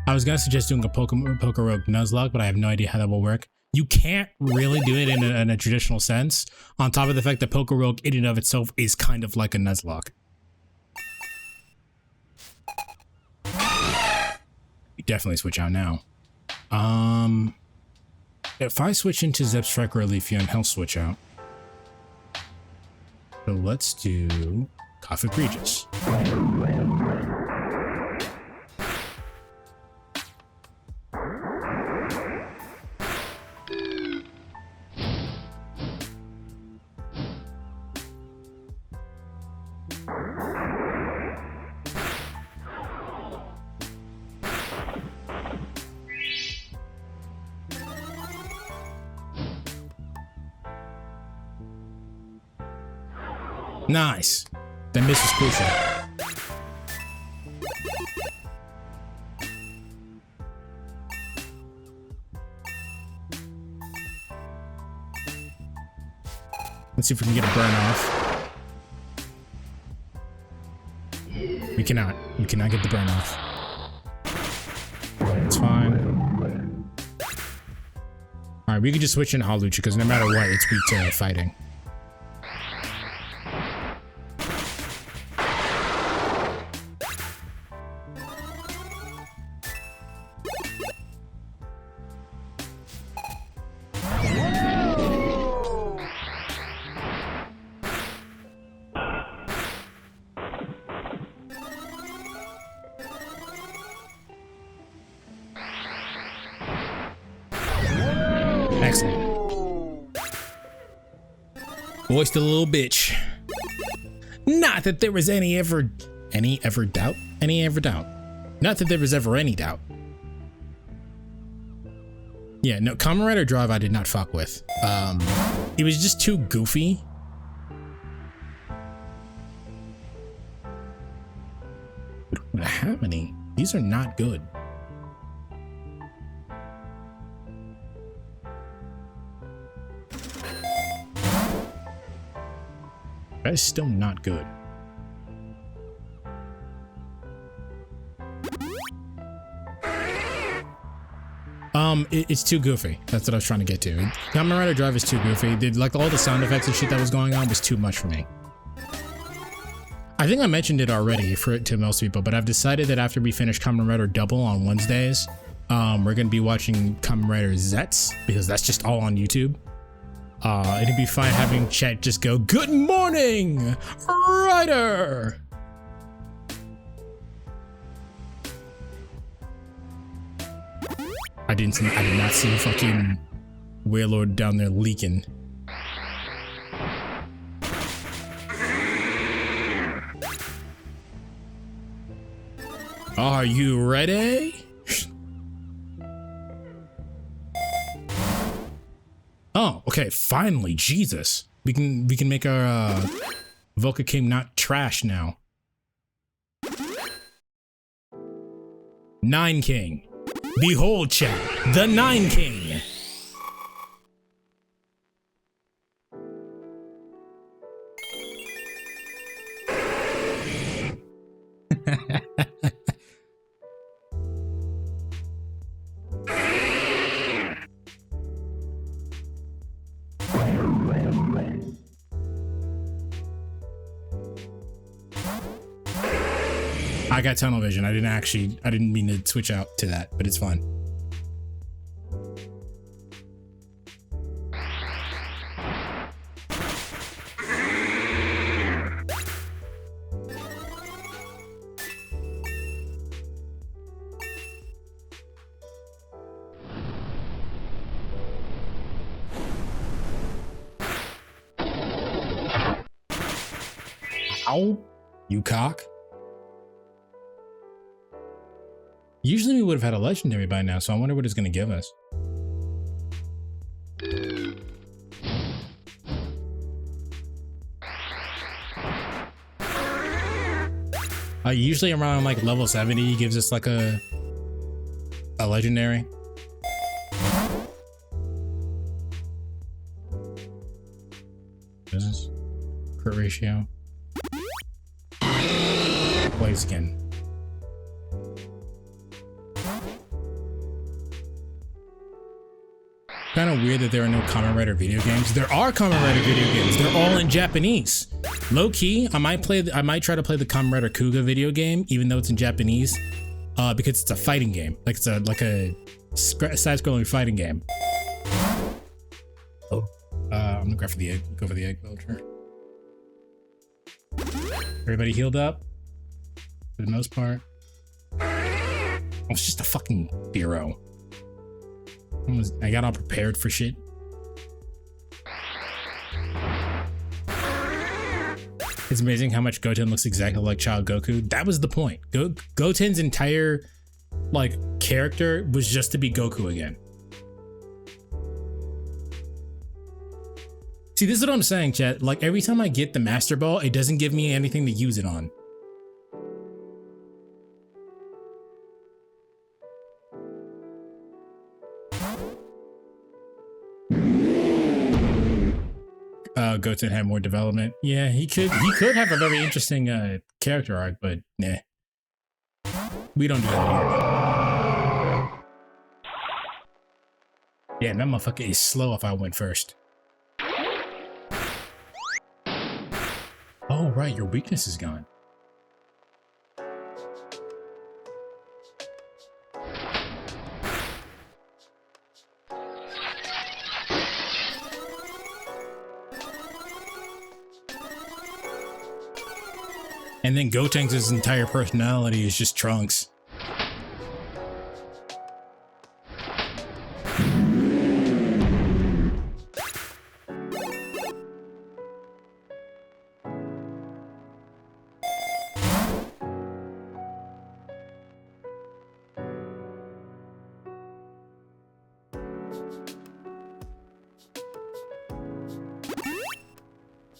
Speaker 1: I was gonna suggest doing a Pokerogue Nuzlocke, but I have no idea how that will work. You can't really do it in a traditional sense, on top of the fact that Pokerogue in and of itself is kind of like a Nuzlocke. You definitely switch out now. If I switch into Zepstrike or Leafeon, he'll switch out. So let's do Cough Regis. Nice. That miss is crucial. Let's see if we can get a burn off. We cannot. We cannot get the burn off. It's fine. Alright, we can just switch in Hawlucha because no matter what, it's weak to fighting. Excellent. Voiced a little bitch. Not that there was any ever doubt. Not that there was ever any doubt. Yeah, no, Kamen Rider Drive I did not fuck with. It was just too goofy. We don't have any. These are not good. That is still not good. It's too goofy. That's what I was trying to get to. Kamen Rider Drive is too goofy. Like all the sound effects and shit that was going on was too much for me. I think I mentioned it already to most people, but I've decided that after we finish Kamen Rider Double on Wednesdays, we're gonna be watching Kamen Rider Zets because that's just all on YouTube. It'd be fine having chat just go, "Good morning, Ryder!" I did not see fucking Wailord down there leaking. Are you ready? Oh, okay, finally, Jesus. We can make our Voca King not trash now. Nine King. Behold, chat, the Nine King. I got tunnel vision. I didn't mean to switch out to that, but it's fine. Ow, you cock. Usually we would have had a legendary by now, so I wonder what it's going to give us. Usually around like level 70, he gives us like a legendary. What is this? Crit ratio. Play skin. Kind of weird that there are no Kamen Rider video games. There are Kamen Rider video games. They're all in Japanese. Low key, I might try to play the Kamen Rider Kuga video game, even though it's in Japanese, because it's a fighting game. Like it's like a side-scrolling fighting game. Oh, I'm gonna go for the egg. Go for the egg vulture. Everybody healed up for the most part. Oh, it's just a fucking bureau. I got all prepared for shit. It's amazing how much Goten looks exactly like Child Goku. That was the point. Goten's entire like character was just to be Goku again. See, this is what I'm saying, chat. Like every time I get the Master Ball, it doesn't give me anything to use it on. Goten had more development. Yeah, he could have a very interesting character arc, but nah. We don't do that here. Yeah, that motherfucker is slow if I went first. Oh, right, your weakness is gone. And then Gotenks' entire personality is just Trunks.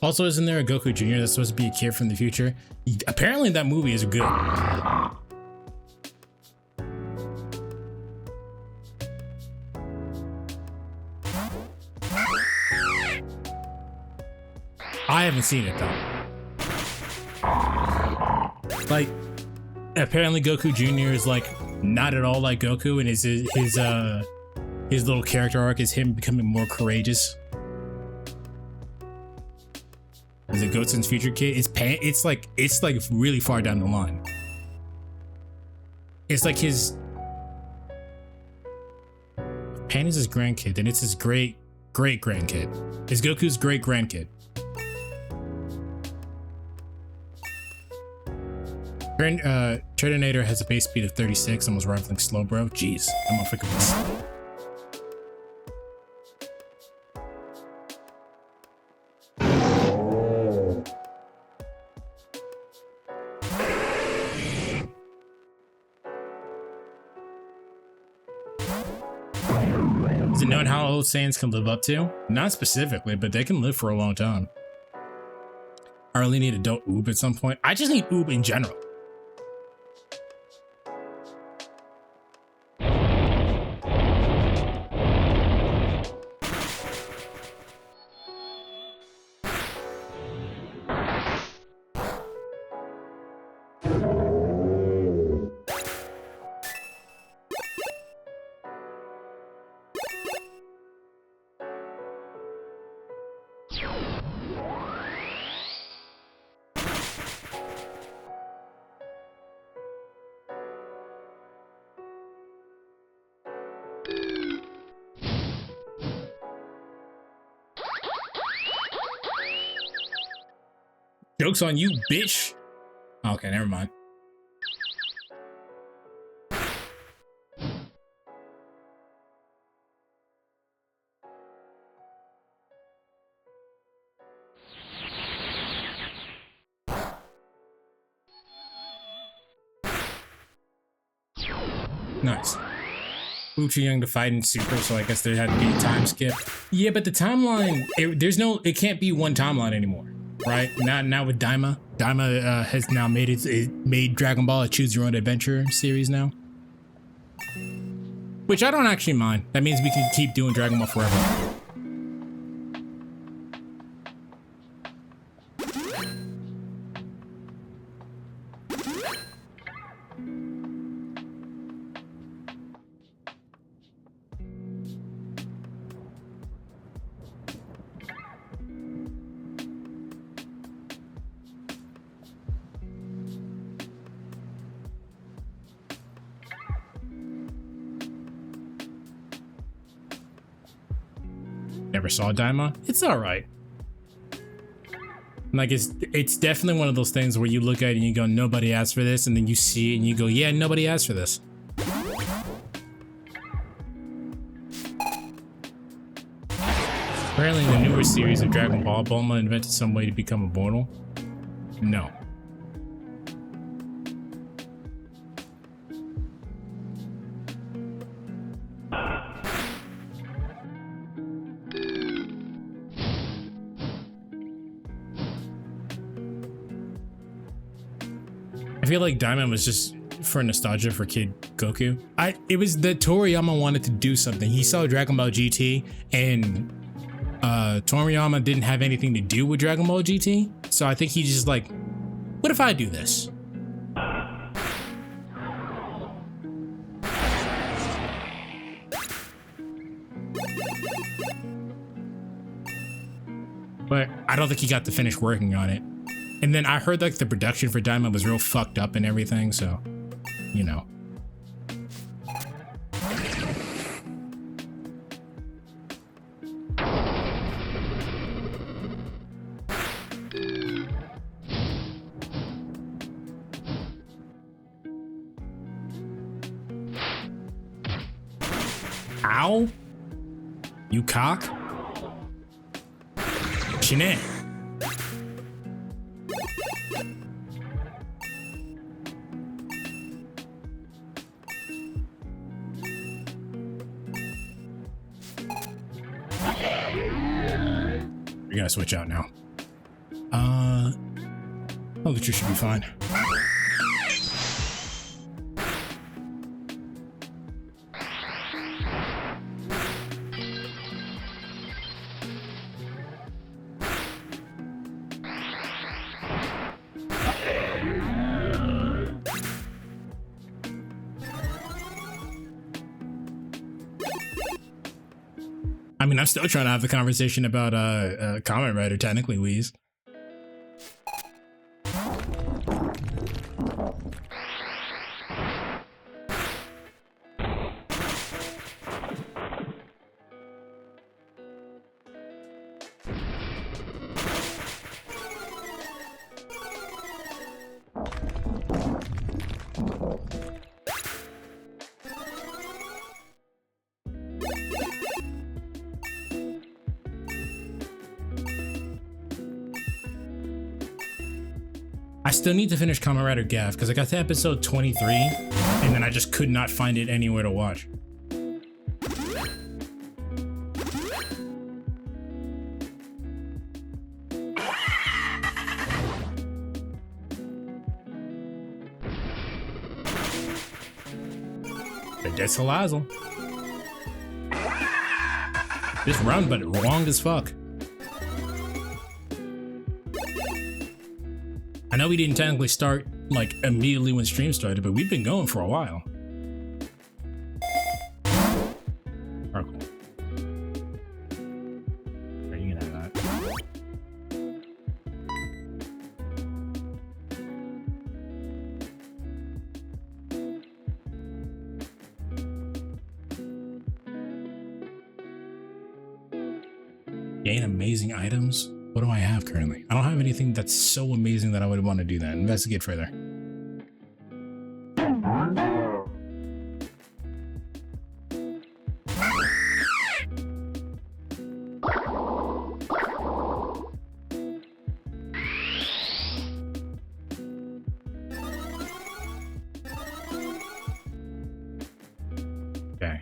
Speaker 1: Also, isn't there a Goku Jr. that's supposed to be a kid from the future? Apparently that movie is good. I haven't seen it though. Like, apparently Goku Jr. is like not at all like Goku, and his little character arc is him becoming more courageous. As a Goten's future kid, it's like really far down the line. It's like his Pan is his grandkid, and it's his great grandkid. It's Goku's great grandkid. Turtonator has a base speed of 36 and was rifling slow, bro. Jeez, that motherfucker was. Is it known how old Saiyans can live up to? Not specifically, but they can live for a long time. I really need adult oob at some point. I just need oob in general. Joke's on you, bitch. Okay, never mind. Nice. Ooh, too young to fight in Super, so I guess there had to be a time skip. Yeah, but the timeline, it can't be one timeline anymore, right? Now with Daima. Daima has now made Dragon Ball a choose your own adventure series now. Which I don't actually mind. That means we can keep doing Dragon Ball forever. Never saw Daima. It's all right. Like it's definitely one of those things where you look at it and you go, nobody asked for this, and then you see it and you go, yeah, nobody asked for this. Apparently, the newer series of Dragon Ball, Bulma invented some way to become immortal. No. I feel like Diamond was just for nostalgia for Kid Goku. It was that Toriyama wanted to do something. He saw Dragon Ball GT, and Toriyama didn't have anything to do with Dragon Ball GT. So I think he's just like, what if I do this? But I don't think he got to finish working on it. And then I heard like the production for Diamond was real fucked up and everything, so, you know. Ow. You cock. Shine. We gotta switch out now. Oh, the tree should be fine. I mean, I'm still trying to have the conversation about Kamen Rider, technically, Wheeze. I still need to finish Kamen Rider Gaff because I got to episode 23 and then I just could not find it anywhere to watch. That's Salazzle. This run, but long as fuck. I know we didn't technically start like immediately when stream started, but we've been going for a while. Oh, cool. Are you gonna have that? Gain amazing items. What do I have currently? I don't have anything that's so amazing that I would want to do that. Investigate further. Okay.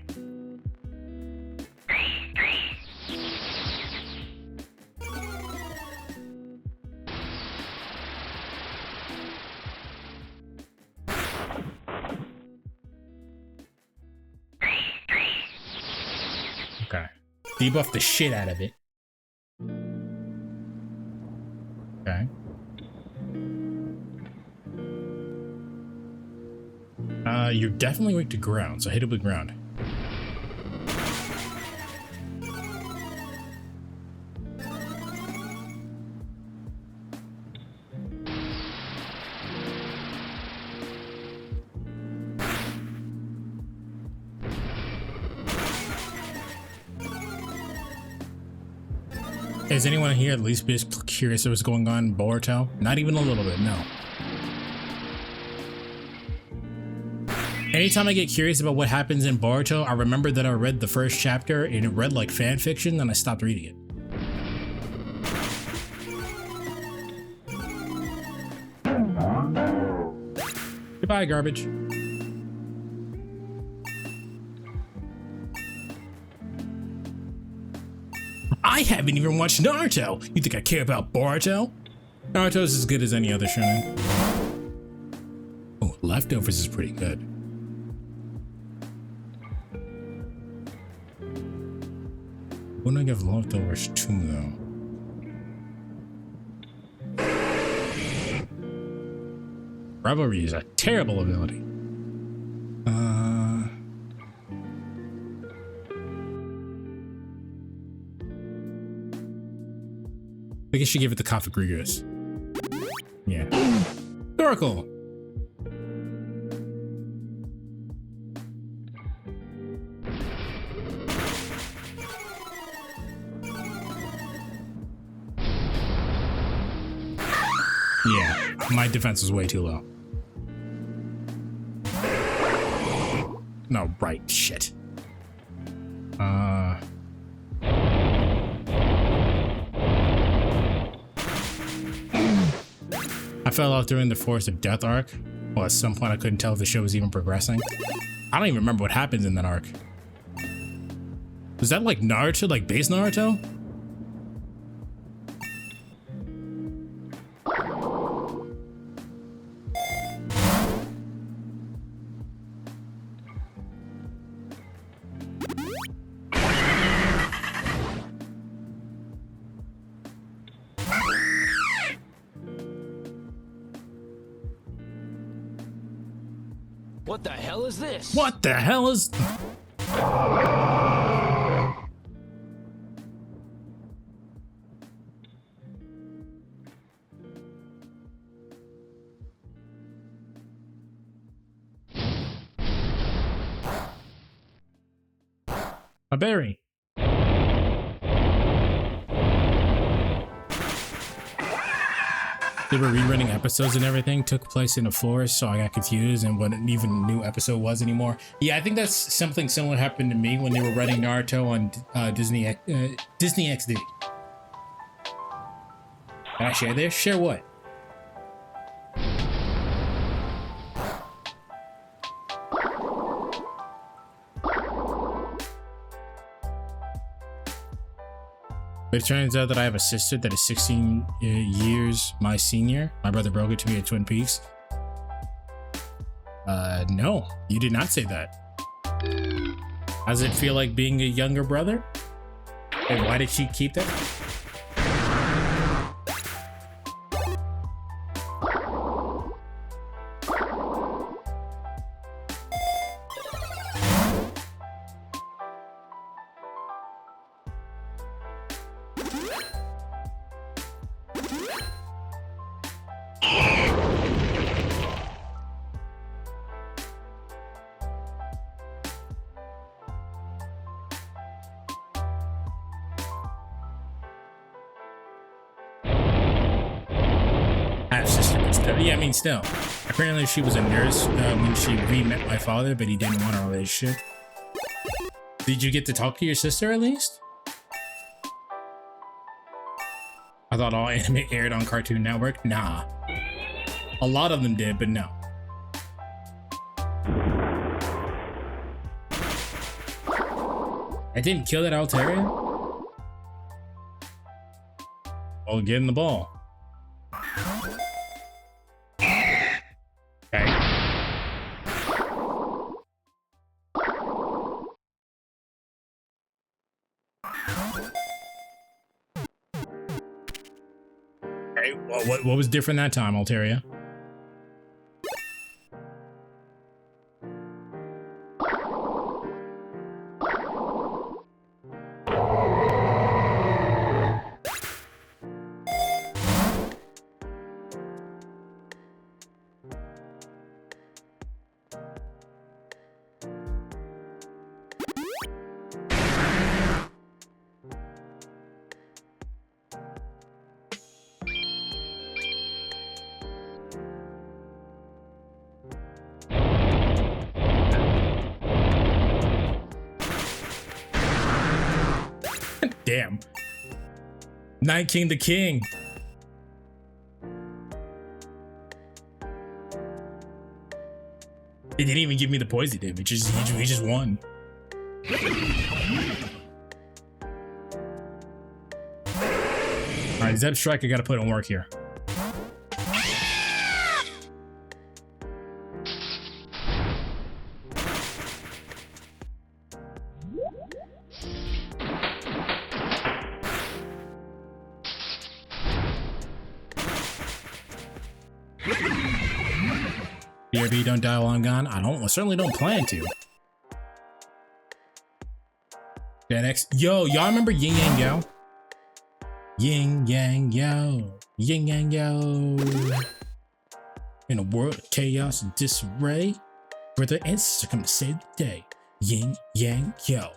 Speaker 1: Okay. Debuff the shit out of it. Okay. You're definitely weak to ground, so hit it with ground. Is anyone here at least bit curious of what's going on in Boruto? Not even a little bit, no. Anytime I get curious about what happens in Boruto, I remember that I read the first chapter and it read like fan fiction, and I stopped reading it. Goodbye, garbage. I haven't even watched Naruto. You think I care about Boruto? Naruto's as good as any other shonen. Oh, Leftovers is pretty good. Wouldn't I give Leftovers 2 though? Revelry is a terrible ability. I guess you give it the Kafagrigus. Yeah. Oracle! Yeah, my defense was way too low. No, right, shit. I fell off during the Forest of Death arc. Well, at some point I couldn't tell if the show was even progressing. I don't even remember what happens in that arc. Was that like Naruto, like base Naruto?
Speaker 4: What the hell is this?
Speaker 1: What the hell is... A berry. They were rerunning episodes and everything, took place in a forest, so I got confused and what even a new episode was anymore. Yeah, I think that's something similar happened to me when they were running Naruto on Disney XD. Can I share this? Share what? But it turns out that I have a sister that is 16 years my senior. My brother broke it to me at Twin Peaks. No, you did not say that. How does it feel like being a younger brother? And why did she keep that? half sister, but still. Yeah, I mean, still. Apparently, she was a nurse when she re-met my father, but he didn't want a relationship. Did you get to talk to your sister at least? I thought all anime aired on Cartoon Network. Nah. A lot of them did, but no. I didn't kill that Altaria? Oh, get in the ball. Okay. Okay, well, what was different that time, Altaria? Damn. Night King the King. It didn't even give me the poison damage. He just won. Alright, Zeb Strike, I gotta put in work here. BRB, don't die while I'm gone. I certainly don't plan to. Gen X. Yo, y'all remember Yin Yang Yo? Yin Yang Yo. Yin Yang Yo. In a world of chaos and disarray, brother and sister come to save the day. Yin Yang Yo.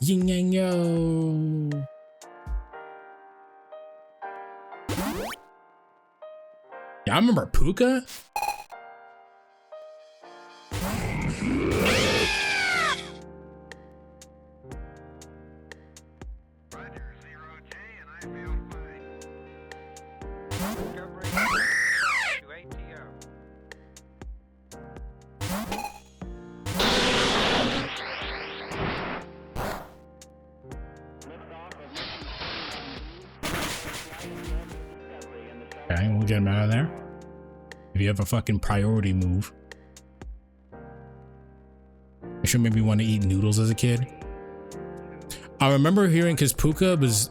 Speaker 1: Yin Yang Yo. Yeah, I remember Puka. Okay, we'll get him out of there. If you have a fucking priority move. I should maybe want to eat noodles as a kid. I remember hearing, because Puka's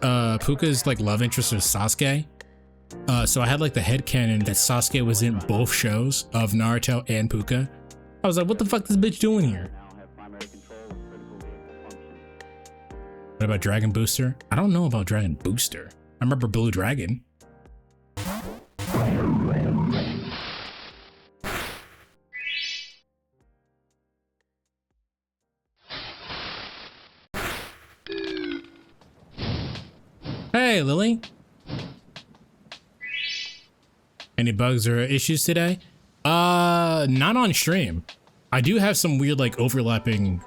Speaker 1: like love interest was Sasuke. So I had like the headcanon that Sasuke was in both shows of Naruto and Puka. I was like, what the fuck is this bitch doing here? What about Dragon Booster? I don't know about Dragon Booster. I remember Blue Dragon. Hey, Lily. Any bugs or issues today? Not on stream. I do have some weird like overlapping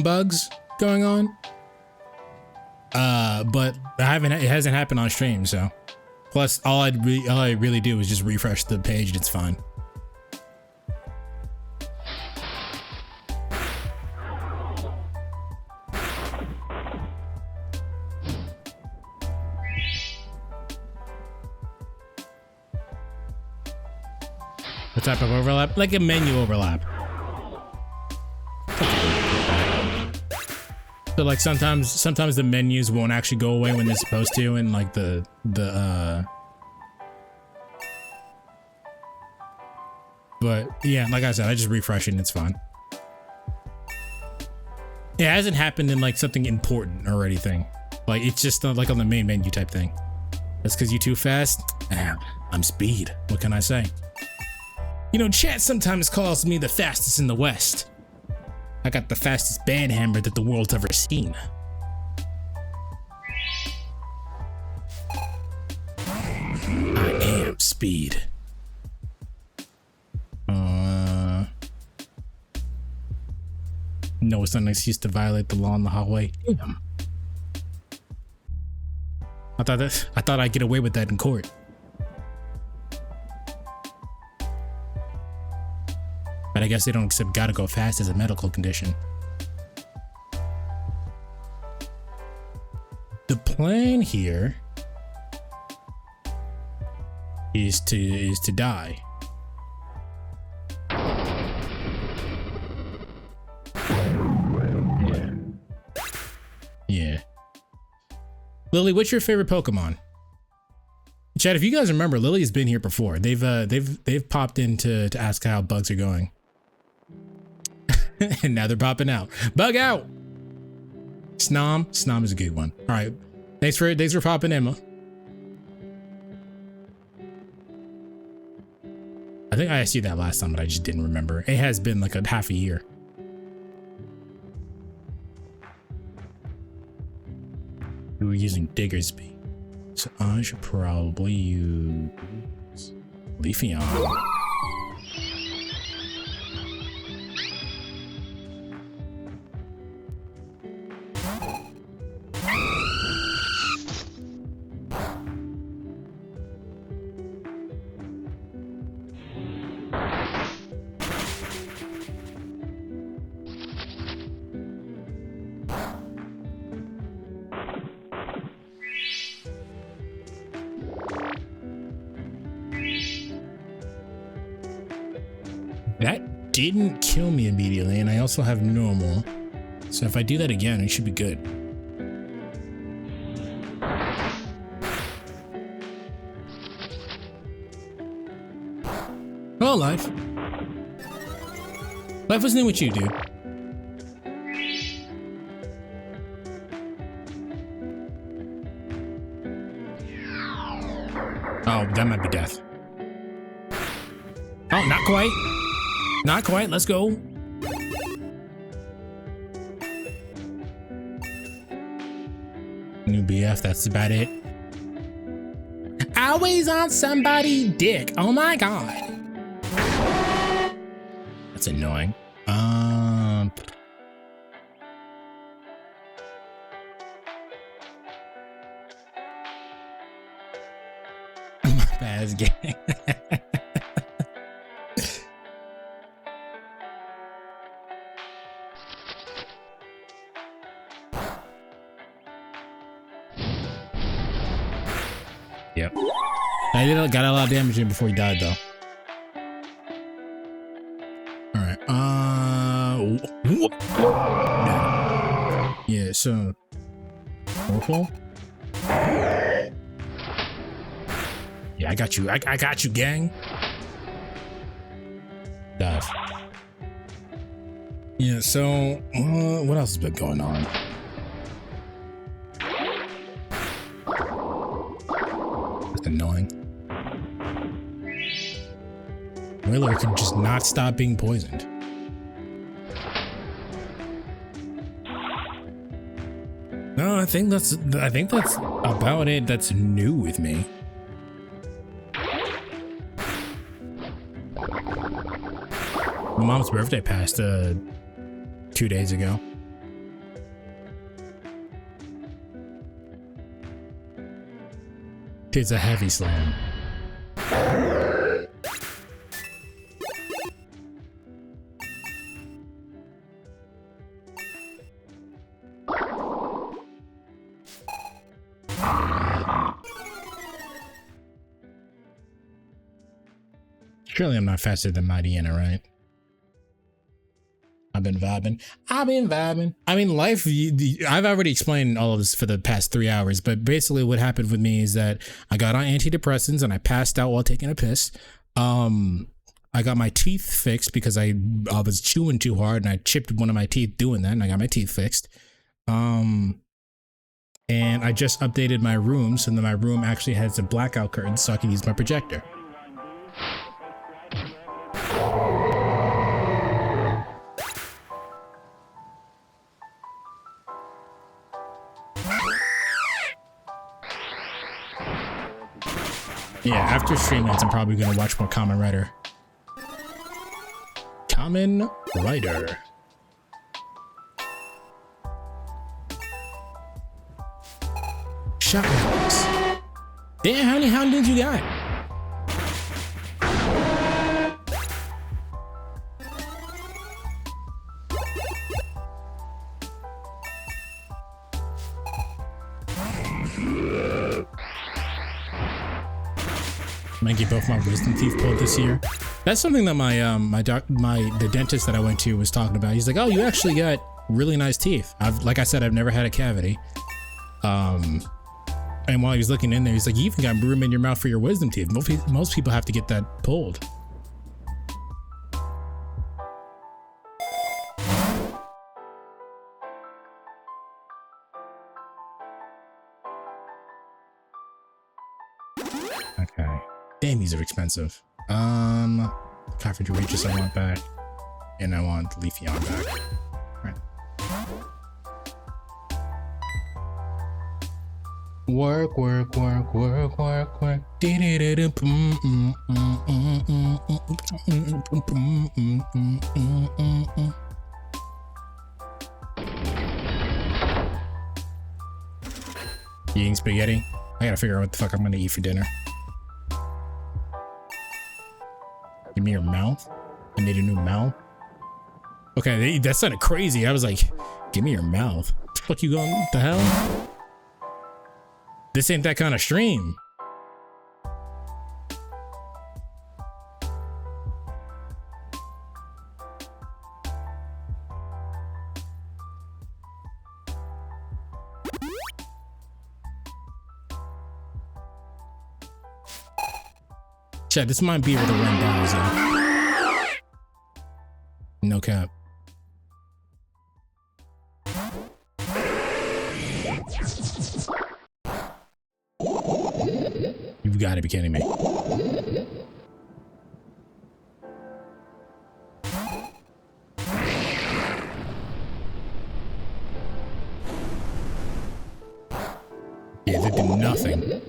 Speaker 1: bugs going on. But it hasn't happened on stream, so. Plus all I really do is just refresh the page and it's fine. What type of overlap? Like a menu overlap. So like sometimes the menus won't actually go away when they're supposed to, and like but yeah, like I said, I just refresh it and it's fine. It hasn't happened in like something important or anything. Like it's just like on the main menu type thing. That's because you're too fast. I'm speed. What can I say? You know, chat sometimes calls me the fastest in the West. I got the fastest band hammer that the world's ever seen. I am speed. No, it's not an excuse to violate the law in the hallway. Damn. I thought I'd get away with that in court. But I guess they don't accept gotta go fast as a medical condition. The plan here is to die. Yeah. Lily, what's your favorite Pokemon? Chad, if you guys remember, Lily's been here before. They've popped in to ask how bugs are going. And now they're popping out. Bug out! Snom is a good one. All right. Thanks for popping in. I think I asked you that last time, but I just didn't remember. It has been like a half a year. We were using Diggersby, so I should probably use Leafeon. That didn't kill me immediately, and I also have normal. So if I do that again, it should be good. Oh, Life. Life, what's new with you, dude? Oh, that might be death. Oh, not quite. Not quite. Let's go. New BF, that's about it. Always on somebody's dick. Oh my god. That's annoying. My bad gang. Yep. I got a lot of damage in before he died, though. All right. Yeah. So. Awful. Yeah, I got you. I got you, gang. Dive. Yeah. So, what else has been going on? Annoying. Whaler could just not stop being poisoned. No, I think that's about it. That's new with me. My mom's birthday passed 2 days ago. It's a heavy slam. Surely I'm not faster than Mightyena, right? I've been vibing. I mean, life, I've already explained all of this for the past 3 hours, but basically what happened with me is that I got on antidepressants and I passed out while taking a piss. I got my teeth fixed because I was chewing too hard and I chipped one of my teeth doing that, and I got my teeth fixed. And I just updated my room so that my room actually has a blackout curtain so I can use my projector. Yeah, after Streamlabs, I'm probably gonna watch more Kamen Rider. Kamen Rider. Shotguns. Damn, how many hounds you got? Might get both my wisdom teeth pulled this year. That's something that the dentist that I went to was talking about. He's like, "Oh, you actually got really nice teeth." Like I said, I've never had a cavity. And while he was looking in there, he's like, "You even got room in your mouth for your wisdom teeth." Most people have to get that pulled. Okay. Damn, these are expensive. Cartridge Regis I want back. And I want the Leafeon back. Alright. Work. You eating spaghetti? I gotta figure out what the fuck I'm gonna eat for dinner. Give me your mouth. I made a new mouth. Okay, that sounded crazy. I was like, give me your mouth. What the fuck you going? What the hell? This ain't that kind of stream. Chat, this might be able to run down, so. No cap. You've got to be kidding me. Yeah, they did nothing.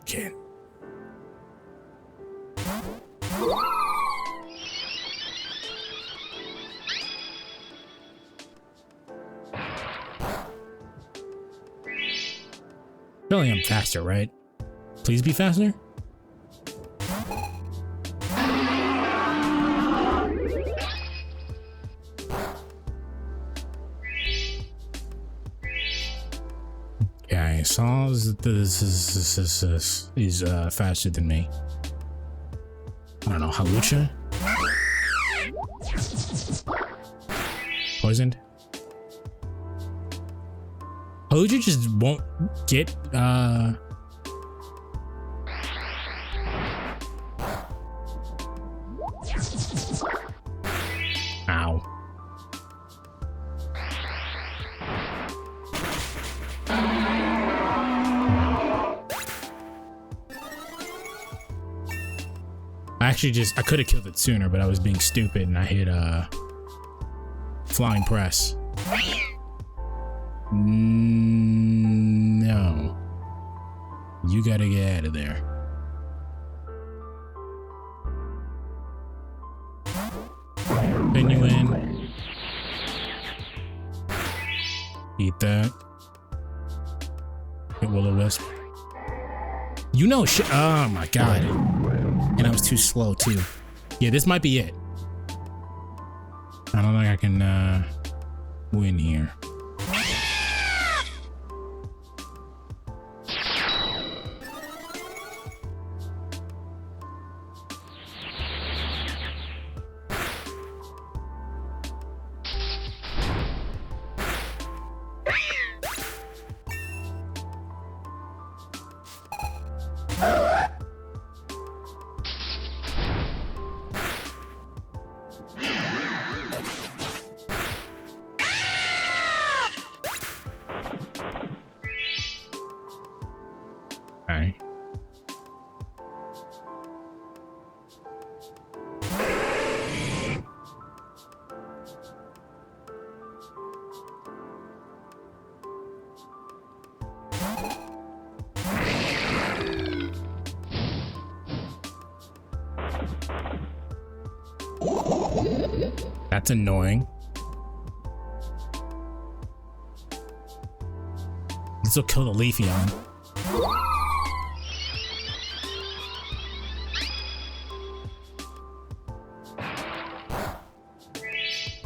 Speaker 1: Okay. Surely I'm faster, right? Please be faster. Okay, Saul is faster than me. I don't know, Halucha? Poisoned? Halucha just won't get, Ow. I could have killed it sooner, but I was being stupid and I hit flying press. No. You gotta get out of there. Pin you in. Eat that. Hit Will-O-Wisp. You know shit. Oh my god. And I was too slow too. Yeah, this might be it. I don't think I can win here. That's annoying. This will kill the Leafeon.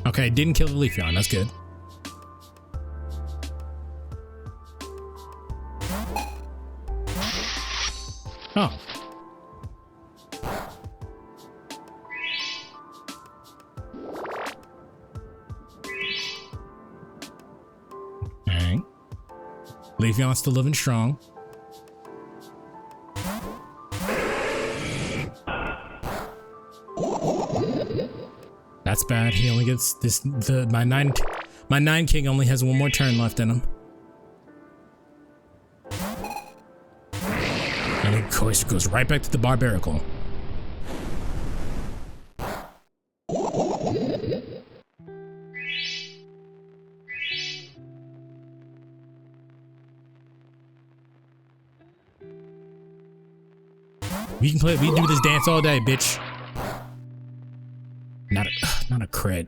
Speaker 1: Okay, didn't kill the Leafeon. That's good. Oh. Alright. Leafeon's still living strong. That's bad. He only gets this. My nine king only has one more turn left in him. And of course it goes right back to the Barbarical. We do this dance all day, bitch. Not a crit.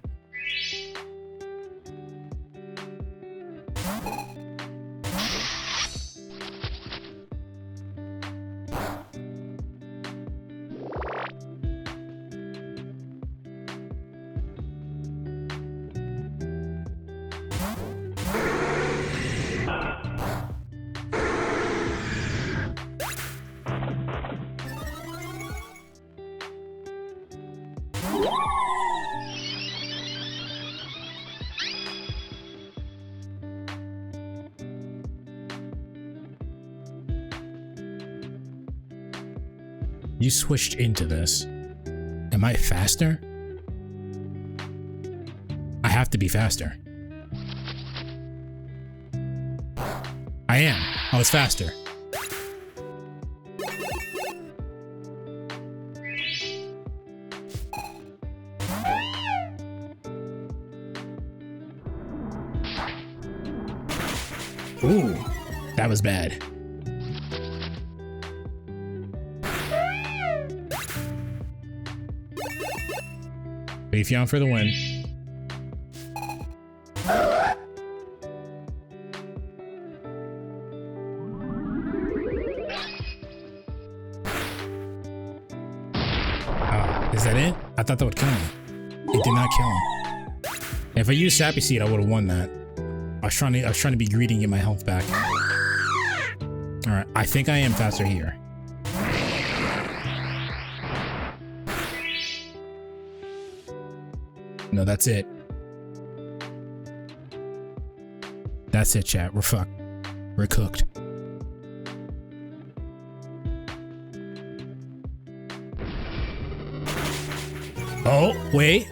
Speaker 1: You switched into this. Am I faster? I have to be faster. I am. I was faster. Ooh, that was bad. Leafeon for the win. Is that it? I thought that would kill him. It did not kill him. If I used Sappy Seed, I would have won that. I was trying to be greedy and get my health back. Alright, I think I am faster here. No, that's it. That's it, chat. We're fucked. We're cooked. Oh, wait.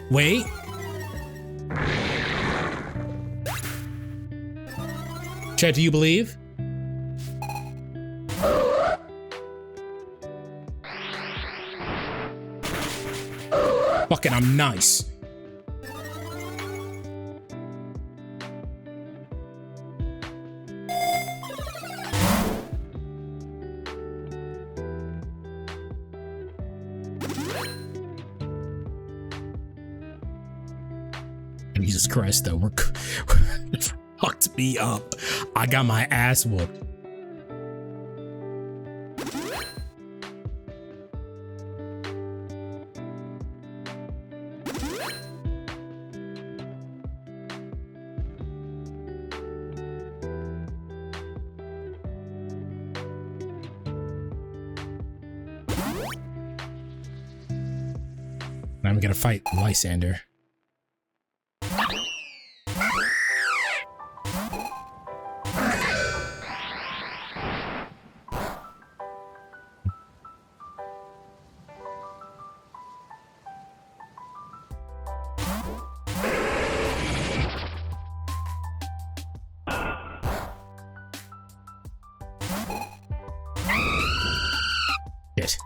Speaker 1: Chat, do you believe? Fucking, I'm nice. Jesus Christ, though, we're fucked me up. I got my ass whooped. Now I'm gonna fight Lysander. Shit.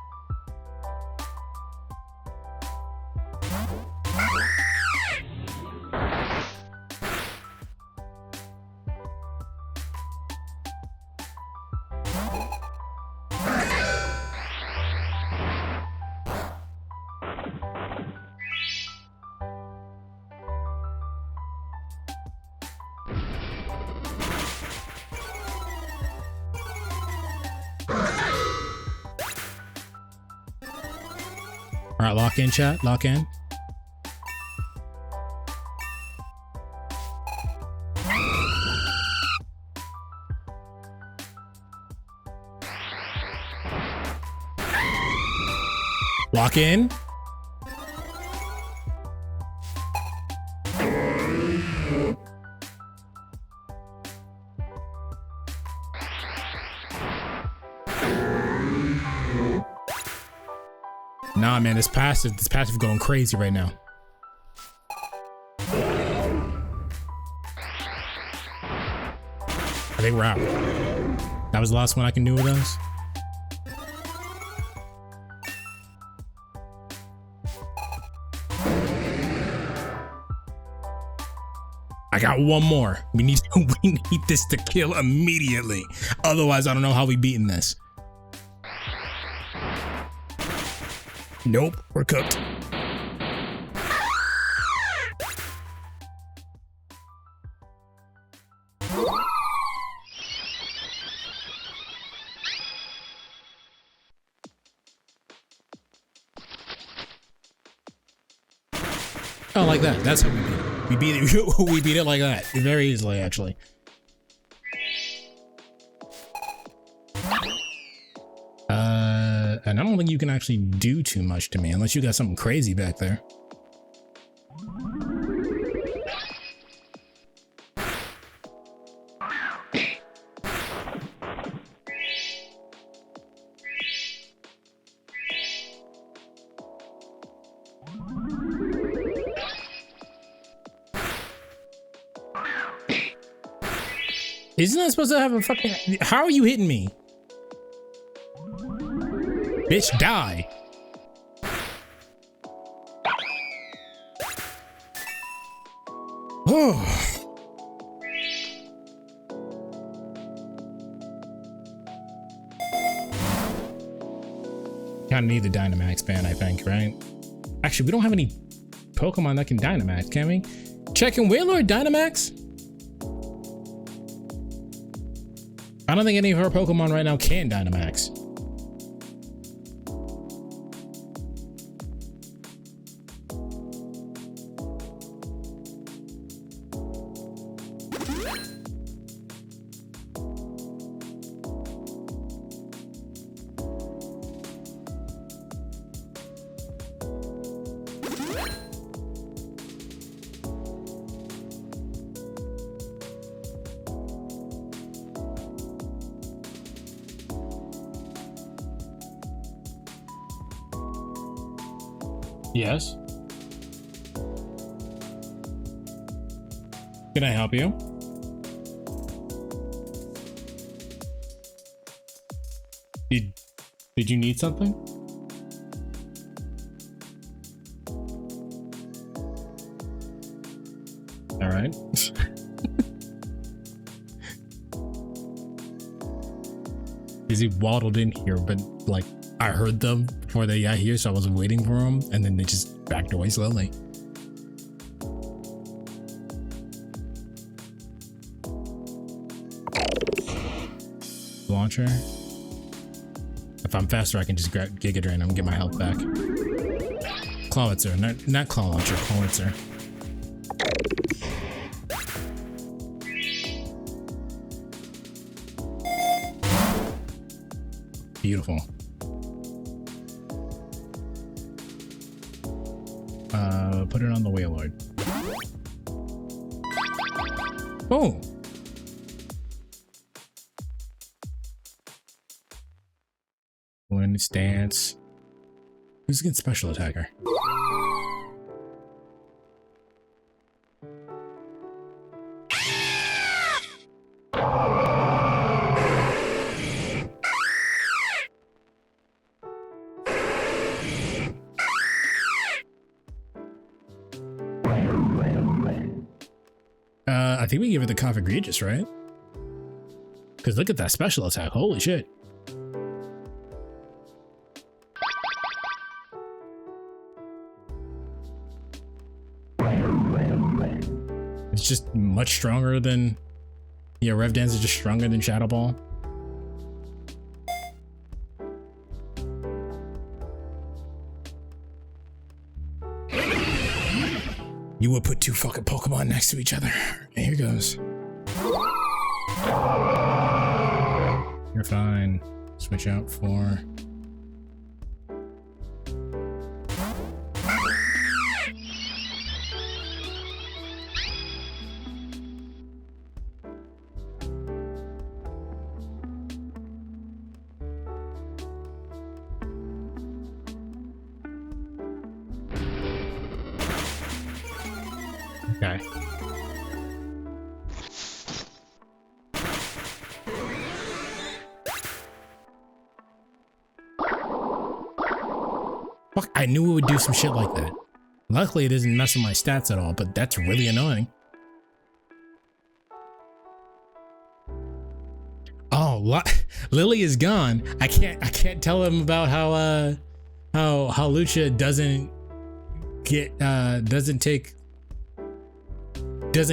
Speaker 1: All right, lock in, chat. Lock in. Lock in. Nah, man, this passive going crazy right now. I think we're out. That was the last one I can do with those. I got one more. We need this to kill immediately. Otherwise, I don't know how we beating this. Nope, we're cooked. Oh, like that. That's how we beat it. We beat it. We beat it like that. Very easily, actually. And I don't think you can actually do too much to me unless you got something crazy back there. Isn't that supposed to have a fucking... How are you hitting me? Bitch, die. Oh. Kinda need the Dynamax band, I think, right? Actually, we don't have any Pokemon that can Dynamax, can we? Checking Wailord Dynamax? I don't think any of our Pokemon right now can Dynamax. Yes. Can I help you? Did you need something? All right. He waddled in here, but like I heard them before they got here, so I was waiting for them, and then they just backed away slowly. Launcher. If I'm faster, I can just grab Giga Drain and get my health back. Clawitzer, not Claw Launcher, Clawitzer. Beautiful. Put it on the Wailord. Oh. When it's dance. Who's a good special attacker? I think we give it the Cough Egregious, right? Because look at that special attack. Holy shit. It's just much stronger than... Yeah, Rev Dance is just stronger than Shadow Ball. You would put two fucking Pokemon next to each other. Here goes. You're fine. Switch out for... Okay. Fuck, I knew it would do some shit like that. Luckily, it doesn't mess with my stats at all, but that's really annoying. Oh, Lily is gone. I can't tell him about how Lucia doesn't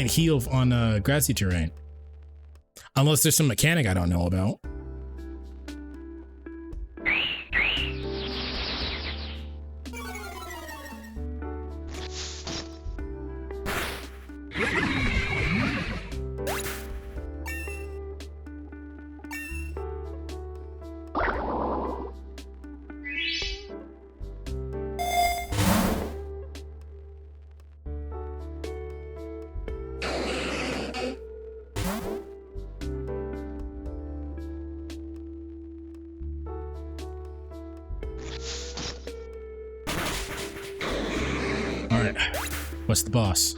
Speaker 1: heal on grassy terrain. Unless there's some mechanic I don't know about. What's the boss?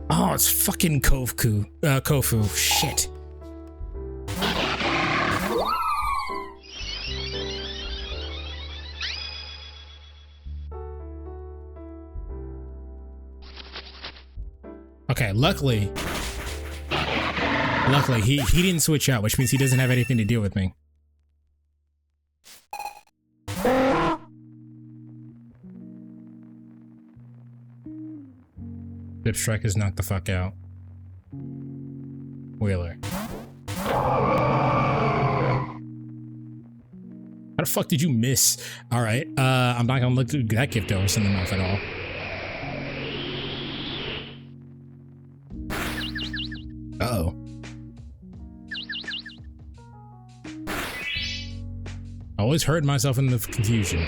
Speaker 1: Oh, it's fucking Kofu. Shit. Okay, luckily he didn't switch out, which means he doesn't have anything to deal with me. Dip Strike is knocked the fuck out. Wheeler. How the fuck did you miss? Alright, I'm not gonna look through that gift over send them off at all. Uh-oh. I always hurt myself in the confusion.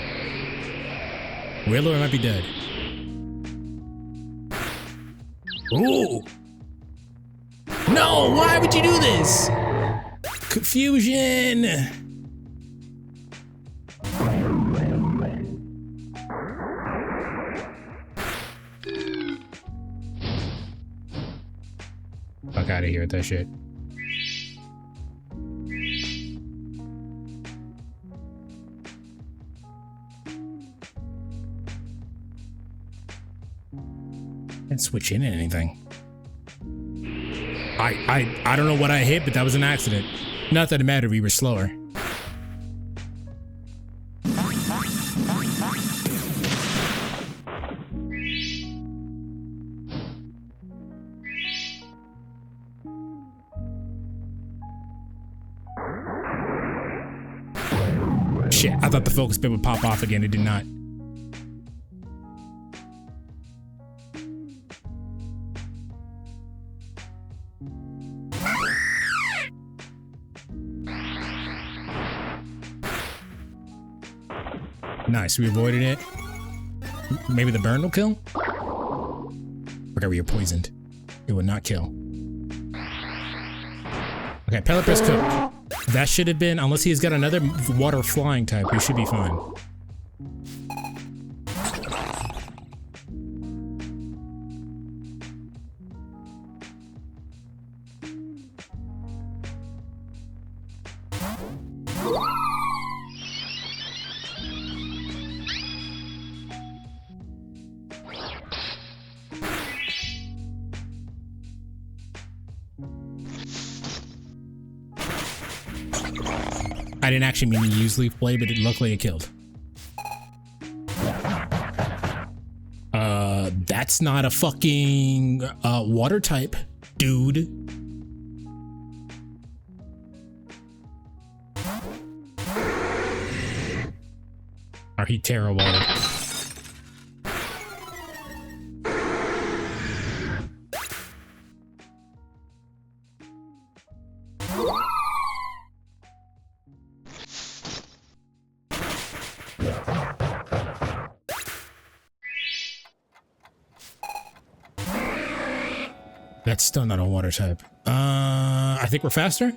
Speaker 1: Wheeler might be dead. Ooh! No! Why would you do this? Confusion! Fuck out of here with that shit. Can't switch in anything. I don't know what I hit, but that was an accident. Not that it mattered, we were slower. Shit, I thought the focus bit would pop off again, it did not. Nice, we avoided it. Maybe the burn will kill? Okay, we are poisoned. It would not kill. Okay, pellet press cook. That should have been, unless he's got another water flying type, we should be fine. I didn't actually mean to use leaf blade, but it luckily it killed. That's not a fucking water type, dude. Or he Terra water. That's still not a water type. I think we're faster.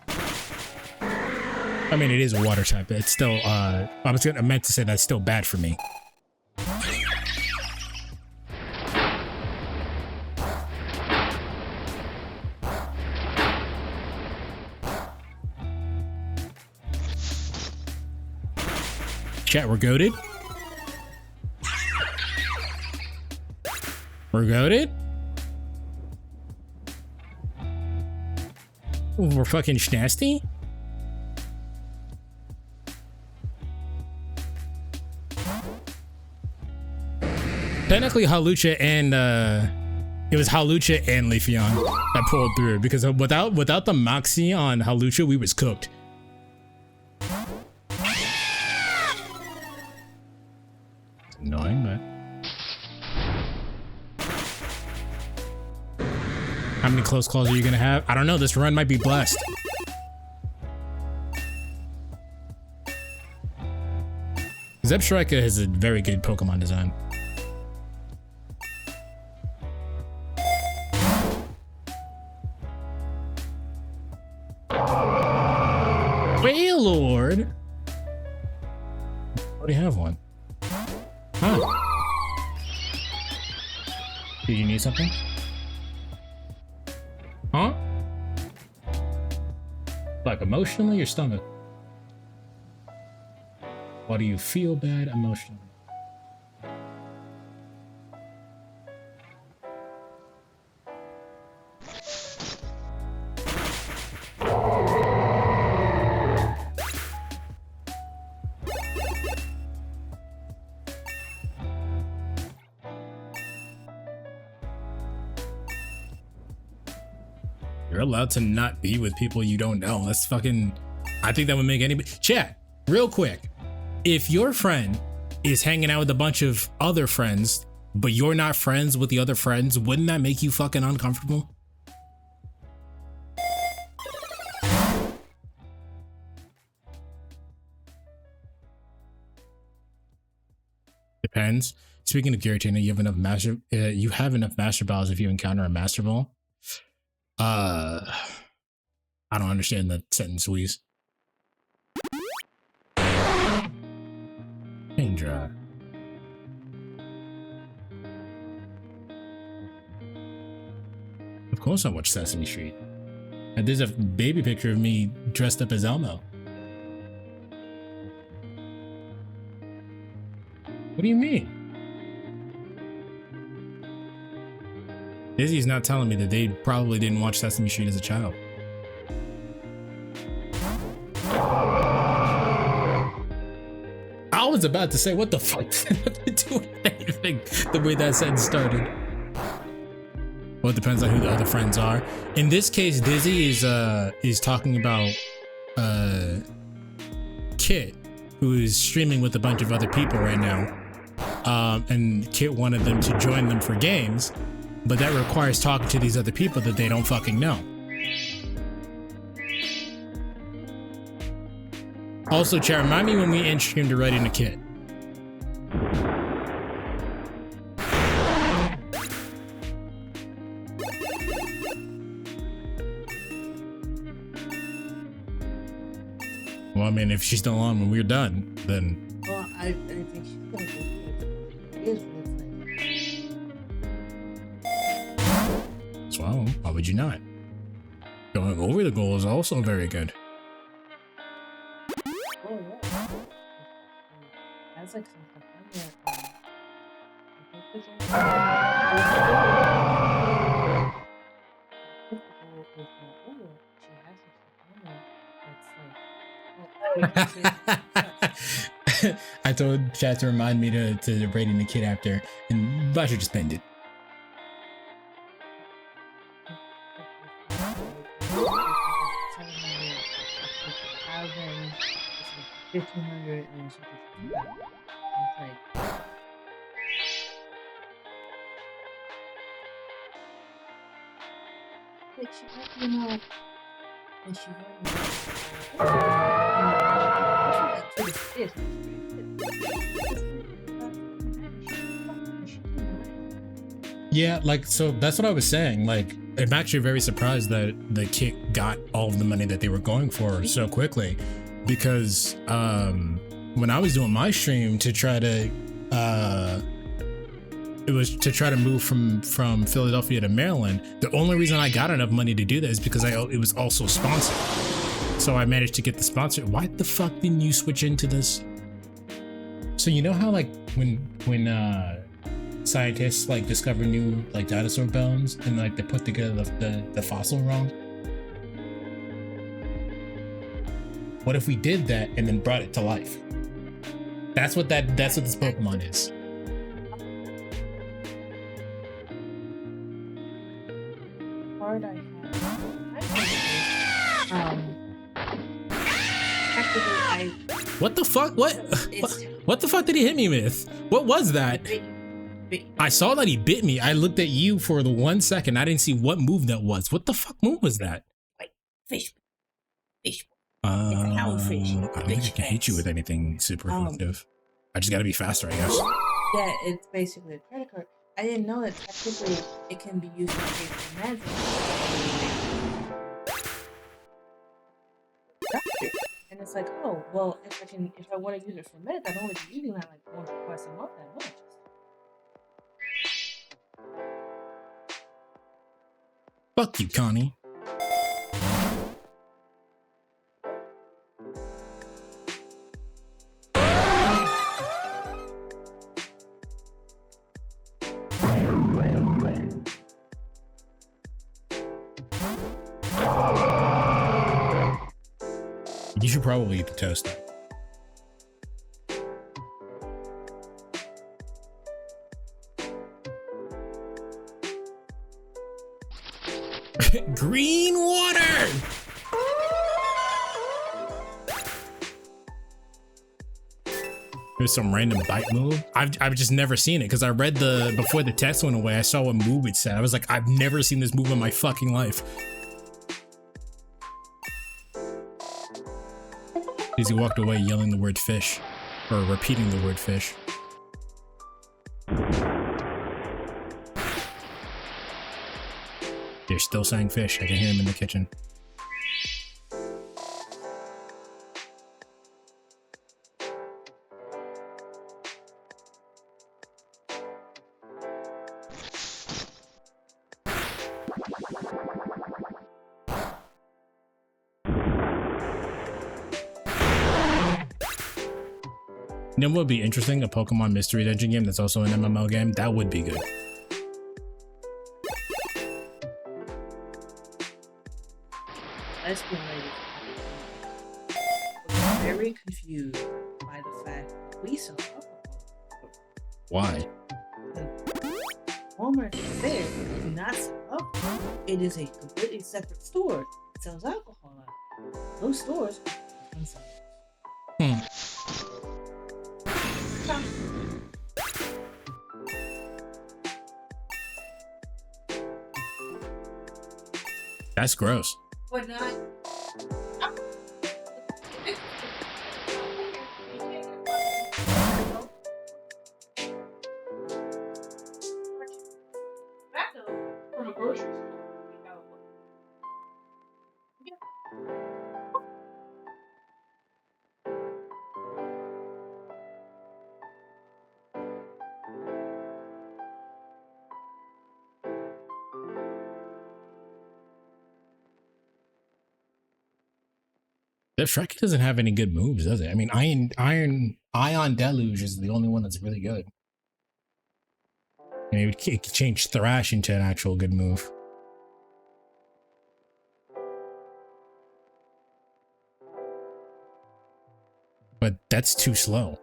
Speaker 1: I mean, it is a water type, but it's still, I meant to say that's still bad for me. Chat, we're goated. We're goated. We're fucking schnasty. Technically, Halucha and it was Halucha and Leafeon that pulled through, because without the Moxie on Halucha, we was cooked. It's annoying, but how many close calls are you gonna have? I don't know. This run might be blessed. Zebstrika has a very good Pokemon design. Wailord. I already have one. Huh. Did you need something? Huh? Like emotionally or stomach? Why do you feel bad emotionally? You're allowed to not be with people you don't know. That's fucking, I think that would make anybody. Chat, real quick. If your friend is hanging out with a bunch of other friends, but you're not friends with the other friends, wouldn't that make you fucking uncomfortable? Depends. Speaking of Giratina, you have enough master balls if you encounter a master ball. I don't understand the sentence, Weeze. Pain dry. Of course I watch Sesame Street. And there's a baby picture of me dressed up as Elmo. What do you mean? Dizzy's not telling me that they probably didn't watch Sesame Street as a child. I was about to say, what the fuck does that have to do with anything? The way that sentence started. Well, it depends on who the other friends are. In this case, Dizzy is talking about Kit, who is streaming with a bunch of other people right now. And Kit wanted them to join them for games, but that requires talking to these other people that they don't fucking know. Also, chat, remind me when we end stream to write in a Kit. Well, I mean, if she's still on when we're done, then...
Speaker 2: Well, I think she's gonna go through it.
Speaker 1: Well, why would you not? Going over the goal is also very good.
Speaker 2: Oh, yeah. That's like some stuff
Speaker 1: told chat to remind me to rating the kid after, and I should just bend it.
Speaker 2: $1,500 and she gets $2,000. It's like, she might be enough, and she
Speaker 1: Yeah, like, so that's what I was saying. Like, I'm actually very surprised that the kid got all of the money that they were going for so quickly, because when I was doing my stream to try to it was to try to move from Philadelphia to Maryland, the only reason I got enough money to do that is because it was also sponsored. So I managed to get the sponsor. Why the fuck didn't you switch into this? So you know how like when scientists like discover new like dinosaur bones and like they put together the fossil wrong? What if we did that and then brought it to life? That's what this Pokemon is.
Speaker 2: Hard I
Speaker 1: What the fuck? What the fuck did he hit me with? What was that? I saw that he bit me. I looked at you for the 1 second. I didn't see what move that was. What the fuck move was that?
Speaker 2: Fish. It's
Speaker 1: I don't think I can hit you with anything super effective. I just gotta be faster, I guess.
Speaker 2: Yeah, it's basically a credit card. I didn't know that technically it can be used to pay for meds. And it's like, oh, well, if I want to use it for meds, I'd only be using that like once or twice a month at most.
Speaker 1: Fuck you, Connie. You should probably eat the toast. Green water! There's some random bite move. I've just never seen it because I read before the text went away, I saw what move it said. I was like, I've never seen this move in my fucking life. He walked away yelling the word fish, or repeating the word fish. They're still saying fish. I can hear him in the kitchen. You know what would be interesting? A Pokemon Mystery Dungeon game that's also an MMO game? That would be good.
Speaker 2: Let's be honest. Very confused by the fact that we sell alcohol.
Speaker 1: Why?
Speaker 2: Walmart said do not sell alcohol. It is a completely separate store. It sells alcohol out. Those stores are unsold.
Speaker 1: That's gross.
Speaker 2: But not. From a grocery store.
Speaker 1: That Shrek doesn't have any good moves, does it? I mean, Ion Deluge is the only one that's really good. And it could change Thrash into an actual good move. But that's too slow.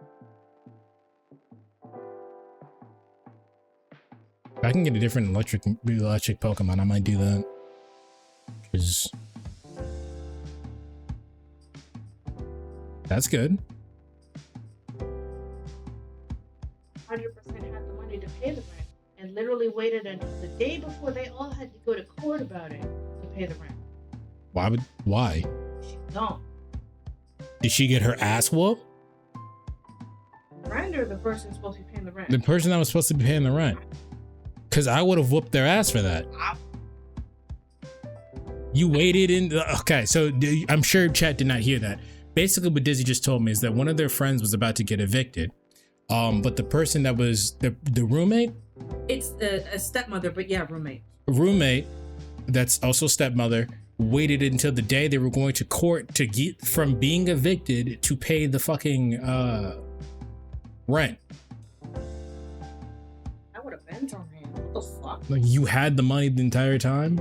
Speaker 1: I can get a different electric Pokemon, I might do that. 'Cause that's good.
Speaker 2: 100% had the money to pay the rent and literally waited until the day before they all had to go to court about it to pay the rent.
Speaker 1: Why?
Speaker 2: She's dumb.
Speaker 1: Did she get her ass whooped?
Speaker 2: Rent or the person supposed to be paying the rent?
Speaker 1: The person that was supposed to be paying the rent. Because I would have whooped their ass for that. You waited in. Okay, so I'm sure chat did not hear that. Basically, what Dizzy just told me is that one of their friends was about to get evicted. But the person that was the roommate?
Speaker 2: It's a stepmother, but yeah, roommate.
Speaker 1: Roommate, that's also stepmother, waited until the day they were going to court to get from being evicted to pay the fucking rent.
Speaker 2: I would have been on him. What the fuck?
Speaker 1: Like, you had the money the entire time?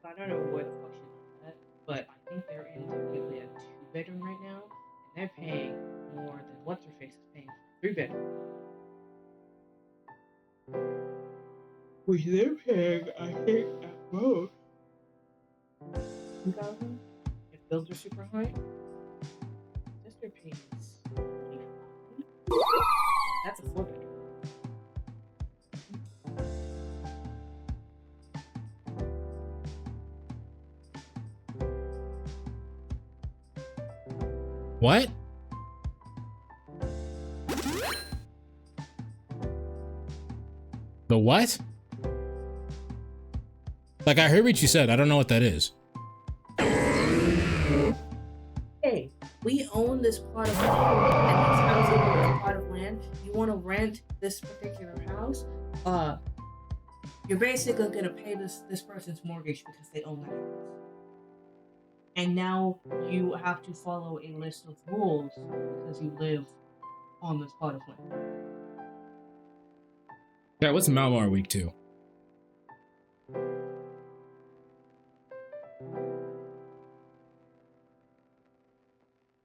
Speaker 2: I don't know what the fuck she's at, but I think they're in technically a 2-bedroom right now, and they're paying more than what's her face is paying for 3-bedroom. Which they're paying, I think, at most 2,000. If bills are super high, sister pays 25. That's a 4-bedroom.
Speaker 1: What? The what? Like, I heard what you said. I don't know what that is.
Speaker 2: Hey, we own this plot of land, and this house is this plot of land. You want to rent this particular house? You're basically gonna pay this person's mortgage because they own that house. And now you have to follow a list of rules because you live on this plot of land.
Speaker 1: Yeah, what's Malmar week 2?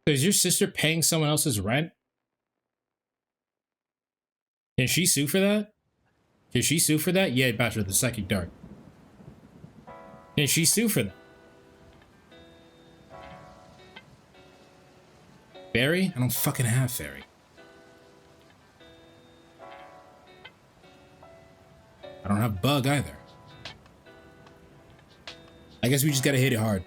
Speaker 1: Is your sister paying someone else's rent? Can she sue for that? Can she sue for that? Yeah, Bachelor, the Psychic Dark. Can she sue for that? Fairy? I don't fucking have Fairy. I don't have Bug either. I guess we just gotta hit it hard.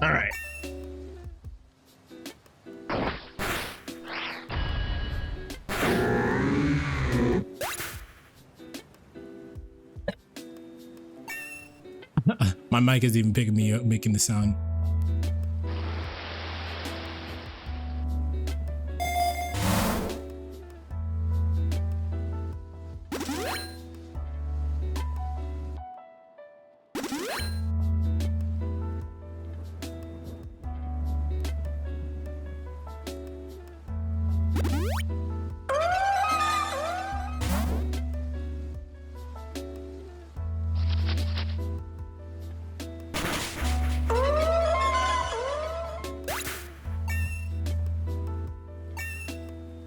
Speaker 1: All right. My mic is even picking me up, making the sound.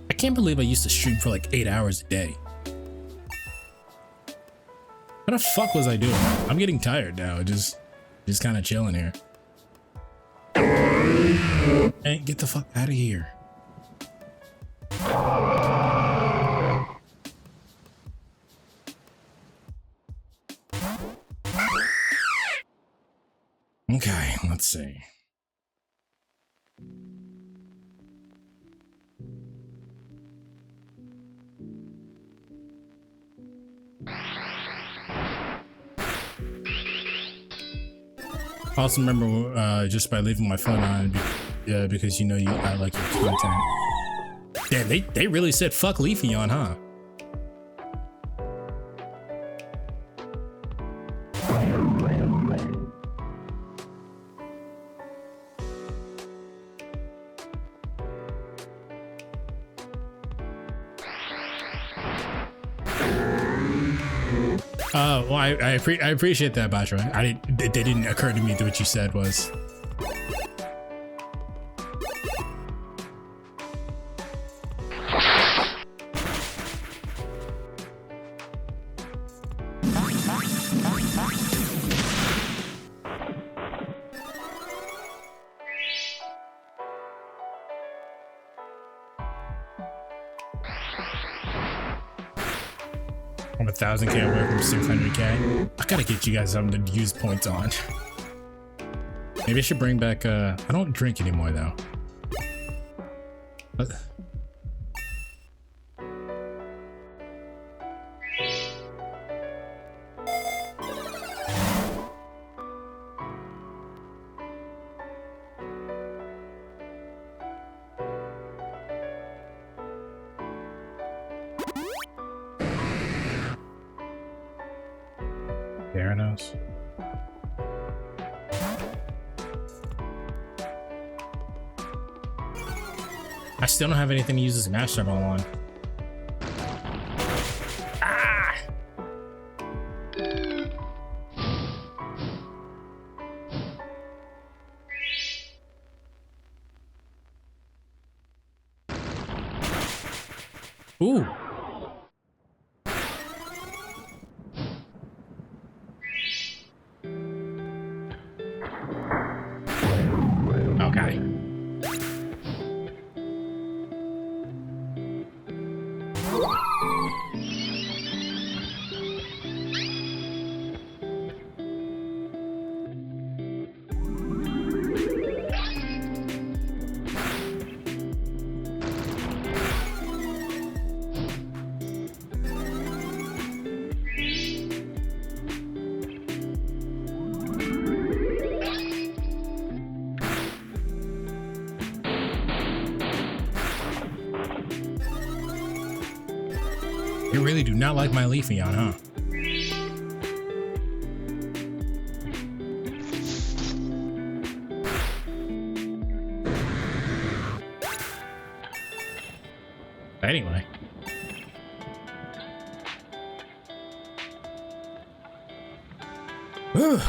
Speaker 1: I can't believe I used to stream for like 8 hours a day. What the fuck was I doing? I'm getting tired now. Just kind of chilling here. Hey, get the fuck out of here. Okay, let's see. Also remember, just by leaving my phone on, because you know I like your content. Damn, they really said fuck Leafy on, huh? Well, I appreciate that, Batra. It didn't occur to me that what you said was. I'm 1,000K away from 600K. I gotta get you guys something to use points on. Maybe I should bring back, I don't drink anymore though. What? Theranos. I still don't have anything to use this Master Ball on. Ah! Ooh. Okay. You really do not like my Leafeon, huh? Anyway. Whew.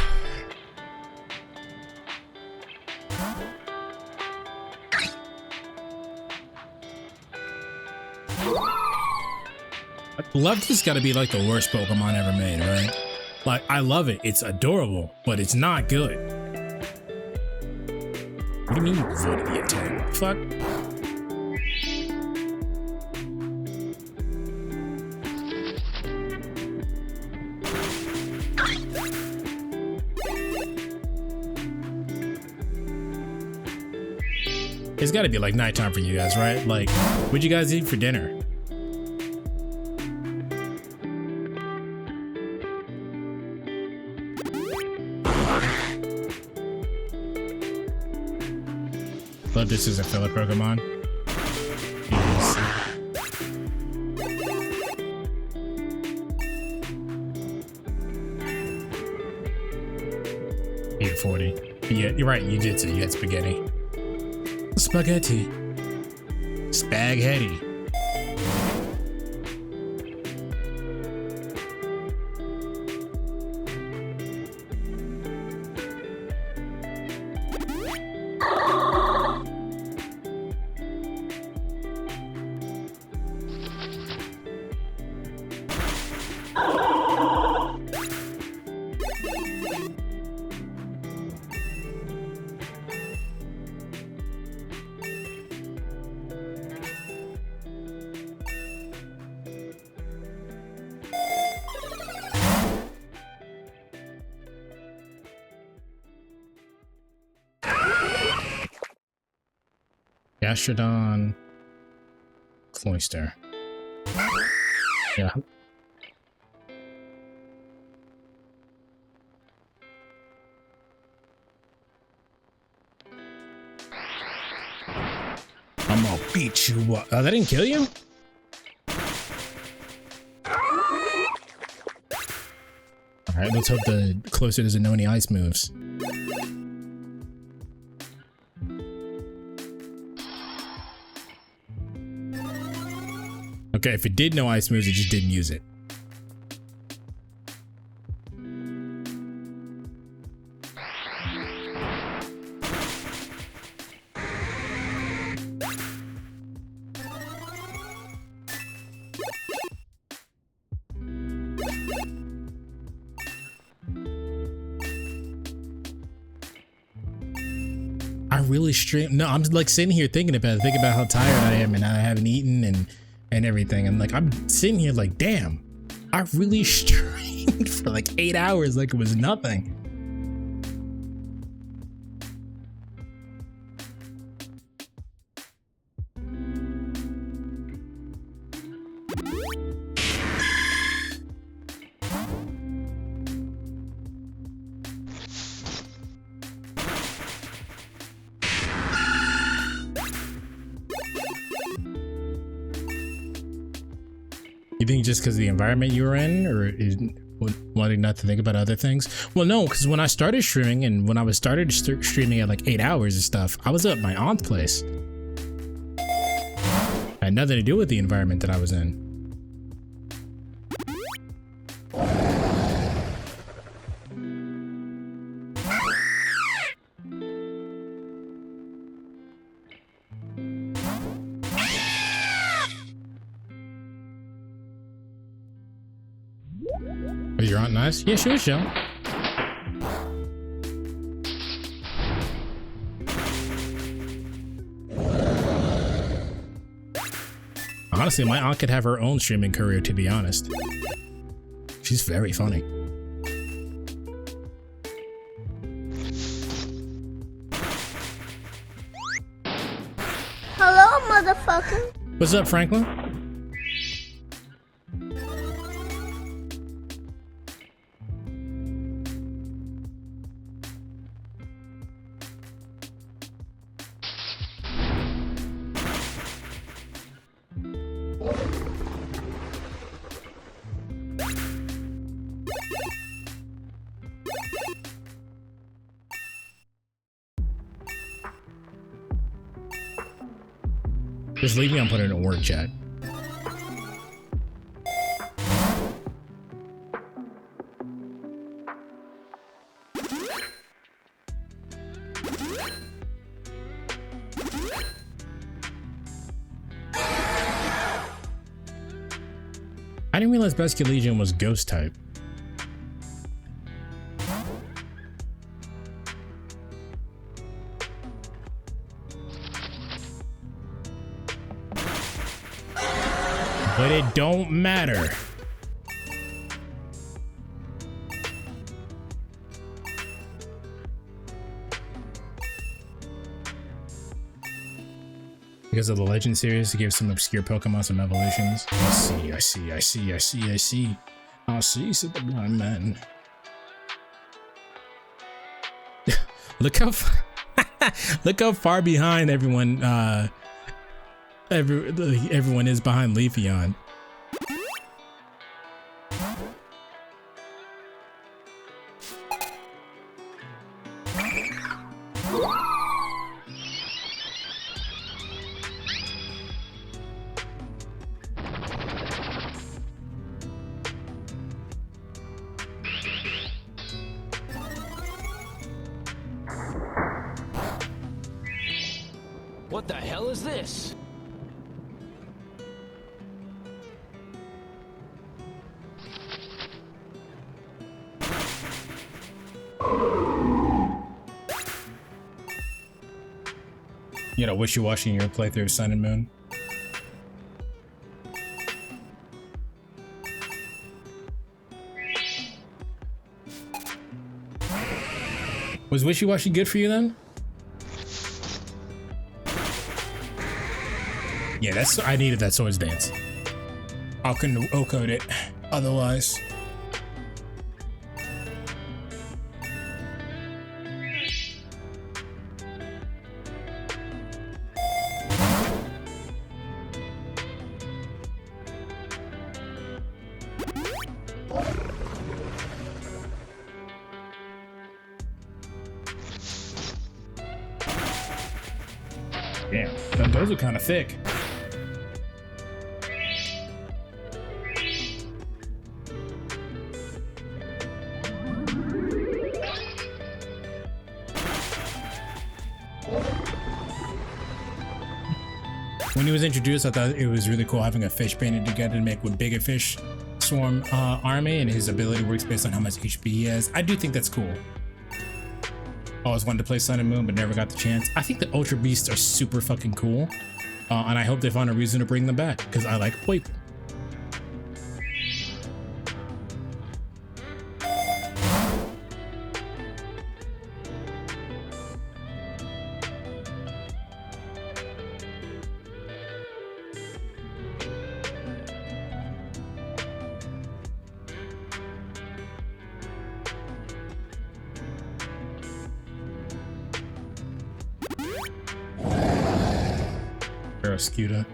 Speaker 1: Love has got to be like the worst Pokemon ever made, right? Like, I love it. It's adorable, but it's not good. What do you mean you voted the attack? Fuck. It's got to be like nighttime for you guys, right? Like, what'd you guys eat for dinner? Love this as a filler Pokemon. Jeez. 840. Yeah, you're right. You did say you had spaghetti. Spaghetti. Spaghetti. Gastrodon. Cloyster. Yeah. I'm gonna beat you up. Oh, that didn't kill you? Alright, let's hope the Cloyster doesn't know any ice moves. Okay, if it did know ice moves, it just didn't use it. I really stream. No, I'm like sitting here thinking about how tired I am and I haven't eaten and everything. I'm like, I'm sitting here like, damn, I really streamed for like 8 hours like it was nothing. You think just because of the environment you were in, or wanting not to think about other things? Well, no, because when I started streaming and when I was started streaming at like 8 hours and stuff, I was at my aunt's place. It had nothing to do with the environment that I was in. Is your aunt nice? Yeah, she was chill. Honestly, my aunt could have her own streaming career, to be honest. She's very funny.
Speaker 5: Hello, motherfucker.
Speaker 1: What's up, Franklin? Just leave me, I'm putting it in word chat. I didn't realize Basket Legion was ghost type. But it don't matter. Because of the Legend series to give some obscure Pokemon some evolutions. I see, said the blind man. Look how far behind everyone everyone is behind Leafeon.
Speaker 4: What the hell is this?
Speaker 1: You know, wishy-washy in your playthrough of Sun and Moon. Was wishy-washy good for you then? Yeah, that's I needed that swords dance. I couldn't O-code it otherwise. Damn, those are kind of thick. When he was introduced, I thought it was really cool having a fish painted together to make one bigger fish swarm army, and his ability works based on how much HP he has. I do think that's cool. Always wanted to play Sun and Moon, but never got the chance. I think the Ultra Beasts are super fucking cool, and I hope they find a reason to bring them back, because I like Poip. Scooter.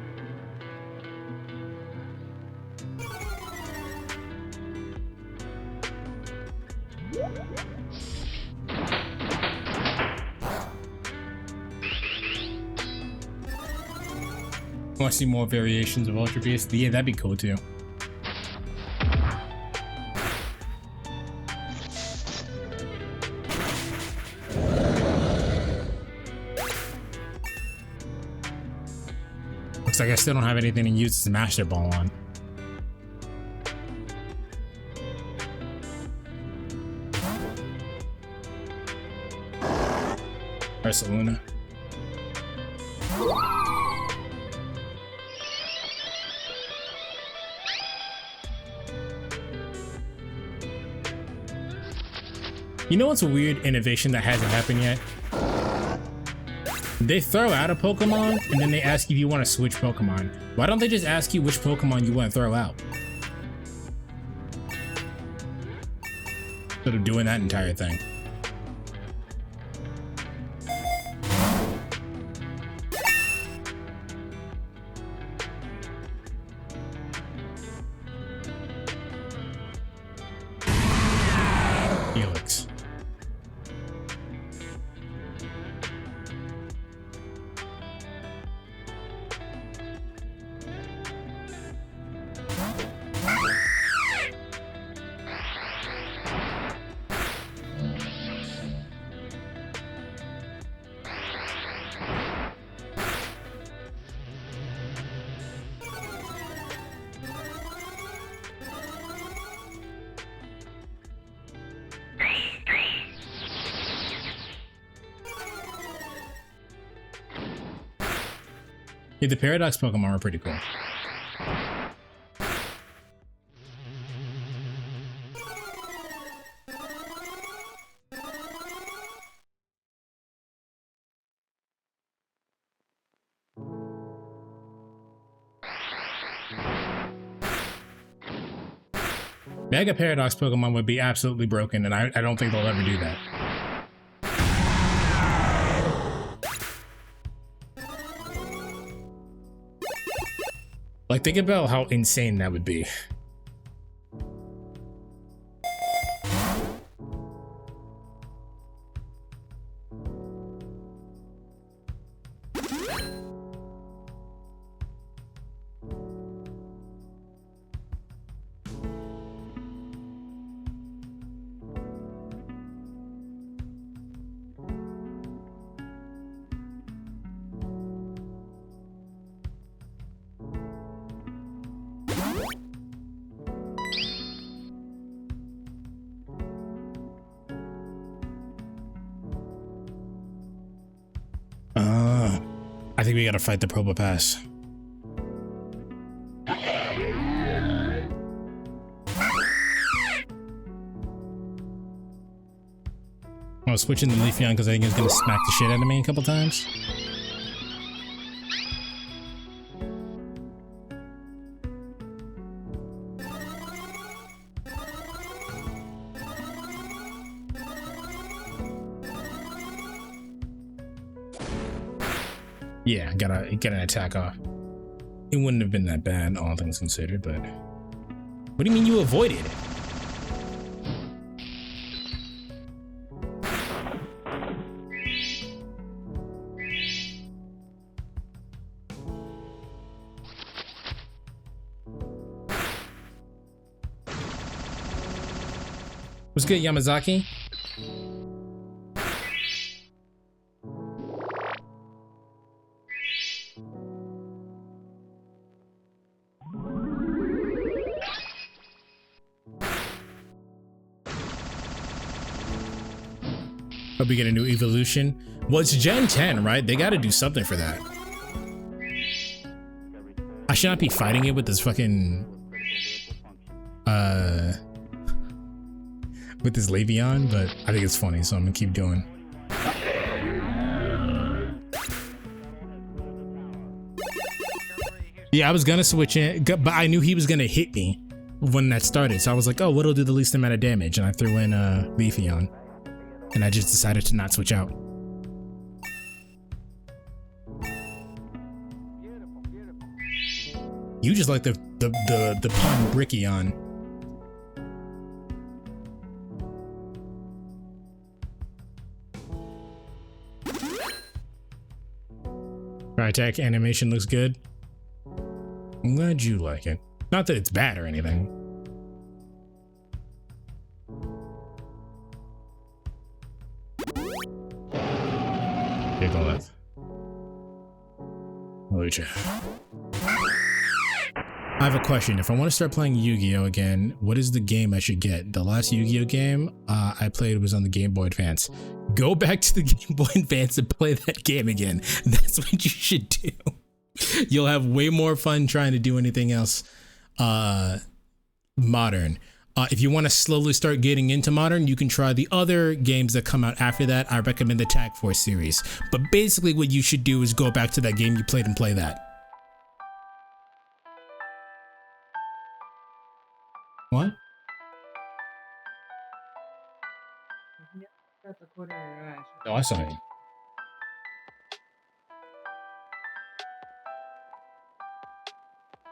Speaker 1: Want to see more variations of Ultra Beast? Yeah, that'd be cool too. Looks like I still don't have anything to use this Master Ball on. Barcelona. You know what's a weird innovation that hasn't happened yet? They throw out a Pokemon and then they ask you if you want to switch Pokemon. Why don't they just ask you which Pokemon you want to throw out? Instead of doing that entire thing. Helix. Yeah, the Paradox Pokemon are pretty cool. Mega Paradox Pokemon would be absolutely broken, and I don't think they'll ever do that. Like, think about how insane that would be. I think we gotta fight the Probopass. I was switching to Leafeon because I think he's gonna smack the shit out of me a couple times. Yeah, get an attack off. It wouldn't have been that bad, all things considered, but... What do you mean you avoided it? What's good, Yamazaki? Hope we get a new evolution. Well, it's Gen 10, right? They gotta do something for that. I should not be fighting it with this fucking... with this Levion, but I think it's funny, so I'm gonna keep doing. Yeah, I was gonna switch in, but I knew he was gonna hit me when that started, so I was like, oh, what'll do the least amount of damage? And I threw in Leafeon, and I just decided to not switch out. You just like the pun Brickeon. Attack animation looks good. I'm glad you like it. Not that it's bad or anything. Take all that. Lucha. I have a question. If I want to start playing Yu-Gi-Oh again, what is the game I should get? The last Yu-Gi-Oh game I played was on the Game Boy Advance. Go back to the Game Boy Advance and play that game again. That's what you should do. You'll have way more fun trying to do anything else modern. If you want to slowly start getting into modern, you can try the other games that come out after that. I recommend the Tag Force series. But basically what you should do is go back to that game you played and play that. What?
Speaker 2: That's a quarter of your eyes.
Speaker 1: No, I saw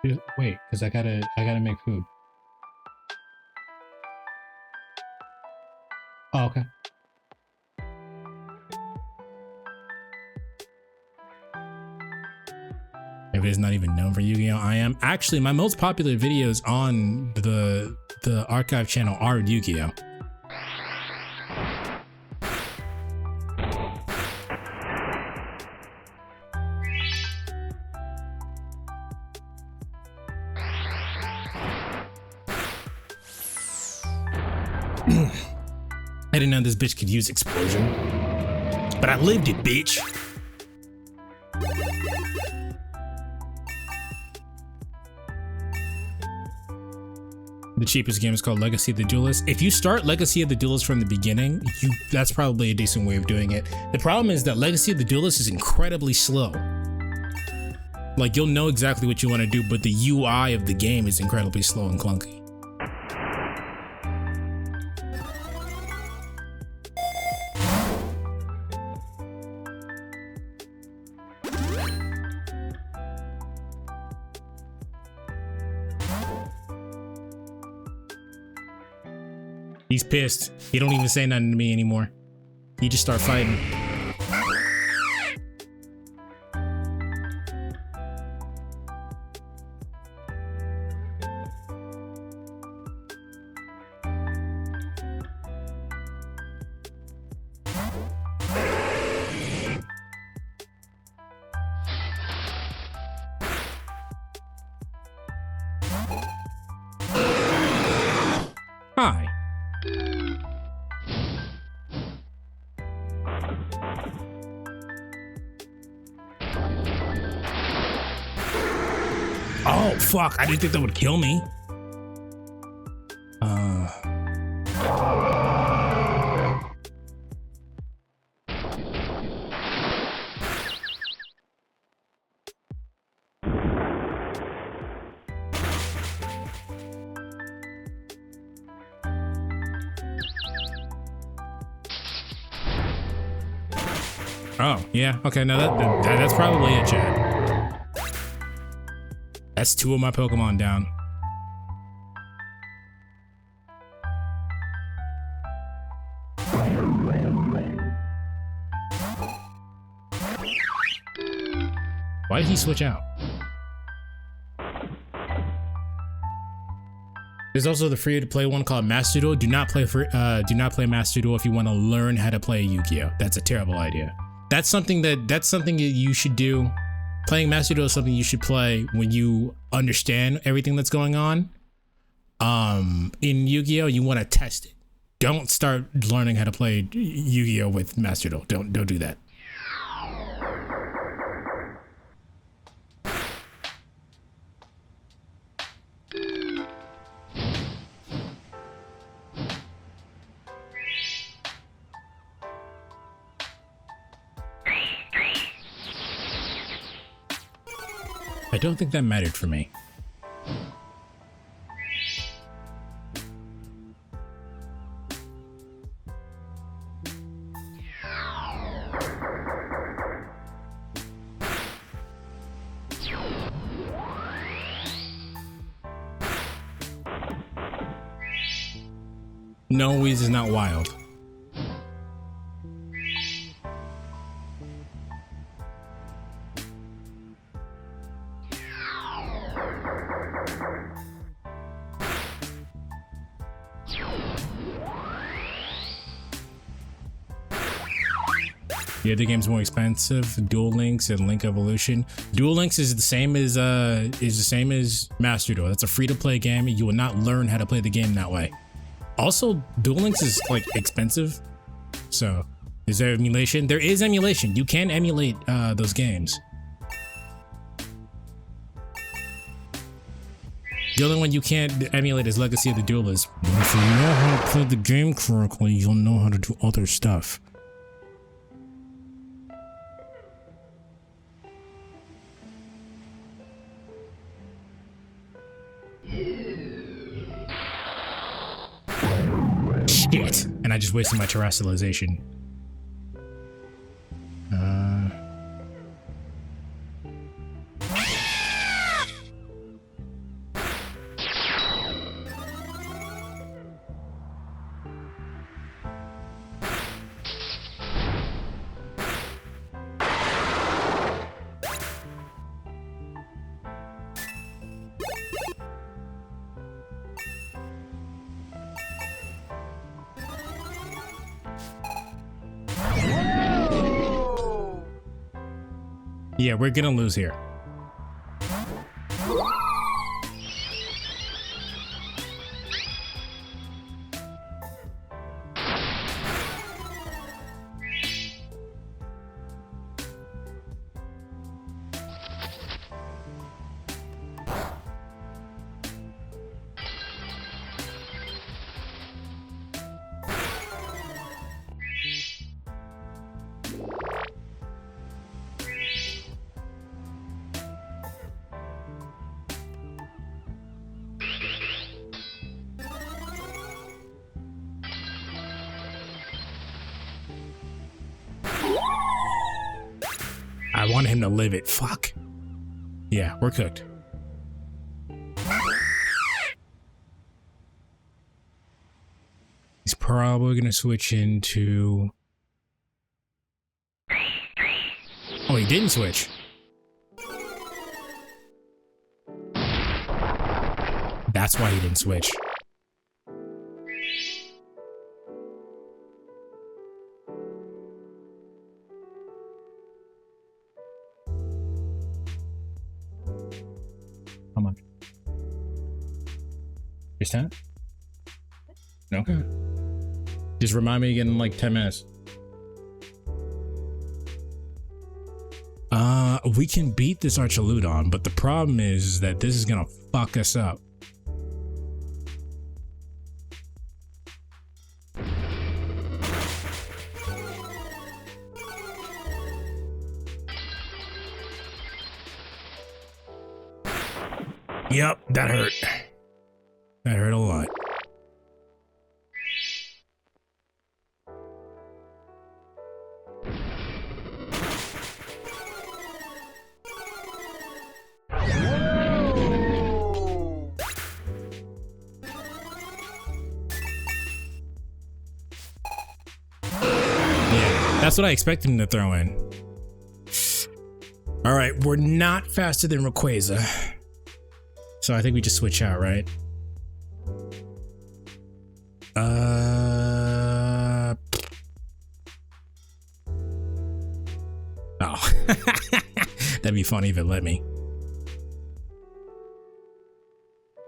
Speaker 1: you. Wait, because I gotta make food. Oh, okay. If it is not even known for Yu-Gi-Oh! I am. Actually, my most popular videos on the archive channel are Yu-Gi-Oh! I didn't know this bitch could use explosion, but I lived it, bitch. The cheapest game is called Legacy of the Duelist. If you start Legacy of the Duelist from the beginning, that's probably a decent way of doing it. The problem is that Legacy of the Duelist is incredibly slow. Like, you'll know exactly what you want to do, but the UI of the game is incredibly slow and clunky. He's pissed. He don't even say nothing to me anymore. He just start fighting. Hi. Oh, fuck. I didn't think that would kill me. Oh, yeah. Okay, no, that's probably it, Chad. That's 2 of my Pokemon down. Why did he switch out? There's also the free-to-play one called Master Duel. Do not play Master Duel if you want to learn how to play Yu-Gi-Oh. That's a terrible idea. That's something that you should do. Playing Master Duel is something you should play when you understand everything that's going on. In Yu-Gi-Oh, you want to test it. Don't start learning how to play Yu-Gi-Oh with Master Duel. Don't do that. I don't think that mattered for me. No, Weeze is not wild. Yeah, the game's more expensive. Duel Links and Link Evolution. Duel Links is the same as Master Duel. That's a free-to-play game. You will not learn how to play the game that way. Also, Duel Links is like expensive. So, is there emulation? There is emulation. You can emulate those games. The only one you can't emulate is Legacy of the Duelist. But if you know how to play the game correctly, you'll know how to do other stuff. Shit! And I just wasted my terrestrialization. Yeah, we're gonna lose here. I want him to live it. Fuck. Yeah, we're cooked. He's probably gonna switch into... Oh, he didn't switch. That's why he didn't switch. How much? Just 10? No? Just remind me again in like 10 minutes. We can beat this Archaludon, but the problem is that this is gonna fuck us up. Yep, that hurt. That hurt a lot. That's what I expect him to throw in. All right, we're not faster than Rayquaza. So I think we just switch out, right? Oh. That'd be funny if it let me.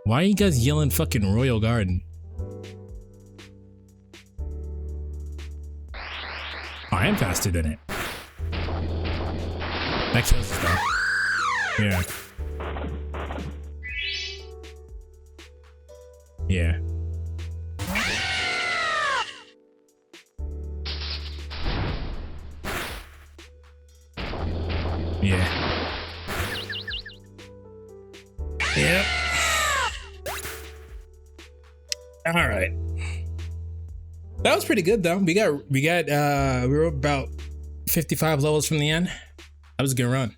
Speaker 1: Why are you guys yelling fucking Royal Garden? I am faster than it. That kills us though. Yeah. Yeah. Yeah. Yep. All right. That was pretty good though. We were about 55 levels from the end. That was a good run.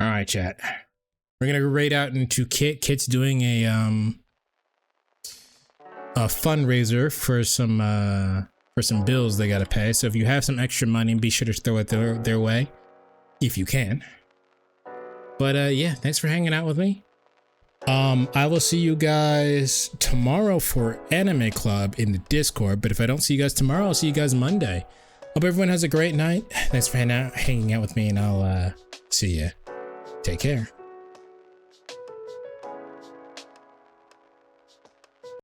Speaker 1: All right, chat. We're gonna raid out into Kit. Kit's doing a fundraiser for some bills they gotta pay. So if you have some extra money, be sure to throw it their way, if you can. But yeah, thanks for hanging out with me. I will see you guys tomorrow for Anime Club in the Discord. But if I don't see you guys tomorrow, I'll see you guys Monday. Hope everyone has a great night. Thanks for hanging out with me, and I'll see ya. Take care.